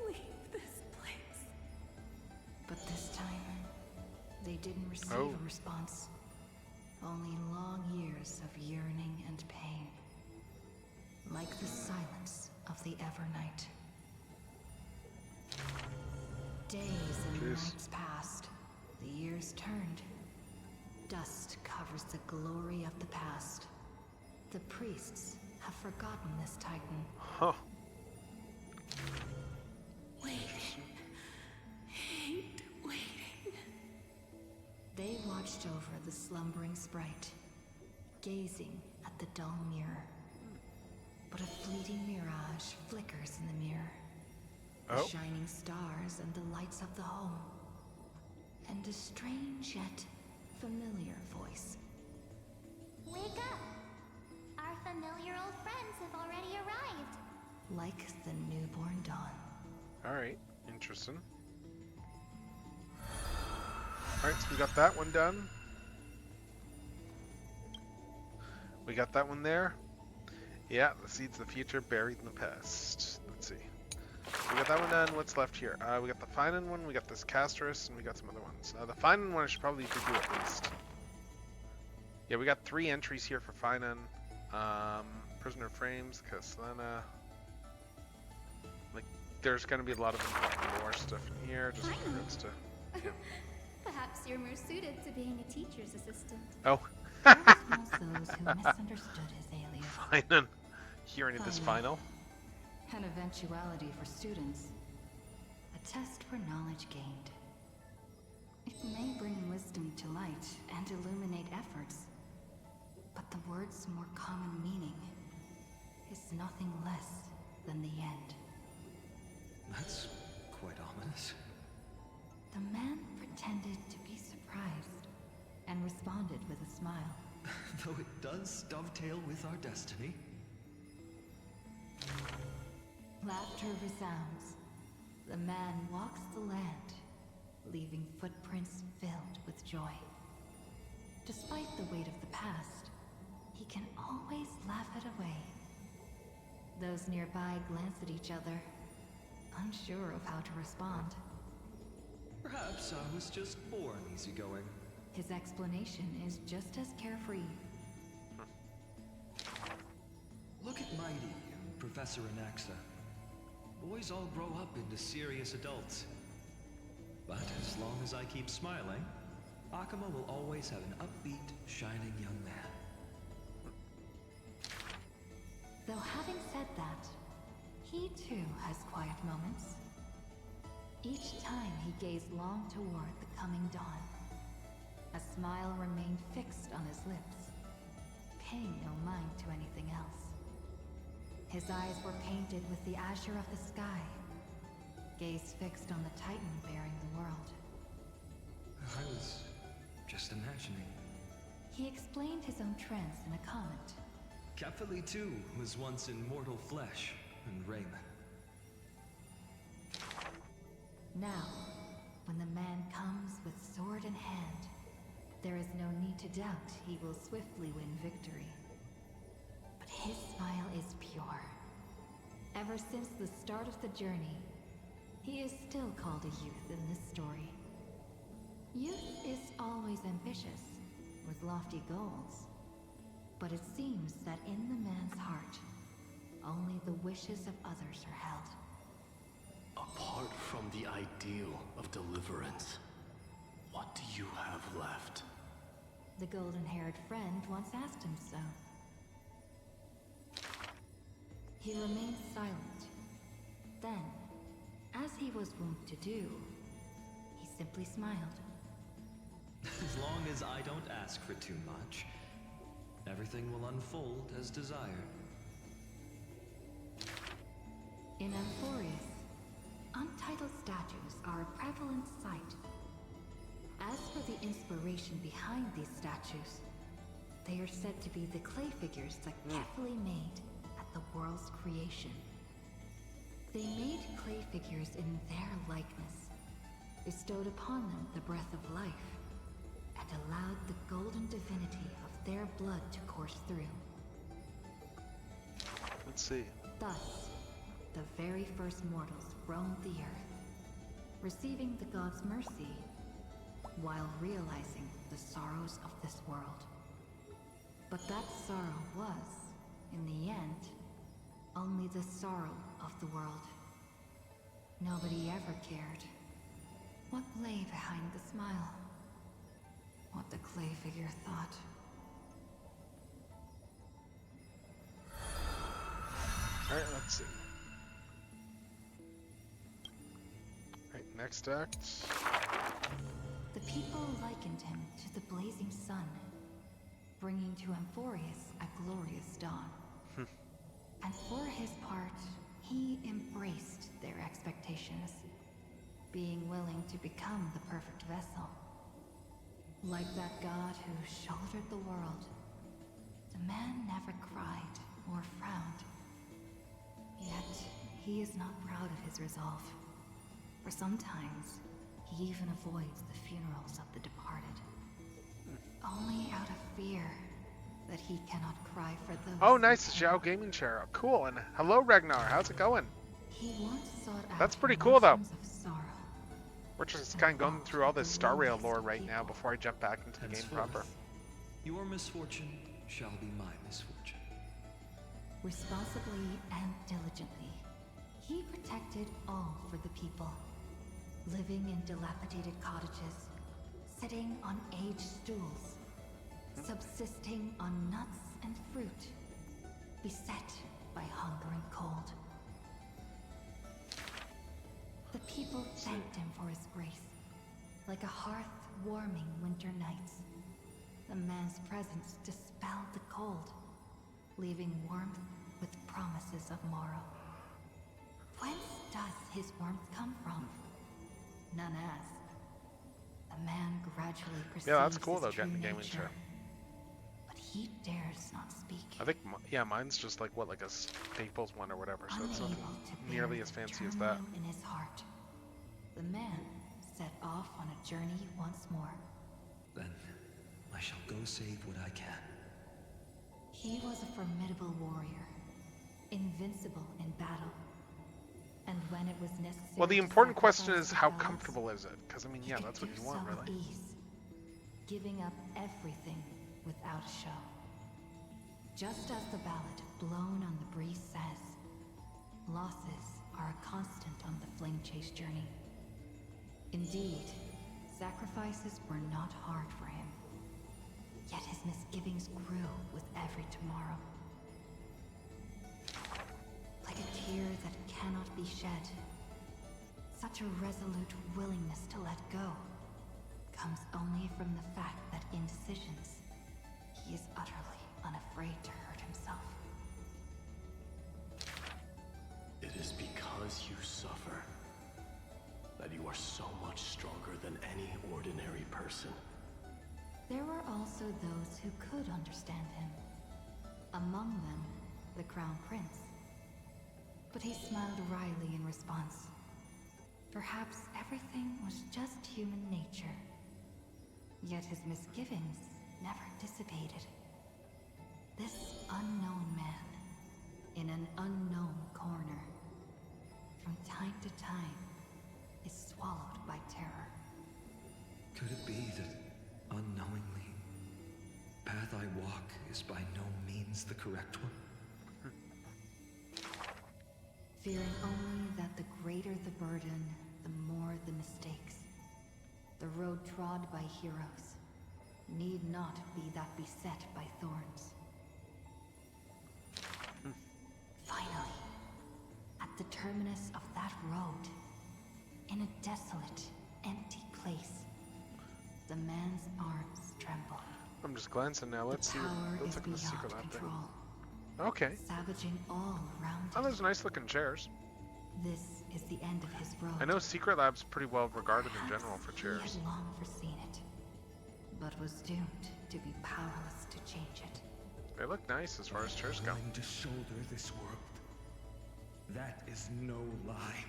leave this place. But this time, they didn't receive a response. Only long years of yearning and pain. Like the silence of the Evernight. Days and offers the glory of the past. The priests have forgotten this titan. Huh. Hate waiting. They watched over the slumbering sprite, gazing at the dull mirror. But a fleeting mirage flickers in the mirror. The shining stars and the lights of the home. And a strange yet familiar voice. Wake up! Our familiar old friends have already arrived. Like the newborn dawn. Alright, interesting. Alright, so we got that one done. We got that one there. Yeah, the seeds of the future buried in the past. Let's see. We got that one done. What's left here? We got the Finan one, we got this Casterus, and we got some other ones. The Finan one I should probably do at least. Yeah, we got 3 entries here for Finan. Prisoner Frames, Castellana. Like, there's going to be a lot of important lore stuff in here, just in regards to... Yeah. Perhaps you're more suited to being a teacher's assistant. Oh. Those who misunderstood his alias. Finan. Hearing of this final. An eventuality for students. A test for knowledge gained. It may bring wisdom to light and illuminate efforts, but the word's more common meaning is nothing less than the end. That's quite ominous. The man pretended to be surprised and responded with a smile. Though it does dovetail with our destiny. Laughter resounds. The man walks the land, leaving footprints filled with joy. Despite the weight of the past, he can always laugh it away. Those nearby glance at each other, unsure of how to respond. Perhaps I was just born easygoing. His explanation is just as carefree. Look at Mighty and Professor Anaxa. Boys all grow up into serious adults. But as long as I keep smiling, Akuma will always have an upbeat, shining young man. Though having said that, he too has quiet moments. Each time he gazed long toward the coming dawn, a smile remained fixed on his lips, paying no mind to anything else. His eyes were painted with the azure of the sky, gaze fixed on the titan bearing the world. I was just imagining. He explained his own trance in a comment. Kefali too was once in mortal flesh and raiment. Now, when the man comes with sword in hand, there is no need to doubt he will swiftly win victory. But his smile is pure. Ever since the start of the journey, he is still called a youth in this story. Youth is always ambitious, with lofty goals. But it seems that in the man's heart, only the wishes of others are held. Apart from the ideal of deliverance, what do you have left? The golden-haired friend once asked him so. He remained silent. Then, as he was wont to do, he simply smiled. As long as I don't ask for too much, everything will unfold as desired. In Amphorius, untitled statues are a prevalent sight. As for the inspiration behind these statues, they are said to be the clay figures that carefully made at the world's creation. They made clay figures in their likeness, bestowed upon them the breath of life, and allowed the golden divinity of their blood to course through. Let's see. Thus, the very first mortals roamed the earth, receiving the god's mercy, while realizing the sorrows of this world. But that sorrow was, in the end, only the sorrow of the world. Nobody ever cared what lay behind the smile, what the clay figure thought. Alright, let's see. Right, next act. The people likened him to the blazing sun, bringing to Amphorius a glorious dawn. And for his part, he embraced their expectations, being willing to become the perfect vessel. Like that god who shouldered the world, the man never cried or frowned. Yet, he is not proud of his resolve. For sometimes, he even avoids the funerals of the departed. Only out of fear that he cannot cry for those. Oh, nice, Zhao gaming chair. Oh, cool. And hello, Ragnar. How's it going? He once sought out That's pretty cool, though. emotions of sorrow. We're just kind of going through all this Star Rail lore right now before I jump back into the game proper. Your misfortune shall be my misfortune. Responsibly and diligently, he protected all for the people, living in dilapidated cottages, sitting on aged stools, subsisting on nuts and fruit, beset by hunger and cold. The people thanked him for his grace, like a hearth warming winter nights. The man's presence dispelled the cold, leaving warmth with promises of morrow. Whence does his warmth come from? None asked. The man gradually perceives Yeah, that's cool though, his true getting the gaming nature, chair. but he dares not speak. I think, yeah, mine's just like, what, like a Staples one or whatever, so it's Unable nothing to nearly bear as the fancy as that. turmoil in his heart, the man set off on a journey once more. Then I shall go save what I can. He was a formidable warrior, invincible in battle. And when it was necessary, Well, the to important question sacrifice is, the how balance, comfortable is it? Because, I mean, yeah, he that's could what do you want, so with really. ease, giving up everything without a show. Just as the ballad blown on the breeze says, losses are a constant on the flame chase journey. Indeed, sacrifices were not hard for him. Yet his misgivings grew with every tomorrow. Like a tear that cannot be shed, such a resolute willingness to let go comes only from the fact that in decisions, he is utterly unafraid to hurt himself. It is because you suffer that you are so much stronger than any ordinary person. There were also those who could understand him. Among them, the Crown Prince. But he smiled wryly in response. Perhaps everything was just human nature. Yet his misgivings never dissipated. This unknown man, in an unknown corner, from time to time, is swallowed by terror. Could it be that, unknowingly, path I walk is by no means the correct one? Fearing only that the greater the burden, the more the mistakes. The road trod by heroes need not be that beset by thorns. Finally, at the terminus of that road, in a desolate, empty place, the man's arms tremble. I'm just glancing now. Let's see. Let's look at the secret lab thing. Okay. Savaging all around Oh, there's nice looking chairs. This is the end of his road. I know Secret Lab's pretty well regarded in general for He chairs. had long foreseen it, but was doomed to be powerless to change it. They look nice as far as chairs go. Willing to shoulder this world. That is no lie.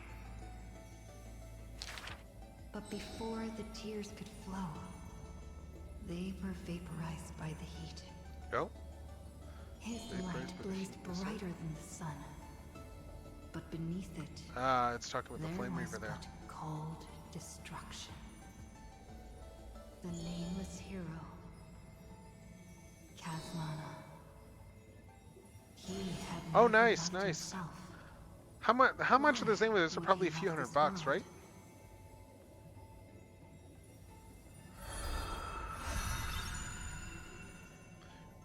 But before the tears could flow, they were vaporized by the heat. Oh? His light blazed brighter than the sun. But beneath it, it's talking about the Flame Reaver there. but cold destruction. The nameless hero, Kazmana. He had Oh, never nice, loved nice. himself. How much of this thing was? Are probably a few $100, right?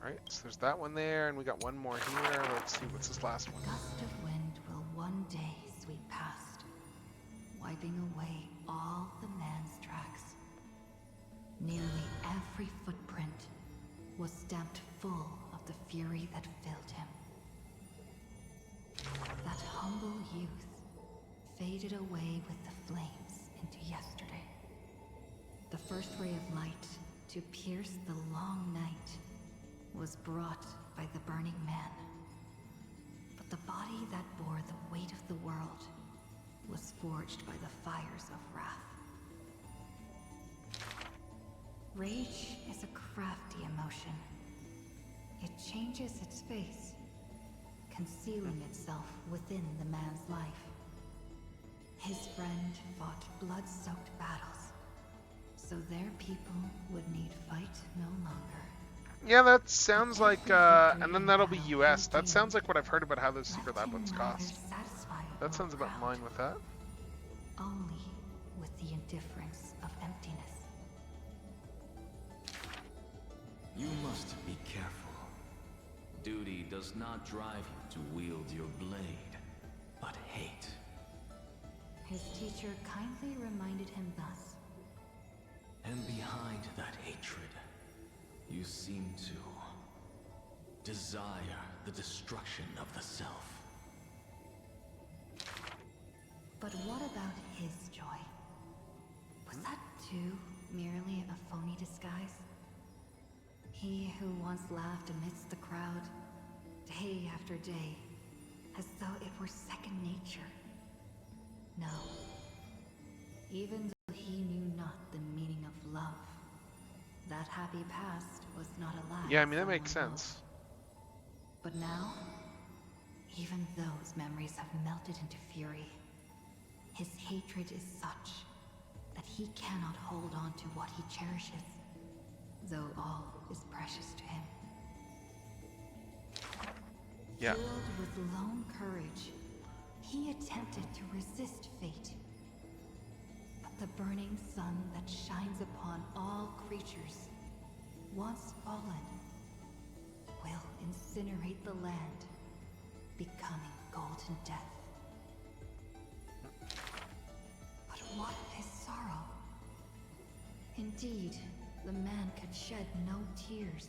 Alright, so there's that one there, and we got one more here. Let's see, what's this last one? Gust of wind wiping away all the man's tracks. Nearly every footprint was stamped full of the fury that filled him. That humble youth faded away with the flames into yesterday. The first ray of light to pierce the long night was brought by the burning man. But the body that bore the weight of the world was forged by the fires of wrath. Rage is a crafty emotion. It changes its face, concealing itself within the man's life. His friend fought blood-soaked battles, so their people would need fight no longer. Yeah, that sounds like, and then that'll be US. That sounds like what I've heard about how those secret lab ones cost. That sounds about in line with that. Only with the indifference of emptiness. You must be careful. Duty does not drive you to wield your blade, but hate. His teacher kindly reminded him thus. And behind that hatred, you seem to desire the destruction of the self. But what about his joy? Was that too merely a phony disguise? He who once laughed amidst the crowd, day after day, as though it were second nature. No. Even though he knew not the meaning of love, that happy past was not alive. Yeah, I mean, that makes sense. But now, even those memories have melted into fury. His hatred is such that he cannot hold on to what he cherishes, though all is precious to him. Yeah. Filled with lone courage, he attempted to resist fate. But the burning sun that shines upon all creatures, once fallen, will incinerate the land, becoming golden death. But what of his sorrow? Indeed, the man could shed no tears.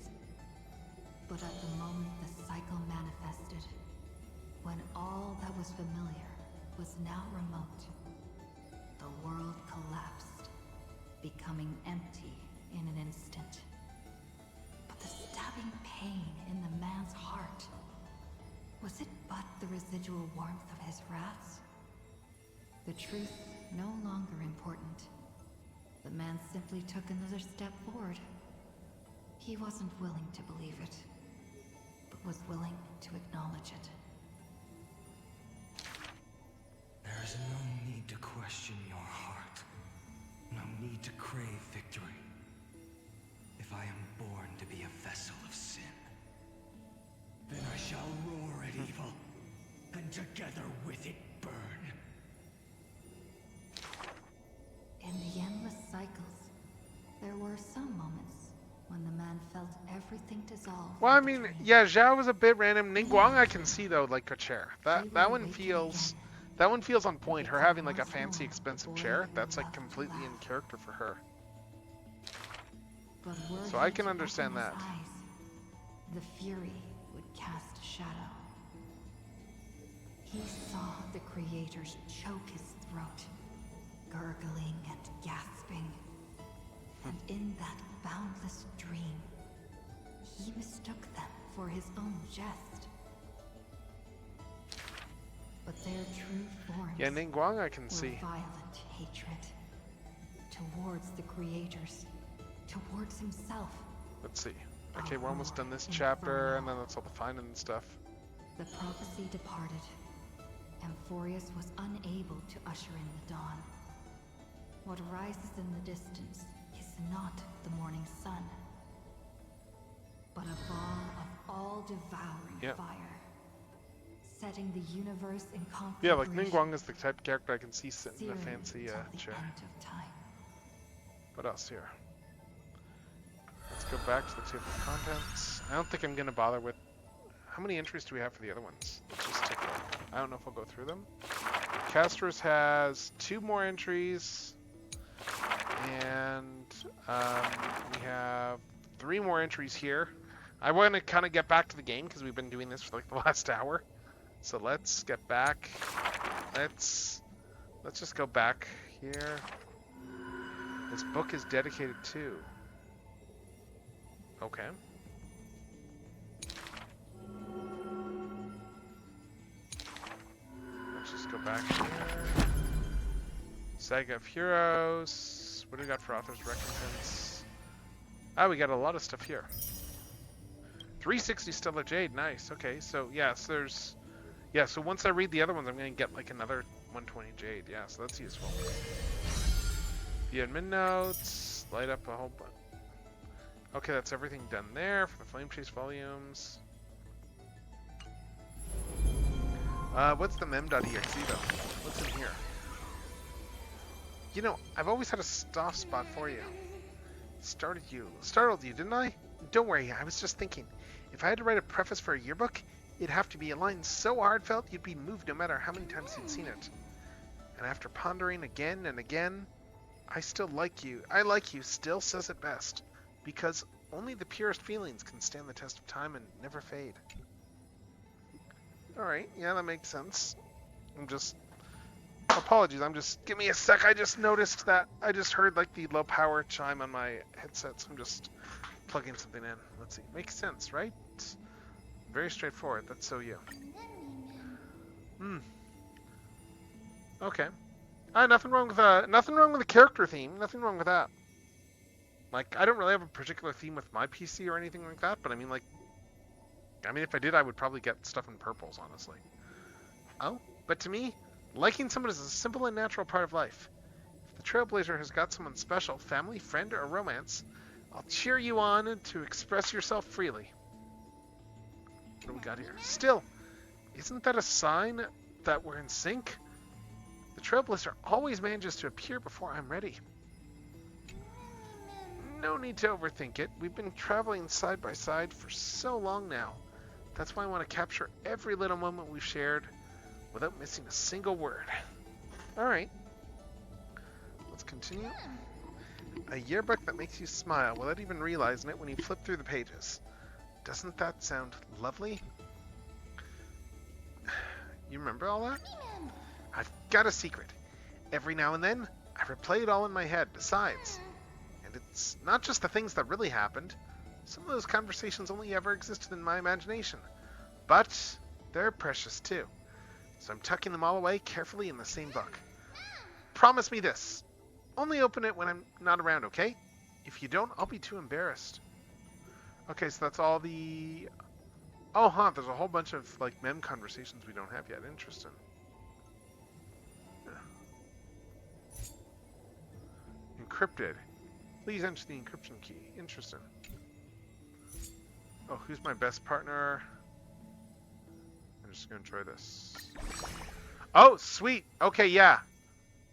But at the moment the cycle manifested, when all that was familiar was now remote, the world collapsed, becoming empty in an instant. But the stabbing pain in the man's heart, was it but the residual warmth of his wrath? The truth no longer important. The man simply took another step forward. He wasn't willing to believe it, but was willing to acknowledge it. There is no need to question your heart. No need to crave victory. If I am born to be a vessel of sin, then I shall roar at evil, and together with it burn. In the endless cycles, there were some moments when the man felt everything dissolve. Well, I mean, yeah, Zhao was a bit random. Ningguang I can see though, like a chair. That one feels on point. Her having like a fancy, expensive chair, that's like completely in character for her. So I can understand that. The fury would cast a shadow. He saw the creators choke his throat, gurgling and gasping. And in that boundless dream, he mistook them for his own jest. But their true forms Yeah, Ningguang I can see. violent hatred towards the creators, towards himself. Let's see. Okay, we're almost done this chapter, and then that's all the finding and stuff. The prophecy departed. Amphorius was unable to usher in the dawn. What rises in the distance is not the morning sun, but a ball of all-devouring fire, setting the universe in conflagration. Yeah, like Ningguang is the type of character I can see sitting in a fancy chair. What else here? Let's go back to the table of contents. I don't think I'm going to bother with... How many entries do we have for the other ones? Let's just take a look. I don't know if I'll go through them. Castor's has 2 more entries, and we have 3 more entries here. I want to kind of get back to the game because we've been doing this for like the last hour. So let's get back. Let's just go back here. This book is dedicated to. Okay. Let's just go back here. Saga of Heroes. What do we got for author's recompense? Ah, we got a lot of stuff here. 360 Stellar Jade, nice. Okay, so yeah, so there's, yeah, so once I read the other ones, I'm gonna get like another 120 Jade. Yeah, so that's useful. The admin notes, light up a whole bunch. Okay, that's everything done there for the Flame Chase volumes. What's the mem.exe though? What's in here? You know, I've always had a soft spot for you. Startled you, didn't I? Don't worry, I was just thinking. If I had to write a preface for a yearbook, it'd have to be a line so heartfelt you'd be moved no matter how many times you'd seen it. And after pondering again and again, I still like you. I like you still says it best. Because only the purest feelings can stand the test of time and never fade. Alright, yeah, that makes sense. Apologies, give me a sec, I just noticed that, I just heard like the low power chime on my headset, so I'm just plugging something in. Let's see, makes sense, right? Very straightforward, that's so you. Okay. Nothing wrong with the character theme, nothing wrong with that. Like, I don't really have a particular theme with my PC or anything like that, but I mean, if I did, I would probably get stuff in purples, honestly. Oh, but to me, liking someone is a simple and natural part of life. If the Trailblazer has got someone special, family, friend, or romance, I'll cheer you on to express yourself freely. What do we got here? Still, isn't that a sign that we're in sync? The Trailblazer always manages to appear before I'm ready. No need to overthink it. We've been traveling side by side for so long now. That's why I want to capture every little moment we've shared without missing a single word. Alright. Let's continue. A yearbook that makes you smile without even realizing it when you flip through the pages. Doesn't that sound lovely? You remember all that? I've got a secret. Every now and then, I replay it all in my head. Besides, and it's not just the things that really happened. Some of those conversations only ever existed in my imagination. But they're precious too. So I'm tucking them all away carefully in the same book. Promise me this. Only open it when I'm not around, okay? If you don't, I'll be too embarrassed. Okay, so that's all the... Oh, there's a whole bunch of, like, mem conversations we don't have yet. Interesting. Yeah. Encrypted. Please enter the encryption key. Interesting. Oh, who's my best partner? I'm just gonna try this. Oh, sweet. Okay, yeah.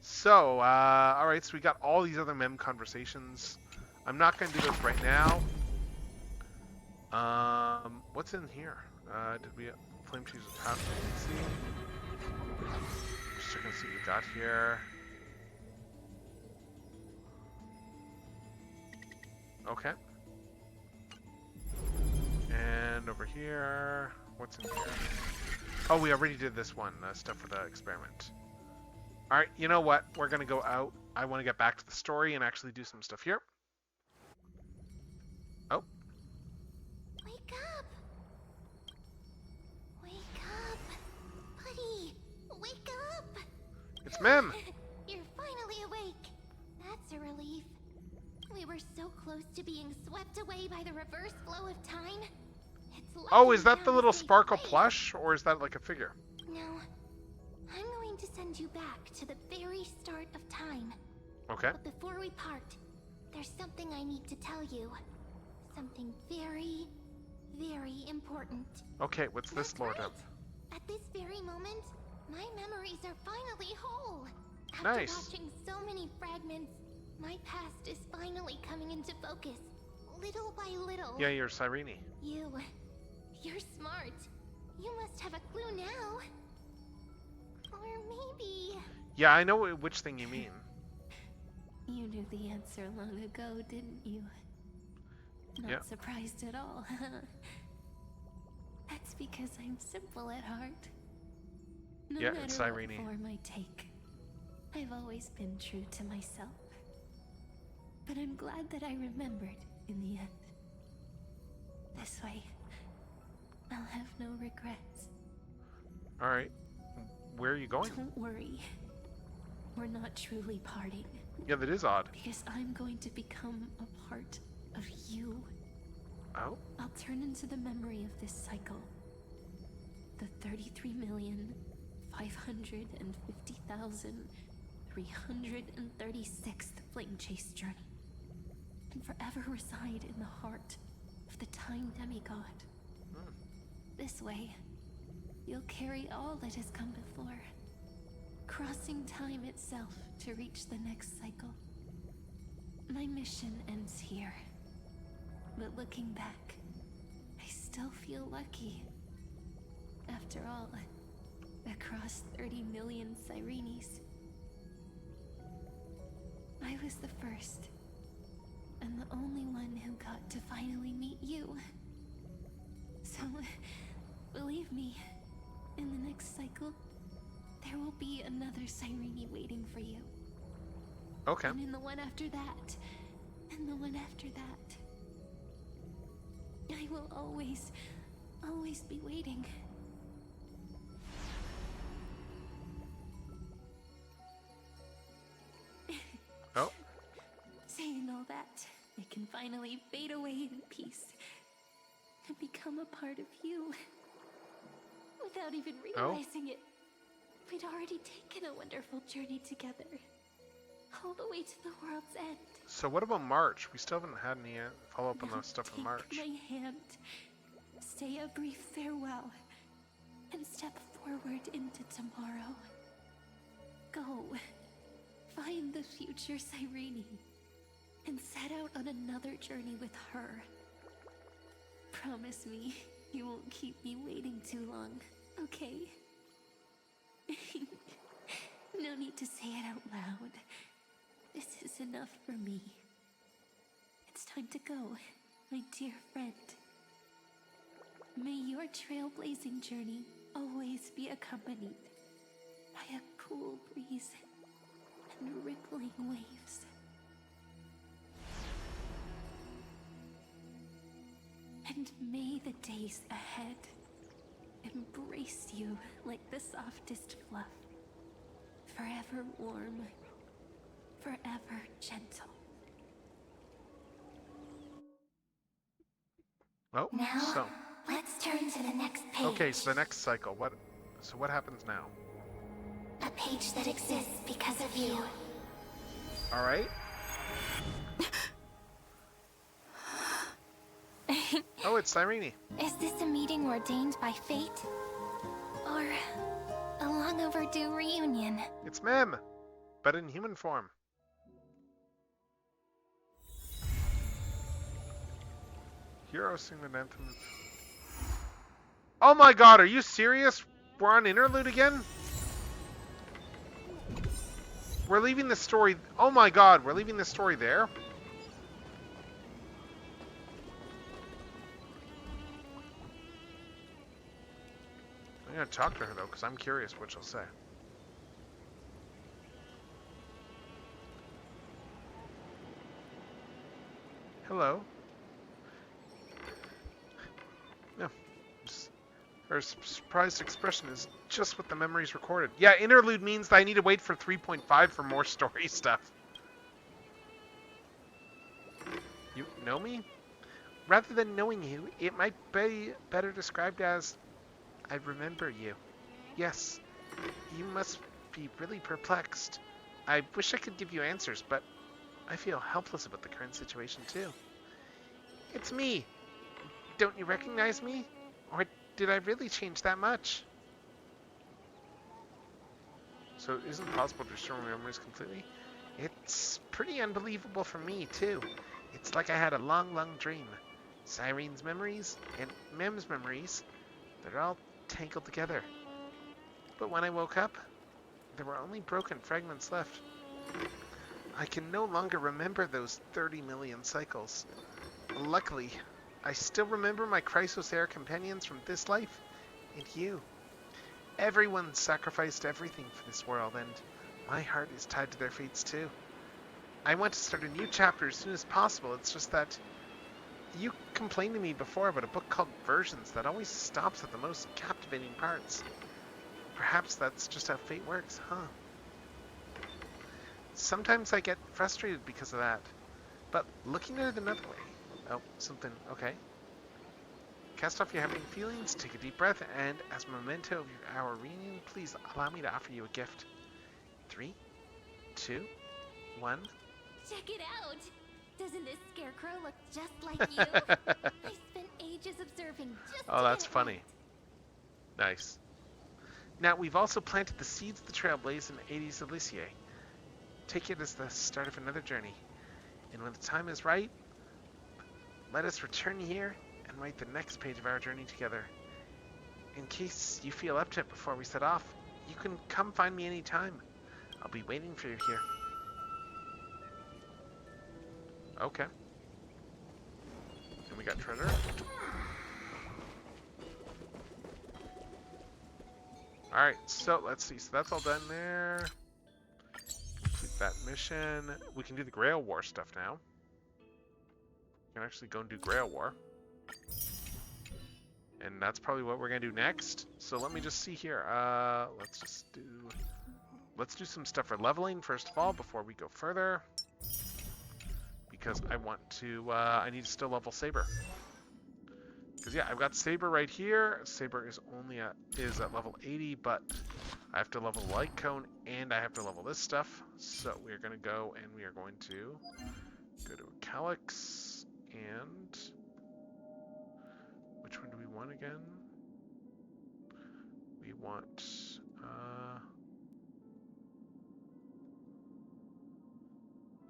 So, alright, so we got all these other mem conversations. I'm not gonna do those right now. What's in here? Did we flame choose a path vacancy? Just checking to see what we got here. Okay. And over here, what's in here? Oh, we already did this one, stuff for the experiment. Alright, you know what? We're gonna go out. I want to get back to the story and actually do some stuff here. Oh. Wake up! Wake up! Buddy! Wake up! It's Mem! You're finally awake. That's a relief. We were so close to being swept away by the reverse flow of time. Oh, is that the little sparkle plush, or is that like a figure? No. I'm going to send you back to the very start of time. Okay. But before we part, there's something I need to tell you. Something very, very important. Okay, what's this, Lord Up? At this very moment, my memories are finally whole. Nice. After watching so many fragments, my past is finally coming into focus, little by little. Yeah, you're Cyrene. You're smart. You must have a clue now. Or maybe... Yeah, I know which thing you mean. You knew the answer long ago, didn't you? Not surprised at all, huh? That's because I'm simple at heart. No matter what form I take, I've always been true to myself. But I'm glad that I remembered in the end. This way, I'll have no regrets. Alright. Where are you going? Don't worry. We're not truly parting. Yeah, that is odd. Because I'm going to become a part of you. Oh? I'll turn into the memory of this cycle. The 33,550,336th Flame Chase journey. And forever reside in the heart of the Time Demigod. This way, you'll carry all that has come before, crossing time itself to reach the next cycle. My mission ends here, but looking back, I still feel lucky. After all, across 30 million Cyrenes, I was the first, and the only one who got to finally meet you. So, believe me, in the next cycle, there will be another Cyrene waiting for you. Okay. And in the one after that, and the one after that. I will always be waiting. Oh. Saying all that, it can finally fade away in peace and become a part of you. Without even realizing it, we'd already taken a wonderful journey together. All the way to the world's end. So what about March? We still haven't had any follow-up on that stuff from March. Take my hand, say a brief farewell, and step forward into tomorrow. Go, find the future Cyrene, and set out on another journey with her. Promise me you won't keep me waiting too long, okay? No need to say it out loud. This is enough for me. It's time to go, my dear friend. May your trailblazing journey always be accompanied by a cool breeze and rippling waves. And may the days ahead embrace you like the softest fluff, forever warm, forever gentle. Oh, now, let's turn to the next page. Okay, so the next cycle. What happens now? A page that exists because of you. All right. Oh, it's Cyrene. Is this a meeting ordained by fate? Or a long overdue reunion? It's Mem, but in human form. Hero sing the anthem. Oh my god, are you serious? We're on interlude again? We're leaving the story... Oh my god, we're leaving the story there? I'm gonna talk to her though, because I'm curious what she'll say. Hello. Yeah. Her surprised expression is just what the memory's recorded. Yeah, interlude means that I need to wait for 3.5 for more story stuff. You know me? Rather than knowing you, it might be better described as I remember you. Yes, you must be really perplexed. I wish I could give you answers, but I feel helpless about the current situation too. It's me. Don't you recognize me? Or did I really change that much? So it isn't possible to restore my memories completely? It's pretty unbelievable for me too. It's like I had a long, long dream. Cyrene's memories and Mem's memories, they're all tangled together. But when I woke up, There were only broken fragments left. I can no longer remember those 30 million cycles. Luckily, I still remember my Chrysos Air companions from this life, and you. Everyone sacrificed everything for this world, and my heart is tied to their fates too. I want to start a new chapter as soon as possible. It's just that you complained to me before about a book called Versions that always stops at the most captivating parts. Perhaps that's just how fate works, huh? Sometimes I get frustrated because of that, but looking at it another way. Oh, something. Okay. Cast off your heavy feelings, take a deep breath, and as a memento of our reunion, please allow me to offer you a gift. 3, 2, 1. Check it out! Doesn't this scarecrow look just like you? I spent ages observing just Oh, that's funny. Nice. Now, we've also planted the seeds of the Trailblaze in Aedes Elysiae. Take it as the start of another journey. And when the time is right, let us return here and write the next page of our journey together. In case you feel up to it before we set off, you can come find me anytime. I'll be waiting for you here. Okay. And we got treasure. Alright, so let's see. So that's all done there. Complete that mission. We can do the Grail War stuff now. We can actually go and do Grail War. And that's probably what we're going to do next. So let me just see here. Let's do some stuff for leveling first of all before we go further. Because I want to, I need to still level Saber. Because yeah, I've got Saber right here. Saber is at level 80, but I have to level Light Cone and I have to level this stuff. So we're going to go and we are going to go to Calyx and which one do we want again? We want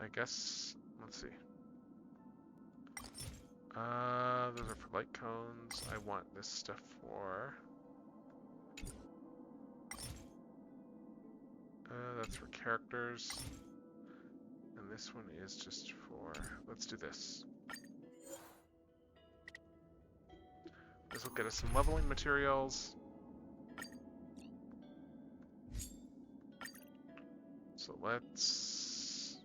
I guess let's see. Those are for light cones. I want this stuff for that's for characters. And this one is just for, let's do this. This will get us some leveling materials. So let's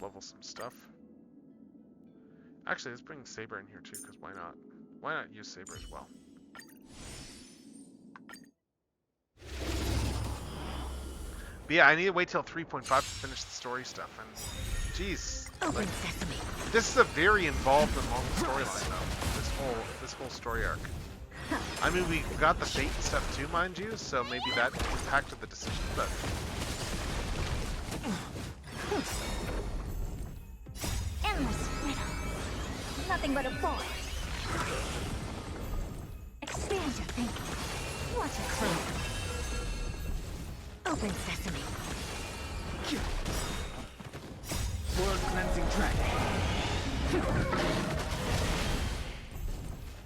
level some stuff. Actually, let's bring Saber in here too, because why not? Why not use Saber as well? But yeah, I need to wait till 3.5 to finish the story stuff. And geez, like, this is a very involved and long storyline, though. This whole story arc. I mean, we got the fate and stuff too, mind you, so maybe that impacted the decision, but. Endless riddle. Nothing but a ball. Expand your thinking. Watch it close. Open sesame. World cleansing track.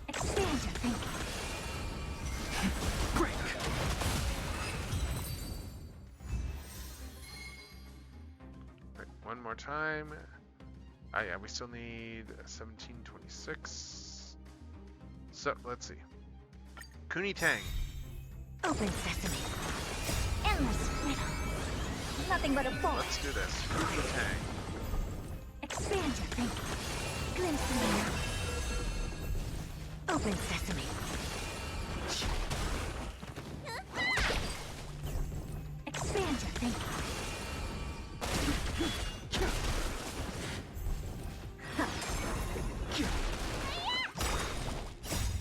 Expand your thinking. Break. Right, one more time. Ah, yeah, we still need 1726. So, let's see. Kuni Tang. Open sesame. Endless riddle. Nothing but a ball. Let's do this. Kuni Tang. Expand your thinking. Glimpse in the night. Open sesame. Expand your thinking.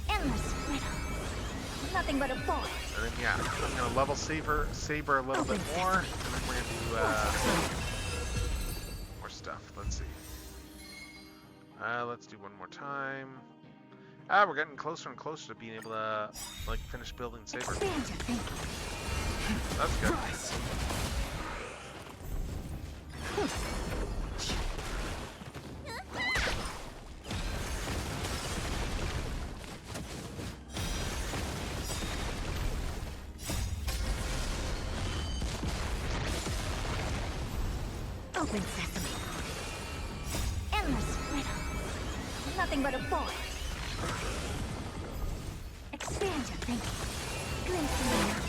Endless riddle. Nothing but a ball. And then, yeah, I'm going to level Saber a little bit more. And then we're going to do more stuff. Let's see. Let's do one more time. We're getting closer and closer to being able to, like, finish building Saber. Expand your thinking. That's good. Open sesame. Endless riddle. Nothing but a void. Expand your thinking. Glimpse in the night.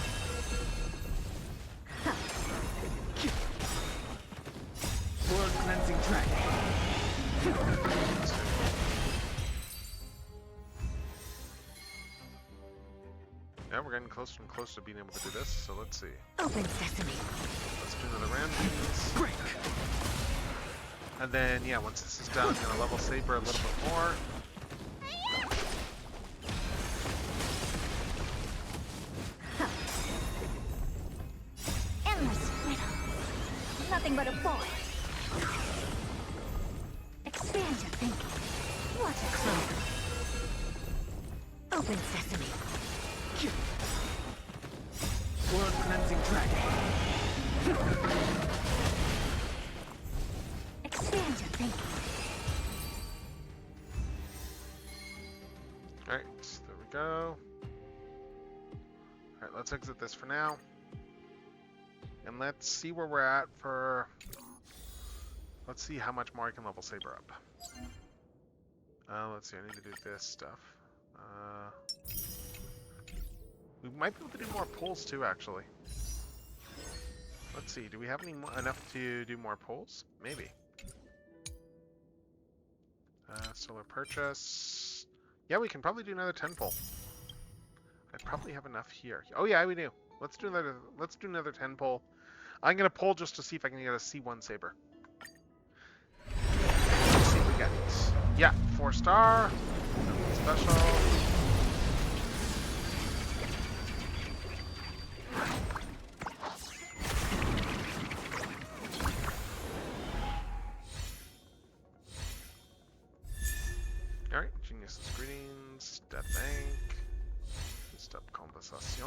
World cleansing dragon. Yeah, we're getting closer and closer to being able to do this, so let's see. Open sesame. Let's do another round of these. And then, yeah, once this is done, I'm going to level Saber a little bit more. Endless riddle. Nothing but a void. Expand your thinking. What a clue. Open sesame. World cleansing dragon. Expand your thinking. Alright, there we go. Alright, let's exit this for now. And let's see where we're at for... Let's see how much more I can level Saber up. Let's see, I need to do this stuff. We might be able to do more pulls too, actually. Let's see, do we have any enough to do more pulls? Maybe. Solar purchase. Yeah, we can probably do another 10 pull. I'd probably have enough here. Oh yeah, we do. Let's do another 10 pull. I'm gonna pull just to see if I can get a C1 Saber. Let's see what we get. Yeah, 4-star. Nothing special. Alright, Genius's Greetings, Death Bank, Stop Conversation,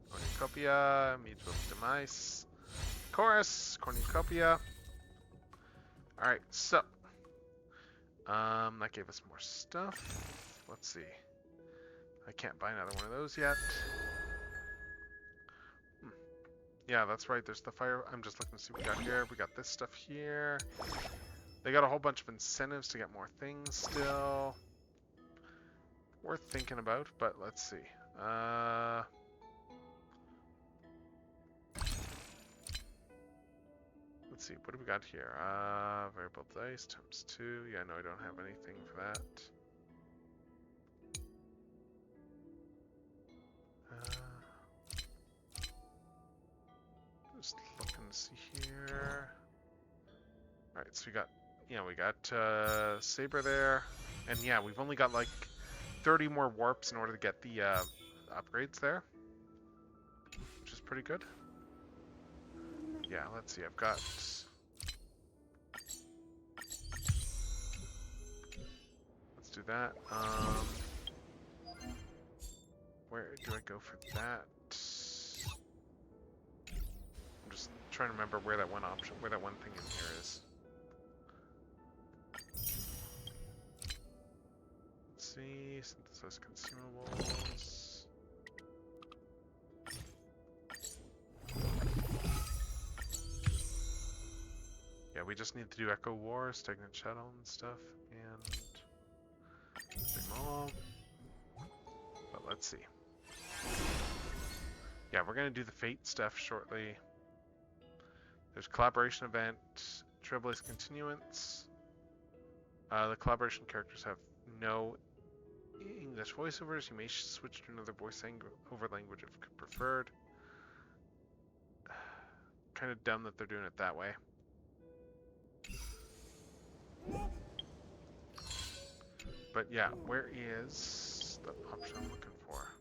Cornucopia, Mutual Demise, Chorus, Cornucopia. Alright, so, that gave us more stuff. Let's see. I can't buy another one of those yet. Yeah, that's right, there's the fire. I'm just looking to see what we got here. We got this stuff here. They got a whole bunch of incentives to get more things still. Worth thinking about, but let's see. Let's see, what do we got here? Variable dice times 2. Yeah, no, I don't have anything for that. Just looking to see here. Alright, so we got Saber there. And yeah, we've only got like 30 more warps in order to get the upgrades there. Which is pretty good. Yeah, let's see, I've got... Let's do that. Where do I go for that? I'm just trying to remember where that one option, where that one thing in here is. Let's see, synthesize consumables. Yeah, we just need to do Echo War, Stagnant Shadow and stuff, and them all. But let's see. Yeah, we're gonna do the Fate stuff shortly. There's collaboration event, Trailblaze continuance. The collaboration characters have no English voiceovers. You may switch to another voice-over language if preferred. Kind of dumb that they're doing it that way. But yeah, where is the option I'm looking for?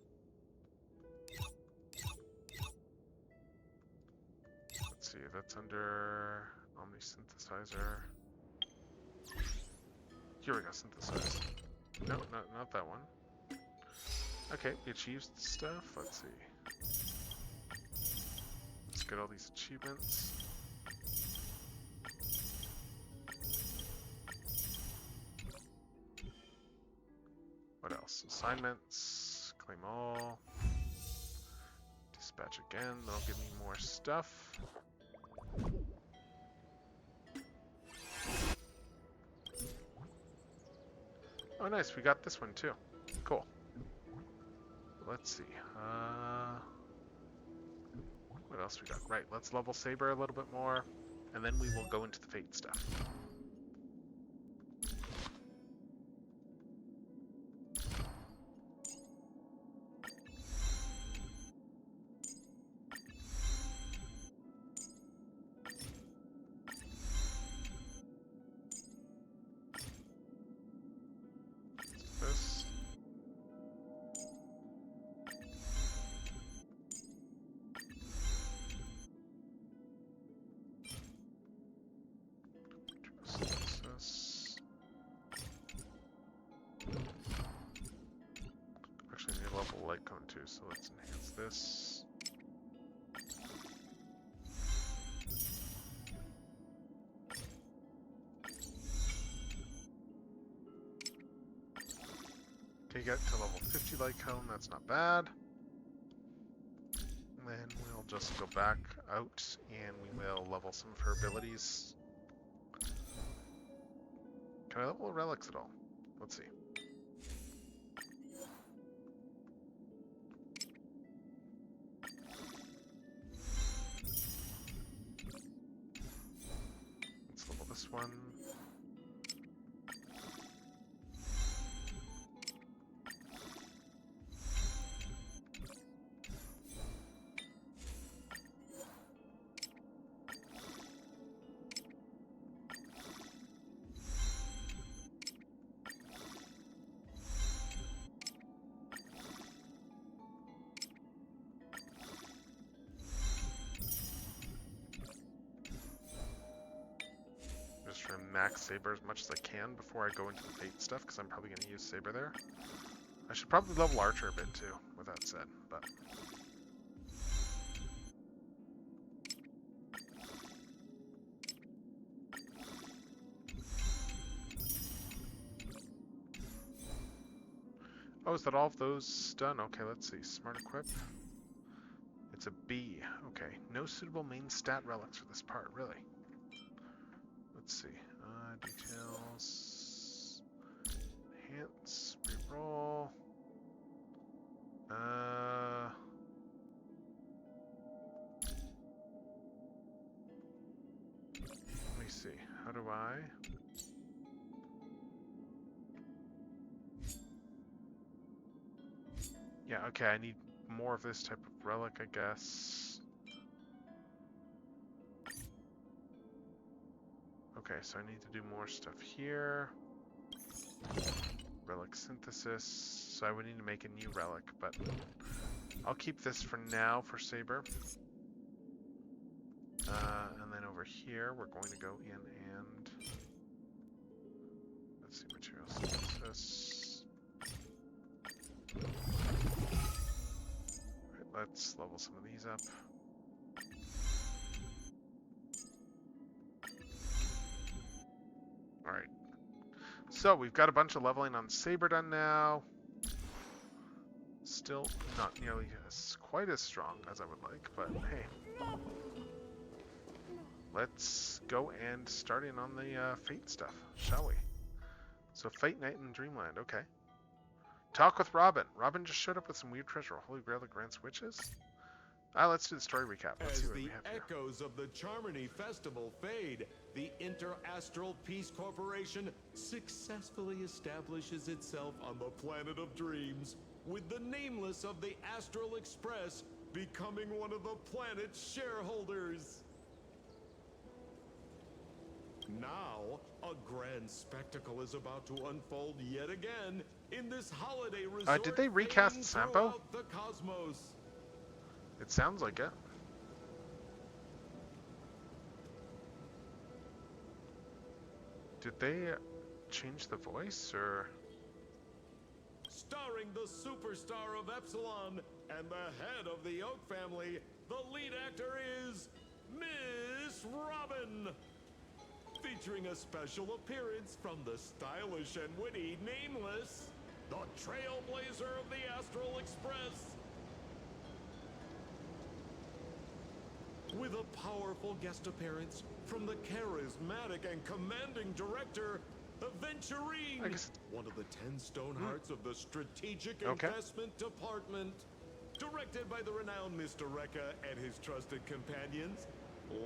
Let's see, that's under Omni Synthesizer. Here we go, synthesize. No, not that one. Okay, we achieved stuff. Let's see. Let's get all these achievements. What else? Assignments. Claim all. Dispatch again. That'll give me more stuff. Oh, nice. We got this one too. Cool. Let's see. What else we got? Right. Let's level Saber a little bit more, and then we will go into the Fate stuff. This. Actually, I need a level light cone too, so let's enhance this. Okay, get to level 50 light cone, that's not bad. And then we'll just go back out and we will level some of her abilities. Can I level relics at all? Let's see. Let's level this one. Just try to max Saber as much as I can before I go into the Fate stuff, because I'm probably going to use Saber there. I should probably level Archer a bit too, with that said, but... Oh, is that all of those done? Okay, let's see. Smart Equip. It's a B. Okay. No suitable main stat relics for this part, really. Let's see. Details. Enhance. Reroll. Let me see. How do I... Yeah, okay, I need more of this type of relic, I guess. Okay, so I need to do more stuff here. Relic synthesis. So I would need to make a new relic, but I'll keep this for now for Saber. And then over here, we're going to go in and... Let's see, material synthesis. Right, let's level some of these up. Alright. So, we've got a bunch of leveling on Saber done now. Still not nearly quite as strong as I would like, but hey. Let's go and start in on the Fate stuff, shall we? So, Fate Night in Dreamland, okay. Talk with Robin. Robin just showed up with some weird treasure. Holy Grail that grants witches? Let's do the story recap. Let's see what we have here. As the echoes of the Charmony Festival fade, the Inter-Astral Peace Corporation successfully establishes itself on the planet of dreams, with the nameless of the Astral Express becoming one of the planet's shareholders. Now, a grand spectacle is about to unfold yet again in this holiday resort. Did they recast Sampo? The cosmos. It sounds like it. Did they change the voice, or? Starring the superstar of Epsilon and the head of the Oak family, the lead actor is Miss Robin. Featuring a special appearance from the stylish and witty Nameless, the trailblazer of the Astral Express. With a powerful guest appearance from the charismatic and commanding director, Aventurine, one of the 10 stone hearts of the Strategic Investment Department. Directed by the renowned Mr. Rekka and his trusted companions.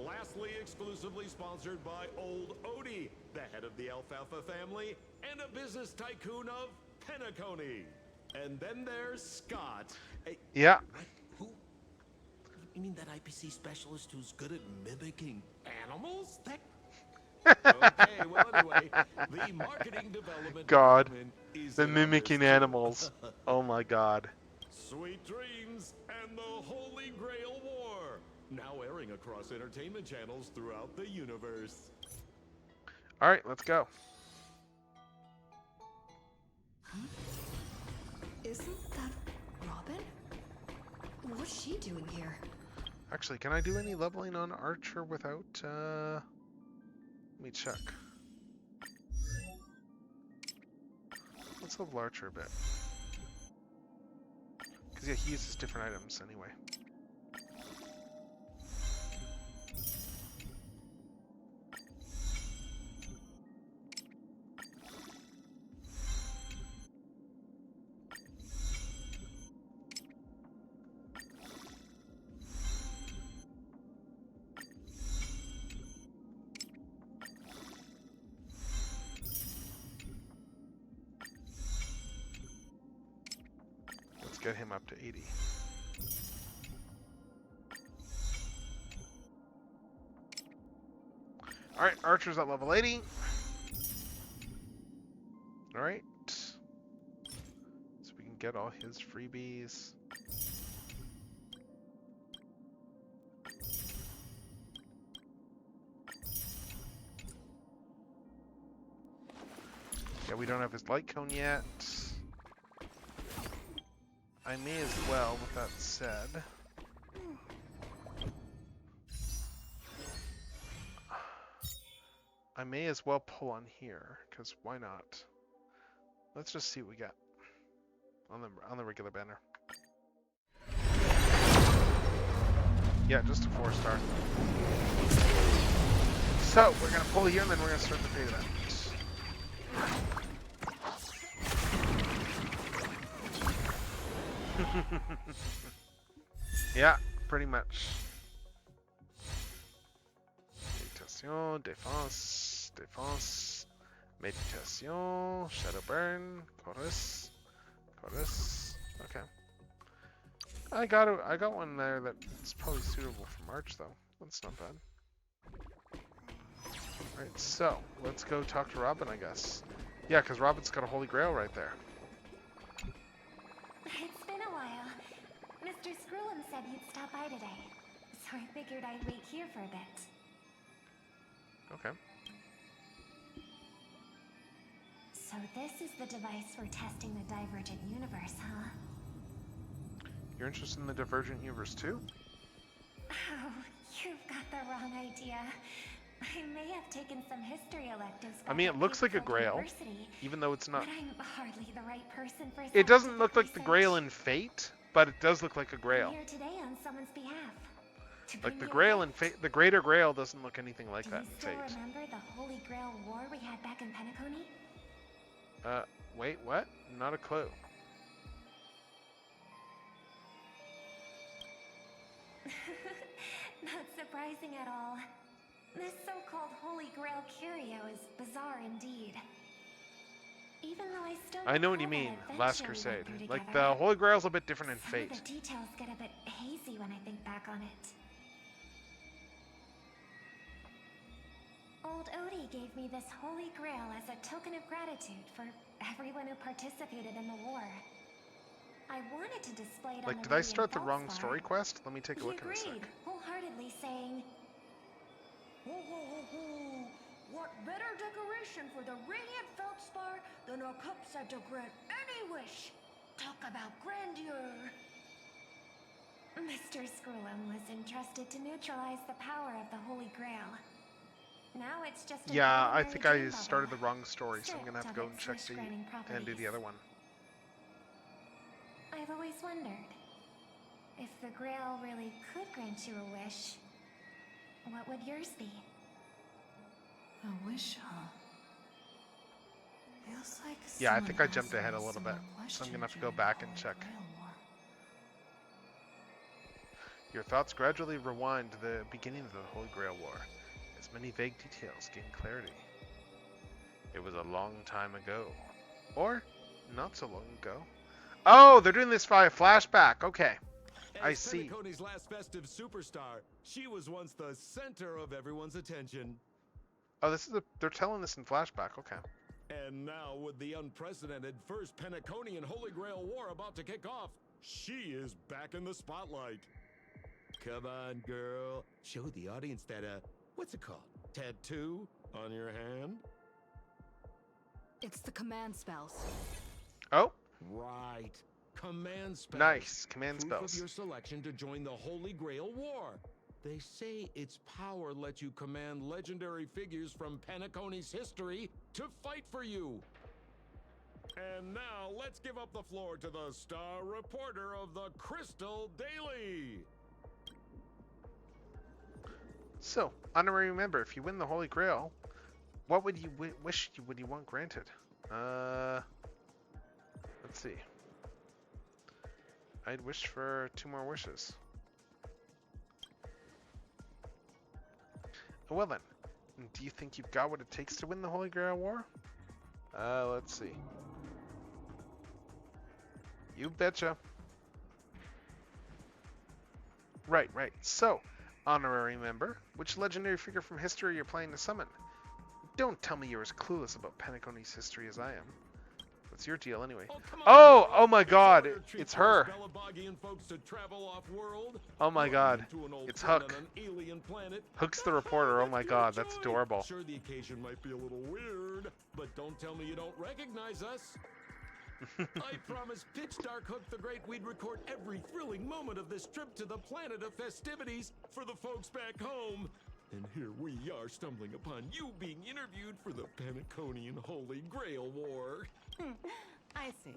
Lastly, exclusively sponsored by Old Odie, the head of the Alfalfa family, and a business tycoon of Penacony. And then there's Scott. Yeah. What? Who? You mean that IPC specialist who's good at mimicking animals? That... Okay, well anyway, the marketing development God, department is the in on mimicking this too. animals. Oh my God. Sweet Dreams and the Holy Grail War, now airing across entertainment channels throughout the universe. All right, let's go. Isn't that Robin? What's she doing here? Actually, can I do any leveling on Archer without, let me check. Let's level Archer a bit. Because, yeah, he uses different items anyway. Get him up to 80. Alright, Archer's at level 80. Alright. So we can get all his freebies. Yeah, we don't have his light cone yet. I may as well, with that said, I may as well pull on here, because why not? Let's just see what we got on the regular banner. Yeah, just a 4-star. So, we're going to pull here, and then we're going to start the paid event. Yeah, pretty much. Méditation, défense, défense, méditation, shadow burn, chorus, chorus. Okay. I got one there that's probably suitable for March though. That's not bad. Alright, so let's go talk to Robin, I guess. Yeah, because Robin's got a Holy Grail right there. It's been a while. Mr. Screw'em said he'd stop by today, so I figured I'd wait here for a bit. Okay. So this is the device for testing the Divergent Universe, huh? You're interested in the Divergent Universe too? Oh, you've got the wrong idea. I may have taken some history electives. I mean, it looks like a Grail, even though it's not. But I'm hardly the right person for. It doesn't look like the Grail in Fate, but it does look like a Grail. I'm here today on someone's behalf. Like the Grail in Fate, the Greater Grail doesn't look anything like that in Fate. Do you still remember the Holy Grail War we had back in Penacony? Wait, what? Not a clue. Not surprising at all. This so-called Holy Grail curio is bizarre indeed. Even though I still I know what you mean, Last Crusade. Like the Holy Grail's a bit different in Fate. Some of the details get a bit hazy when I think back on it. Old Odie gave me this Holy Grail as a token of gratitude for everyone who participated in the war. I wanted to display it on the did I start the wrong story quest? Let me take a look at this. Wholeheartedly saying, Ho ho ho ho! What better decoration for the radiant feldspar than a cup set to grant any wish? Talk about grandeur! Mr. Screw'em was entrusted to neutralize the power of the Holy Grail. Now it's just yeah, I think I started the wrong story, so I'm gonna have to go and check and do the other one. I've always wondered, if the Grail really could grant you a wish, what would yours be? A wish, huh? Feels like Yeah, I someone think I asked jumped ahead a me little bit, similar so I'm gonna question have to go during the back and Holy check. Grail War. Your thoughts gradually rewind to the beginning of the Holy Grail War, as many vague details gain clarity. It was a long time ago. Or, not so long ago. Oh, they're doing this via flashback. Okay. I As see. Penacony's last festive superstar, she was once the center of everyone's attention. Oh, they're telling this in flashback. Okay. And now, with the unprecedented First Penaconian Holy Grail War about to kick off, she is back in the spotlight. Come on, girl. Show the audience that, what's it called? Tattoo on your hand? It's the command spells. Oh. Right. Command spells. Nice. Command Proof spells. of your selection to join the Holy Grail War. They say its power lets you command legendary figures from Penacony's history to fight for you. And now, let's give up the floor to the star reporter of the Crystal Daily. So, honorary member, if you win the Holy Grail, what would you would you want granted? Let's see. I'd wish for 2 more wishes. Well then, do you think you've got what it takes to win the Holy Grail War? Let's see. You betcha. Right. So, honorary member, which legendary figure from history you're planning to summon? Don't tell me you're as clueless about Penacony's history as I am. What's your deal anyway? Oh my god, it's her. Oh my god, it's Hook. Hook's the reporter, oh my god, that's adorable. Sure, the occasion might be a little weird, but don't tell me you don't recognize us. I promised Pitch Dark Hook the Great we'd record every thrilling moment of this trip to the planet of festivities for the folks back home. And here we are stumbling upon you being interviewed for the Penaconian Holy Grail War. I see.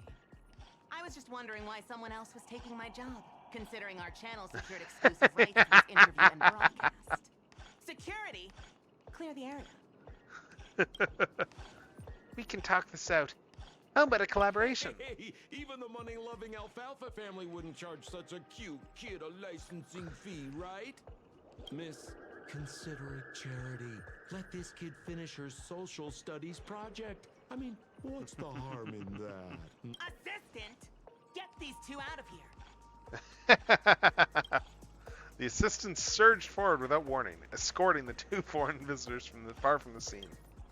I was just wondering why someone else was taking my job, considering our channel secured exclusive rights to this interview and broadcast. Security, clear the area. We can talk this out. How about a collaboration? Hey, even the money-loving Alfalfa family wouldn't charge such a cute kid a licensing fee, right? Miss, consider it charity. Let this kid finish her social studies project. I mean, what's the harm in that? Assistant, get these 2 out of here. The assistant surged forward without warning, escorting the 2 foreign visitors far from the scene.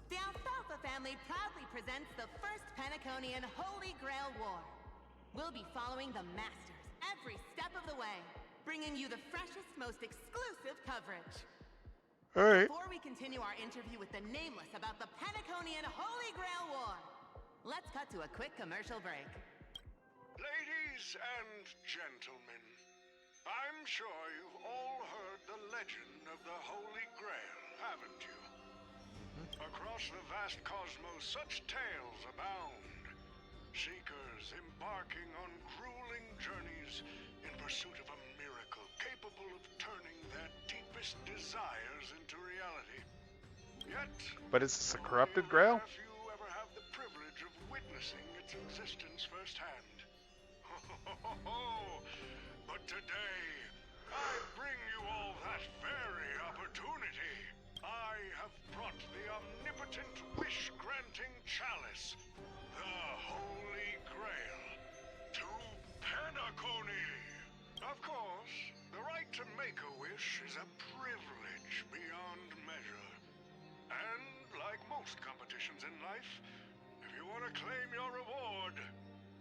The Alfalfa family proudly presents the First Penaconian Holy Grail War. We'll be following the Masters every step of the way, bringing you the freshest, most exclusive coverage. Alright. Before we continue our interview with the Nameless about the Penaconian Holy Grail War, let's cut to a quick commercial break. Ladies and gentlemen, I'm sure you've all heard the legend of the Holy Grail, haven't you? Across the vast cosmos, such tales abound. Seekers embarking on grueling journeys in pursuit of a miracle capable of turning their deepest desires into reality. Yet, but is this a corrupted Grail? if you ever have the privilege of witnessing its existence firsthand. But today, I bring you all that very opportunity. I have brought the omnipotent wish-granting chalice, the Holy Grail, to Penacony. Of course, the right to make a wish is a privilege beyond measure. And like most competitions in life, if you want to claim your reward,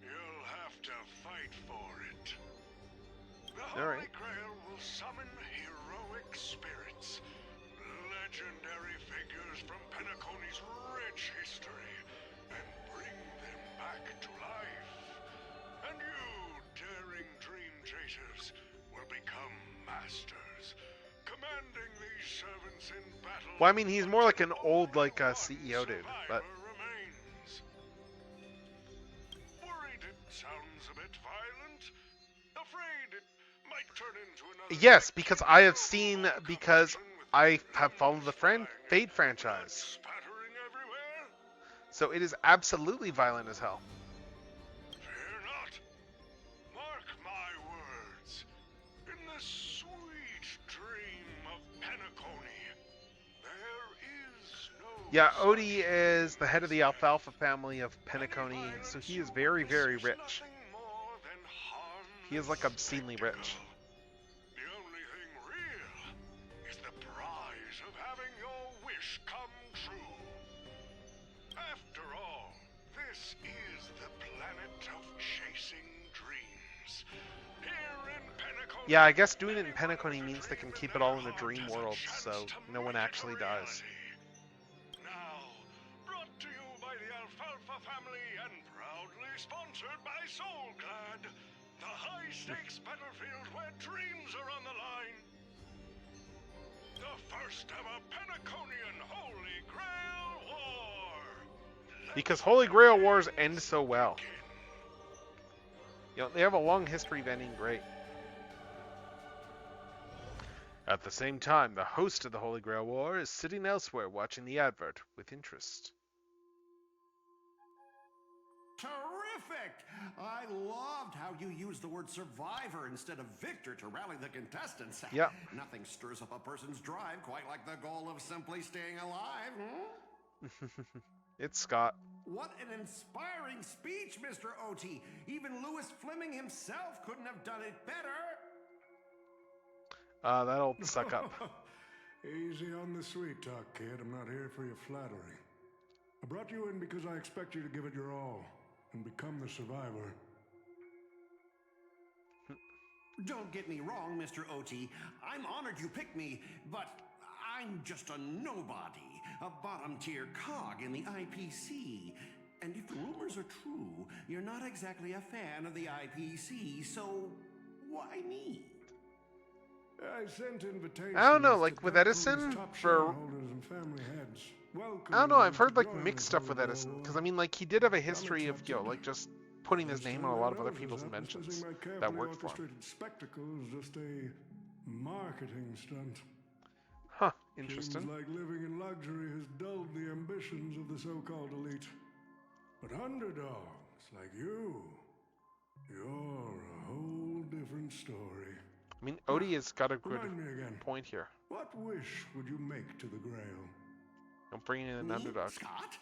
you'll have to fight for it. The Holy Grail will summon heroic spirits, legendary figures from Penacony's rich history, and bring them back to life. And you, daring dream chasers, will become masters, commanding these servants in battle. Well, I mean, he's more like an old, CEO dude, but... Worried it sounds a bit violent? Afraid it might turn into another... Yes, because I have followed the Fate franchise. So it is absolutely violent as hell. Fear not. Mark my words. In the sweet dream of Penacony, there is no... Yeah, Odie is the head of the alfalfa family of Penacony, so he is very, very rich. He is like obscenely rich. The only thing real is the prize of having your wish come true. After all, this is the planet of chasing dreams. Here in Penacony... Yeah, I guess doing it in Penacony means they can keep it all in a dream world, so no one actually dies. Now, brought to you by the Alfalfa family and proudly sponsored by Soulglad, the high-stakes battlefield where dreams are on the line. The first ever Penaconian Holy Grail War. Because Holy Grail Wars end so well. You know, they have a long history of ending great. At the same time, the host of the Holy Grail War is sitting elsewhere watching the advert with interest. Terrific! I loved how you used the word survivor instead of victor to rally the contestants. Yeah. Nothing stirs up a person's drive quite like the goal of simply staying alive, It's Scott. What an inspiring speech, Mr. O.T. Even Lewis Fleming himself couldn't have done it better. That'll suck up. Easy on the sweet talk, kid. I'm not here for your flattery. I brought you in because I expect you to give it your all and become the survivor. Don't get me wrong, Mr. O.T. I'm honored you picked me, but I'm just a nobody, a bottom-tier cog in the IPC. And if the rumors are true, you're not exactly a fan of the IPC, so why me? I sent invitations. I don't know, like with Edison, for... I don't know, I've heard like mixed stuff with Edison, because I mean, like, he did have a history of, you know, like just putting his name on a lot of other people's inventions that worked for him. Spectacle is just a marketing stunt. Huh, interesting. Seems like living in luxury has dulled the ambitions of the so-called elite. But underdogs like you, you're a whole different story. I mean, Odie has got a good Remind me again. point here. What wish would you make to the Grail? I'm bringing in an underdog. Scott?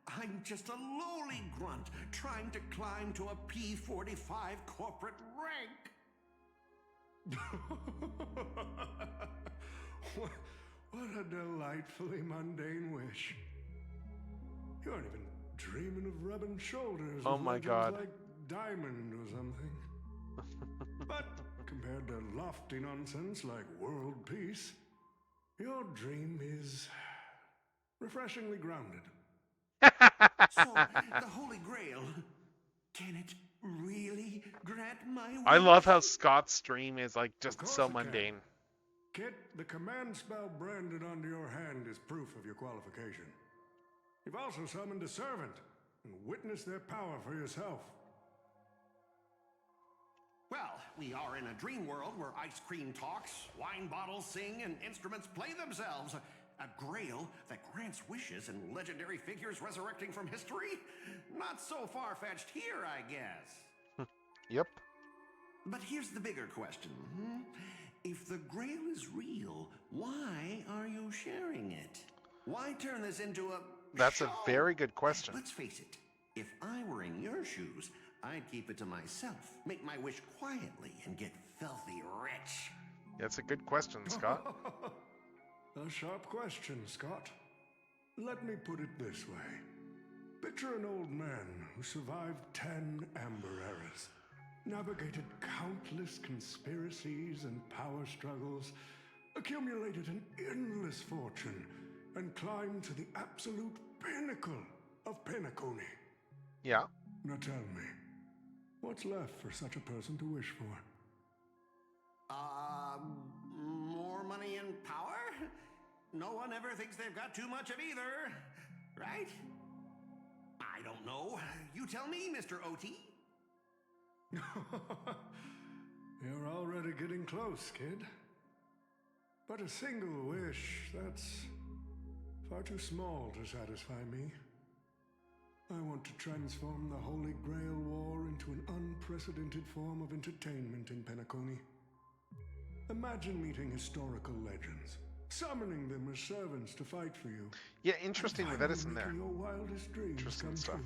I'm just a lowly grunt trying to climb to a P45 corporate rank. What a delightfully mundane wish. You aren't even dreaming of rubbing shoulders Oh with my legends God. like Diamond or something. But compared to lofty nonsense like world peace, your dream is refreshingly grounded. So, the Holy Grail, can it really grant my wish? I love how Scott's dream is like just course so it can. mundane. Kit, the command spell branded onto your hand is proof of your qualification. You've also summoned a servant and witnessed their power for yourself. Well, we are in a dream world where ice cream talks, wine bottles sing, and instruments play themselves. A grail that grants wishes and legendary figures resurrecting from history? Not so far-fetched here, I guess. Yep. But here's the bigger question. If the grail is real, why are you sharing it? Why turn this into a That's show? a very good question. Let's face it, if I were in your shoes, I'd keep it to myself, make my wish quietly, and get filthy rich. That's a good question, Scott. A sharp question, Scott. Let me put it this way. Picture an old man who survived 10 Amber Eras, navigated countless conspiracies and power struggles, accumulated an endless fortune, and climbed to the absolute pinnacle of Penacony. Yeah. Now tell me, what's left for such a person to wish for? More money and power? No one ever thinks they've got too much of either, right? I don't know. You tell me, Mr. O.T. You're already getting close, kid. But a single wish, that's far too small to satisfy me. I want to transform the Holy Grail War into an unprecedented form of entertainment in Penacony. Imagine meeting historical legends, summoning them as servants to fight for you. Yeah, interesting with Edison there. Your wildest dreams Interesting come stuff. true.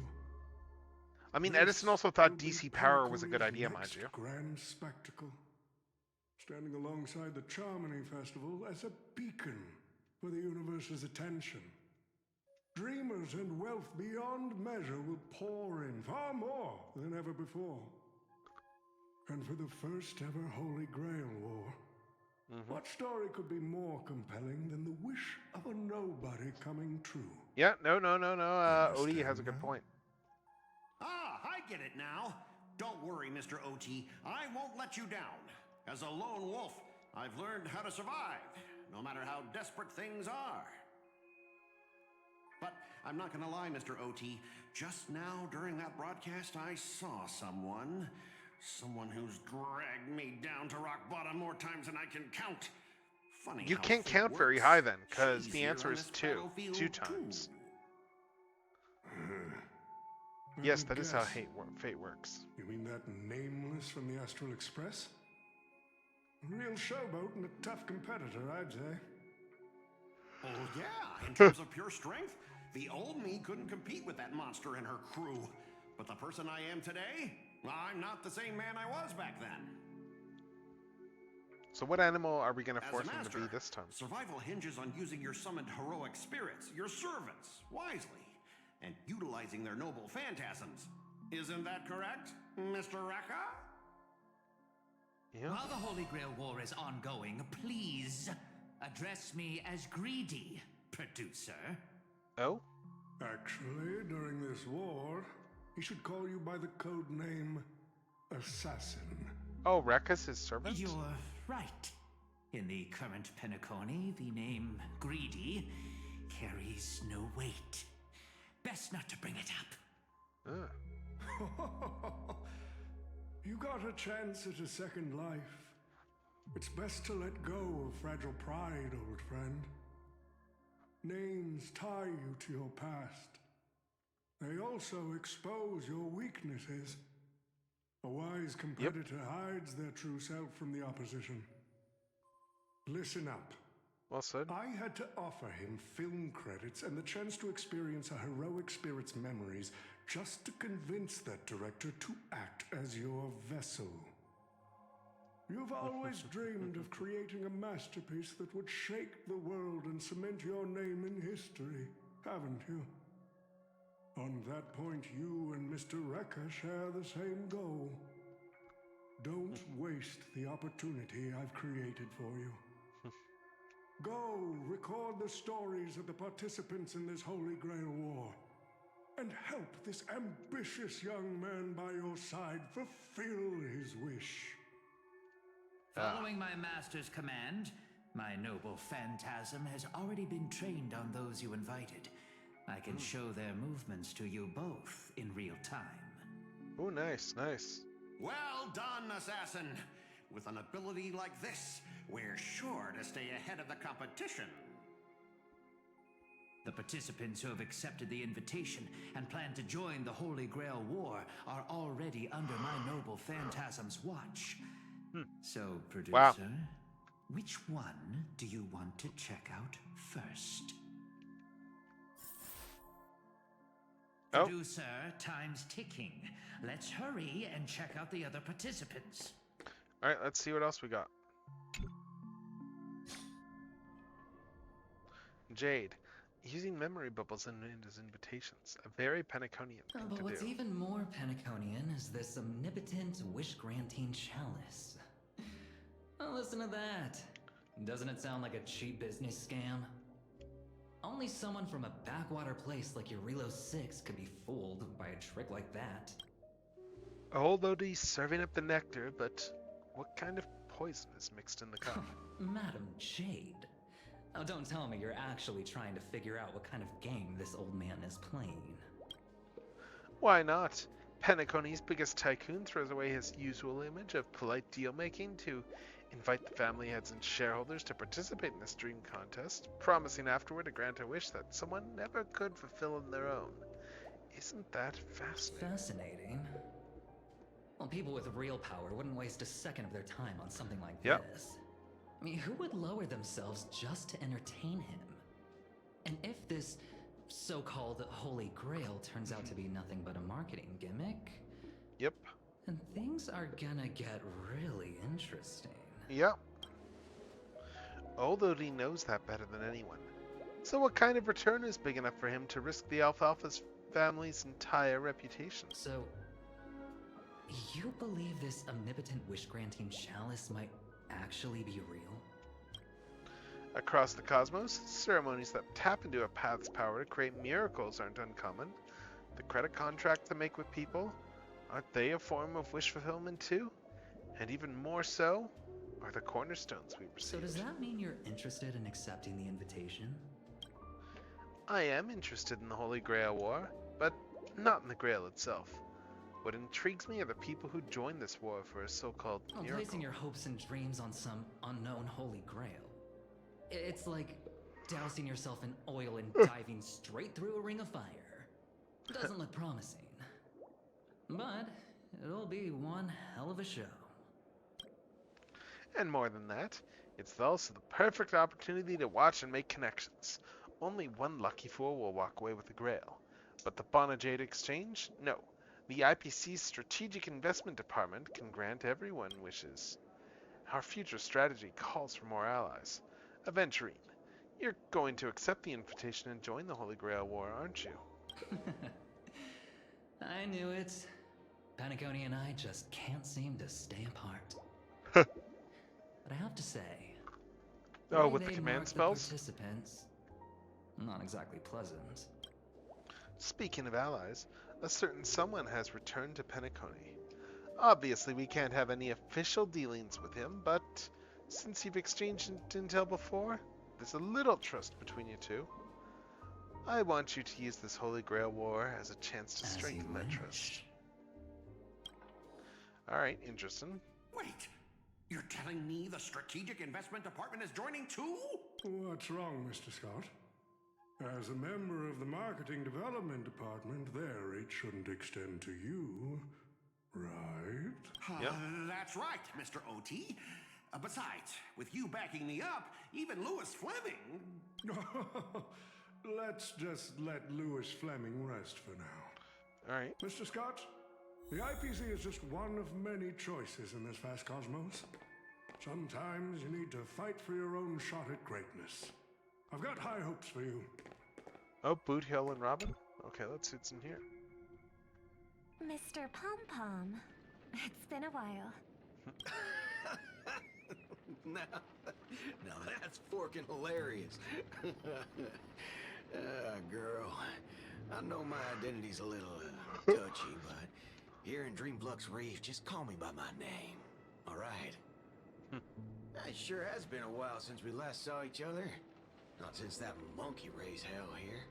I mean, This Edison also will thought be DC Power was a good Penacony's idea, mind next you. grand spectacle, standing alongside the Charmony Festival as a beacon for the universe's attention. Dreamers and wealth beyond measure will pour in, far more than ever before. And for the first ever Holy Grail War, what story could be more compelling than the wish of a nobody coming true? Yeah, no. Odie has a good point. Ah, I get it now. Don't worry, Mr. OT. I won't let you down. As a lone wolf, I've learned how to survive, no matter how desperate things are. But I'm not gonna lie, Mr. OT. Just now, during that broadcast, I saw someone who's dragged me down to rock bottom more times than I can count. Funny You how can't fate count very works. high then, because She's the here answer on is this 2. battlefield 2 too. times. Let Yes, me that is how guess. fate works. You mean that nameless from the Astral Express? A real showboat and a tough competitor, I'd say. Oh, yeah. In terms of pure strength, the old me couldn't compete with that monster and her crew. But the person I am today, I'm not the same man I was back then. So what animal are we going to As force a him master, to be this time? survival hinges on using your summoned heroic spirits, your servants, wisely, and utilizing their noble phantasms. Isn't that correct, Mr. Raka? Yeah. While the Holy Grail War is ongoing, please address me as Greedy, producer. Oh? Actually, during this war, he should call you by the code name Assassin. Oh, Rekka's his servant? You're right. In the current Penacony, the name Greedy carries no weight. Best not to bring it up. You got a chance at a second life. It's best to let go of fragile pride, old friend. Names tie you to your past. They also expose your weaknesses. A wise competitor hides their true self from the opposition. Listen up. Well said. I had to offer him film credits and the chance to experience a heroic spirit's memories just to convince that director to act as your vessel. You've always dreamed of creating a masterpiece that would shake the world and cement your name in history, haven't you? On that point, you and Mr. Rekka share the same goal. Don't waste the opportunity I've created for you. Go record the stories of the participants in this Holy Grail War, and help this ambitious young man by your side fulfill his wish. Following my master's command, my noble phantasm has already been trained on those you invited. I can show their movements to you both in real time. Oh, nice. Well done, Assassin. With an ability like this, we're sure to stay ahead of the competition. The participants who have accepted the invitation and plan to join the Holy Grail War are already under my noble phantasm's watch. So, producer, which one do you want to check out first? Producer, time's ticking. Let's hurry and check out the other participants. Alright, let's see what else we got. Jade. Using memory bubbles and as invitations. A very Penaconian thing But to what's do. even more Penaconian is this omnipotent wish-granting chalice. Oh, listen to that. Doesn't it sound like a cheap business scam? Only someone from a backwater place like Eurilo 6 could be fooled by a trick like that. Old Odie's serving up the nectar, but what kind of poison is mixed in the cup? Madam Jade. Oh, don't tell me you're actually trying to figure out what kind of game this old man is playing. Why not? Penacony's biggest tycoon throws away his usual image of polite deal-making to invite the family heads and shareholders to participate in this dream contest, promising afterward to grant a wish that someone never could fulfill on their own. Isn't that fascinating? Fascinating. Well, people with real power wouldn't waste a second of their time on something like Yep. this. I mean, who would lower themselves just to entertain him? And if this so-called Holy Grail turns out to be nothing but a marketing gimmick, Yep. then things are gonna get really interesting. Yep. Although he knows that better than anyone. So what kind of return is big enough for him to risk the Alfalfa's family's entire reputation? So, you believe this omnipotent wish-granting chalice might actually be real? Across the cosmos, ceremonies that tap into a path's power to create miracles aren't uncommon. The credit contracts they make with people, aren't they a form of wish fulfillment too? And even more so are the cornerstones we receive. So does that mean you're interested in accepting the invitation? I am interested in the Holy Grail War, but not in the Grail itself. What intrigues me are the people who join this war for a so-called miracle. Placing your hopes and dreams on some unknown Holy Grail. It's like dousing yourself in oil and diving straight through a ring of fire. Doesn't look promising. But it'll be one hell of a show. And more than that, it's also the perfect opportunity to watch and make connections. Only one lucky fool will walk away with the Grail. But the Bonajade Exchange? No. The IPC's Strategic Investment Department can grant everyone wishes. Our future strategy calls for more allies. Aventurine, you're going to accept the invitation and join the Holy Grail War, aren't you? I knew it. Paniconi and I just can't seem to stay apart. But I have to say... Oh, with the command spells? Participants, not exactly pleasant. Speaking of allies, a certain someone has returned to Paniconi. Obviously, we can't have any official dealings with him, but since you've exchanged intel before, there's a little trust between you two. I want you to use this Holy Grail War as a chance to strengthen that trust. Alright, interesting. Wait! You're telling me the Strategic Investment Department is joining too? What's wrong, Mr. Scott? As a member of the Marketing Development Department, their reach shouldn't extend to you, right? Yep. That's right, Mr. OT. Besides, with you backing me up, even Lewis Fleming... Let's just let Lewis Fleming rest for now. Alright. Mr. Scott, the IPC is just one of many choices in this vast cosmos. Sometimes you need to fight for your own shot at greatness. I've got high hopes for you. Oh, Boot Hill and Robin? Okay, let's see what's in here. Mr. Pom-Pom, it's been a while. Now that's forking hilarious. Girl, I know my identity's a little touchy, but here in Dreamflux Reef, just call me by my name, all right? It sure has been a while since we last saw each other. Not since that monkey raised hell here.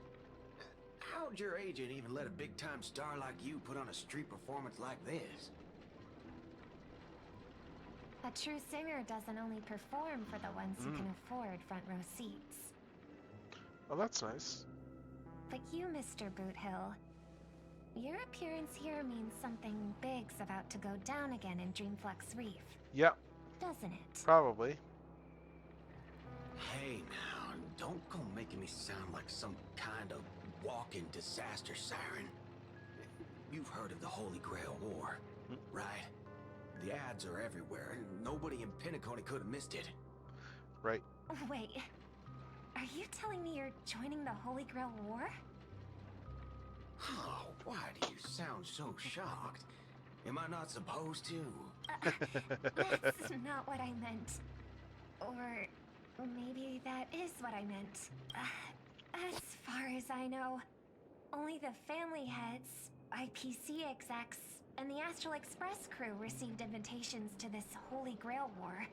How'd your agent even let a big-time star like you put on a street performance like this? A true singer doesn't only perform for the ones who can afford front row seats. Oh, that's nice. Like you, Mr. Boothill. Your appearance here means something big's about to go down again in Dreamflux Reef. Yep. Doesn't it? Probably. Hey now, don't go making me sound like some kind of walking disaster siren. You've heard of the Holy Grail War, right? The ads are everywhere. Nobody in Pinacone could have missed it. Right. Wait, are you telling me you're joining the Holy Grail War? Oh, why do you sound so shocked? Am I not supposed to? That's not what I meant. Or maybe that is what I meant. As far as I know, only the family heads, IPC execs, and the Astral Express crew received invitations to this Holy Grail War.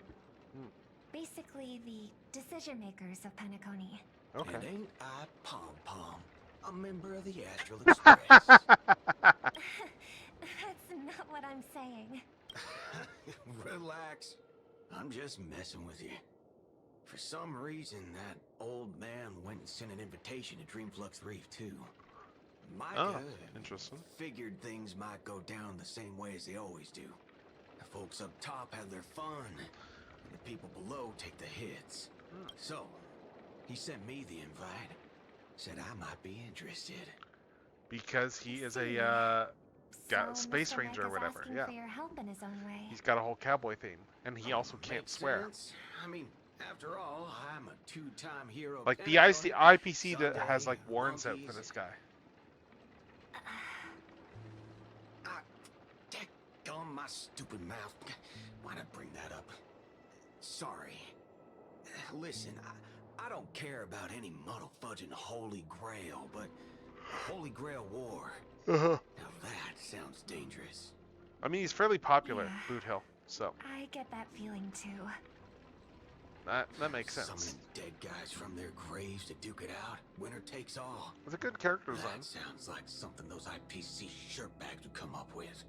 Basically, the decision makers of Penacony. Okay. And ain't I Pom-Pom, a member of the Astral Express? That's not what I'm saying. Relax. I'm just messing with you. For some reason, that old man went and sent an invitation to Dreamflux Reef, too. My interesting. Figured things might go down the same way as they always do. The folks up top have their fun, and the people below take the hits. So, he sent me the invite. Said I might be interested. Because he is a space Mr. ranger or Mike is whatever. asking Yeah. for your help in his own way. He's got a whole cowboy theme, and he also can't Makes swear. sense. I mean, after all, I'm a two-time hero. Like the Pentagon. IPC that Someday, has like warrants out for monkeys. this guy. Daggone my stupid mouth. Why'd I bring that up? Sorry. Listen, I don't care about any muddle-fudging Holy Grail, but the Holy Grail War. Now that sounds dangerous. I mean, he's fairly popular, Boot Hill, so I get that feeling too. that makes sense. Summoning dead guys from their graves to duke it out. Winner takes all. It's a good character design. That sounds like something those IPC shirtbags would come up with.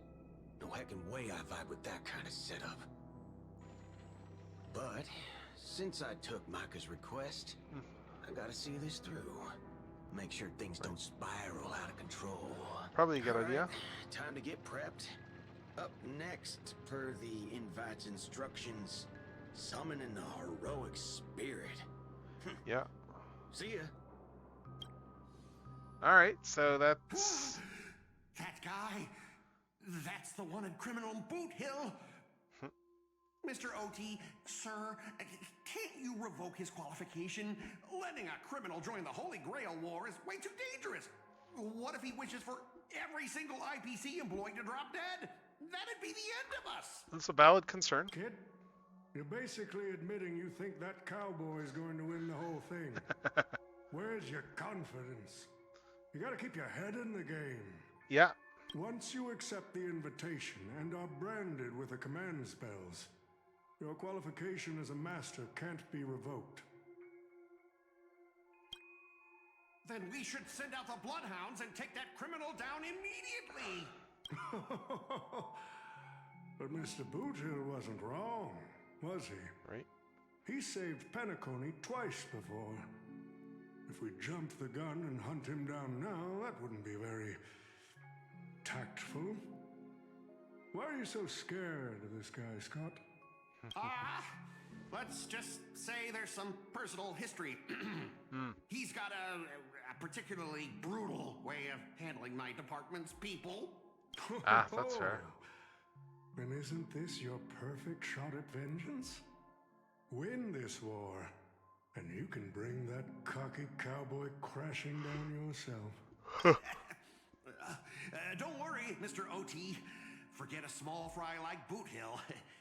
No heckin' way I vibe with that kind of setup. But since I took Micah's request, I gotta see this through. Make sure things don't spiral out of control. Probably a good idea. Time to get prepped. Up next, per the invite's instructions, summoning the heroic spirit. Yeah. See ya. All right, so that's That guy? That's the one in Criminal Boot Hill? Mr. OT, sir, can't you revoke his qualification? Letting a criminal join the Holy Grail War is way too dangerous. What if he wishes for every single IPC employee to drop dead? That'd be the end of us. that's a valid concern. Kid, you're basically admitting you think that cowboy is going to win the whole thing. Where's your confidence? You gotta keep your head in the game. Yeah. Once you accept the invitation and are branded with the command spells, your qualification as a master can't be revoked. Then we should send out the Bloodhounds and take that criminal down immediately. But Mr. Boothill wasn't wrong, was he? Right. He saved Penacony twice before. If we jump the gun and hunt him down now, that wouldn't be very tactful. Why are you so scared of this guy, Scott? Let's just say there's some personal history. He's got a particularly brutal way of handling my department's people. That's fair. Then isn't this your perfect shot at vengeance? Win this war, and you can bring that cocky cowboy crashing down yourself. Don't worry, Mr. OT. Forget a small fry like Boot Hill.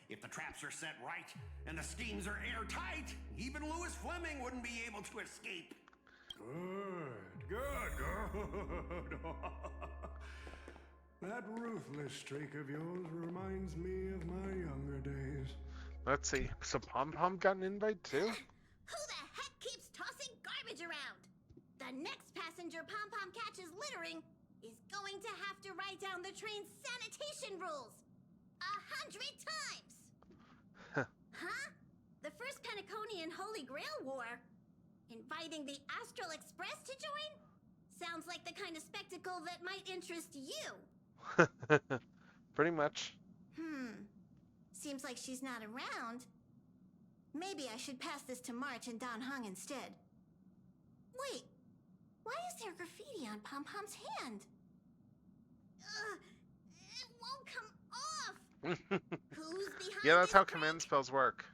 If the traps are set right and the schemes are airtight, even Lewis Fleming wouldn't be able to escape. Good. That ruthless streak of yours reminds me of my younger days. Let's see. So Pom Pom got an invite too? Who the heck keeps tossing garbage around? The next passenger Pom Pom catches littering is going to have to write down the train's sanitation rules 100 times. Huh? The first Penaconian Holy Grail War? Inviting the Astral Express to join? Sounds like the kind of spectacle that might interest you. Pretty much. Seems like she's not around. Maybe I should pass this to March and Don Hung instead. Wait, why is there graffiti on Pom Pom's hand? It won't come off. Who's behind Yeah, that's how command spells work.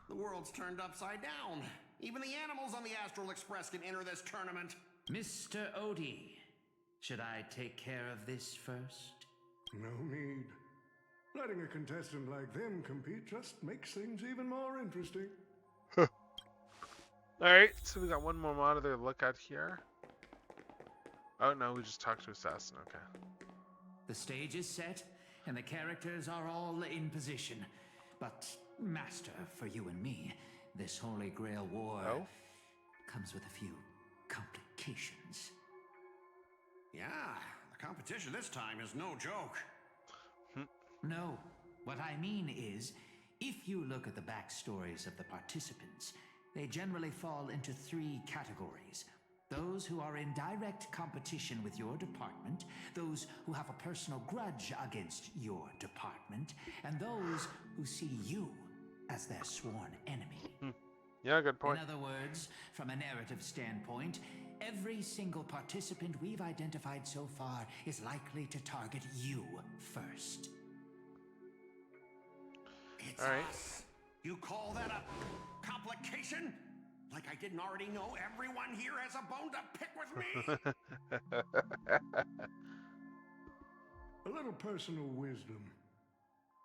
The world's turned upside down. Even the animals on the Astral Express can enter this tournament. Mr. Odie, should I take care of this first? No need. Letting a contestant like them compete just makes things even more interesting. Alright, so we got one more monitor to look at here. Oh no, we just talked to Assassin, okay. The stage is set, and the characters are all in position. But, Master, for you and me, this Holy Grail War comes with a few complications. Yeah, the competition this time is no joke. No, what I mean is, if you look at the backstories of the participants, they generally fall into 3 categories. those who are in direct competition with your department, those who have a personal grudge against your department, and those who see you as their sworn enemy. Yeah, good point. In other words, from a narrative standpoint, every single participant we've identified so far is likely to target you first. It's All right. us. You call that a complication? Like I didn't already know everyone here has a bone to pick with me? A little personal wisdom.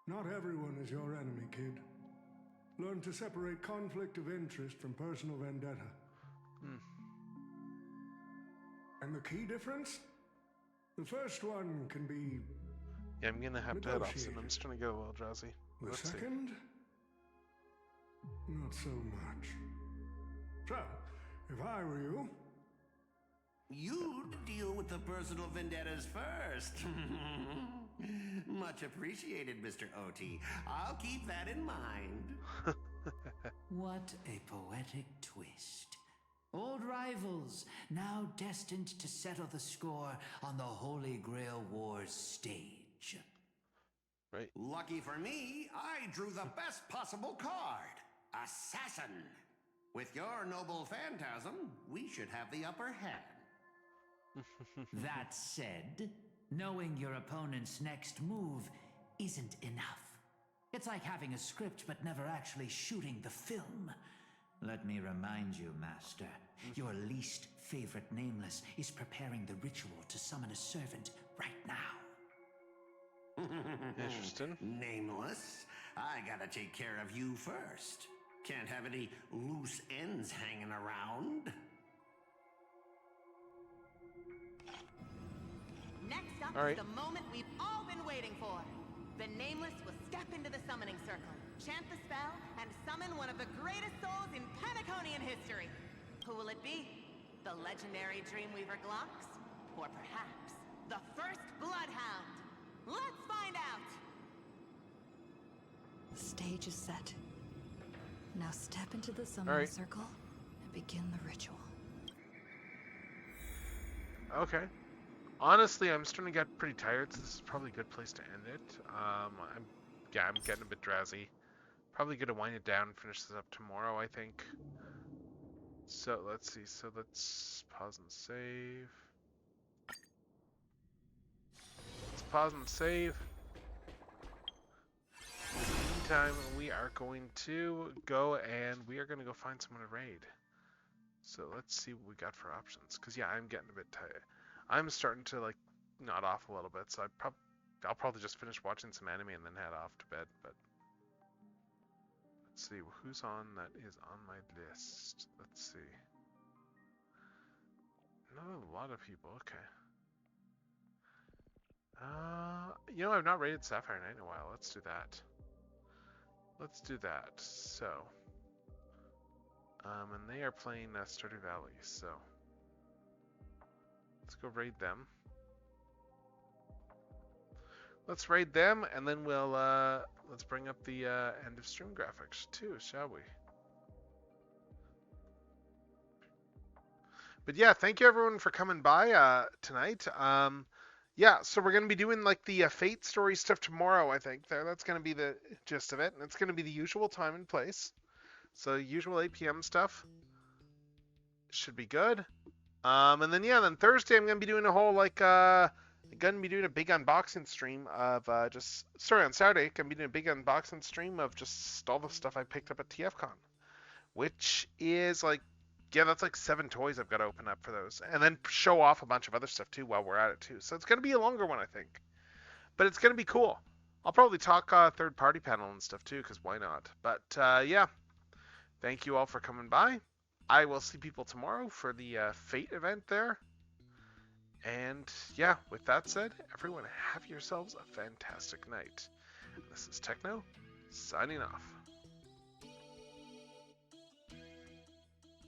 Not everyone is your enemy, kid. Learn to separate conflict of interest from personal vendetta. And the key difference? The first one can be... Yeah, I'm gonna have to head off soon. I'm just trying to get a little drowsy. The Let's second? Not so much. So, if I were you... You'd deal with the personal vendettas first. Much appreciated, Mr. OT. I'll keep that in mind. What a poetic twist. Old rivals, now destined to settle the score on the Holy Grail Wars stage. Right. Lucky for me, I drew the best possible card. Assassin. With your noble phantasm, we should have the upper hand. That said, knowing your opponent's next move isn't enough. It's like having a script but never actually shooting the film. Let me remind you, Master, your least favorite Nameless is preparing the ritual to summon a servant right now. Interesting. Nameless, I gotta take care of you first. Can't have any loose ends hanging around. Next up All is right. the moment we've all been waiting for. The Nameless will step into the summoning circle, chant the spell, and summon one of the greatest souls in Penaconian history. Who will it be? The legendary Dreamweaver Glocks? Or perhaps the first Bloodhound? Let's find out! The stage is set. Now step into the summoning circle and begin the ritual. Okay. Honestly, I'm starting to get pretty tired, so this is probably a good place to end it. I'm getting a bit drowsy. Probably gonna wind it down and finish this up tomorrow, I think. So let's see. So let's pause and save. Let's pause and save. In the meantime, we are going to go and we are going to go find someone to raid. So let's see what we got for options. Because yeah, I'm getting a bit tired. I'm starting to like nod off a little bit, so I'll probably just finish watching some anime and then head off to bed. But let's see who's on that is on my list. Let's see. Not a lot of people. Okay. You know, I've not raided Sapphire Knight in a while. Let's do that. Let's do that. So, and they are playing Stardew Valley. So, let's go raid them. Let's raid them, and then we'll let's bring up the end of stream graphics too, shall we? But yeah, thank you everyone for coming by tonight. Yeah, so we're gonna be doing like the Fate story stuff tomorrow. I think that's gonna be the gist of it, and it's gonna be the usual time and place. So usual 8 p.m. stuff should be good. And then yeah, then Thursday I'm gonna be doing a whole like I'm gonna be doing a big unboxing stream of on Saturday I'm gonna be doing a big unboxing stream of just all the stuff I picked up at TFCon, which is like, yeah, that's like 7 toys I've got to open up for those, and then show off a bunch of other stuff too while we're at it too. So it's gonna be a longer one, I think, but it's gonna be cool. I'll probably talk third-party panel and stuff too, because why not? But yeah, thank you all for coming by. I will see people tomorrow for the Fate event there. And yeah, with that said, everyone have yourselves a fantastic night. This is Techno, signing off.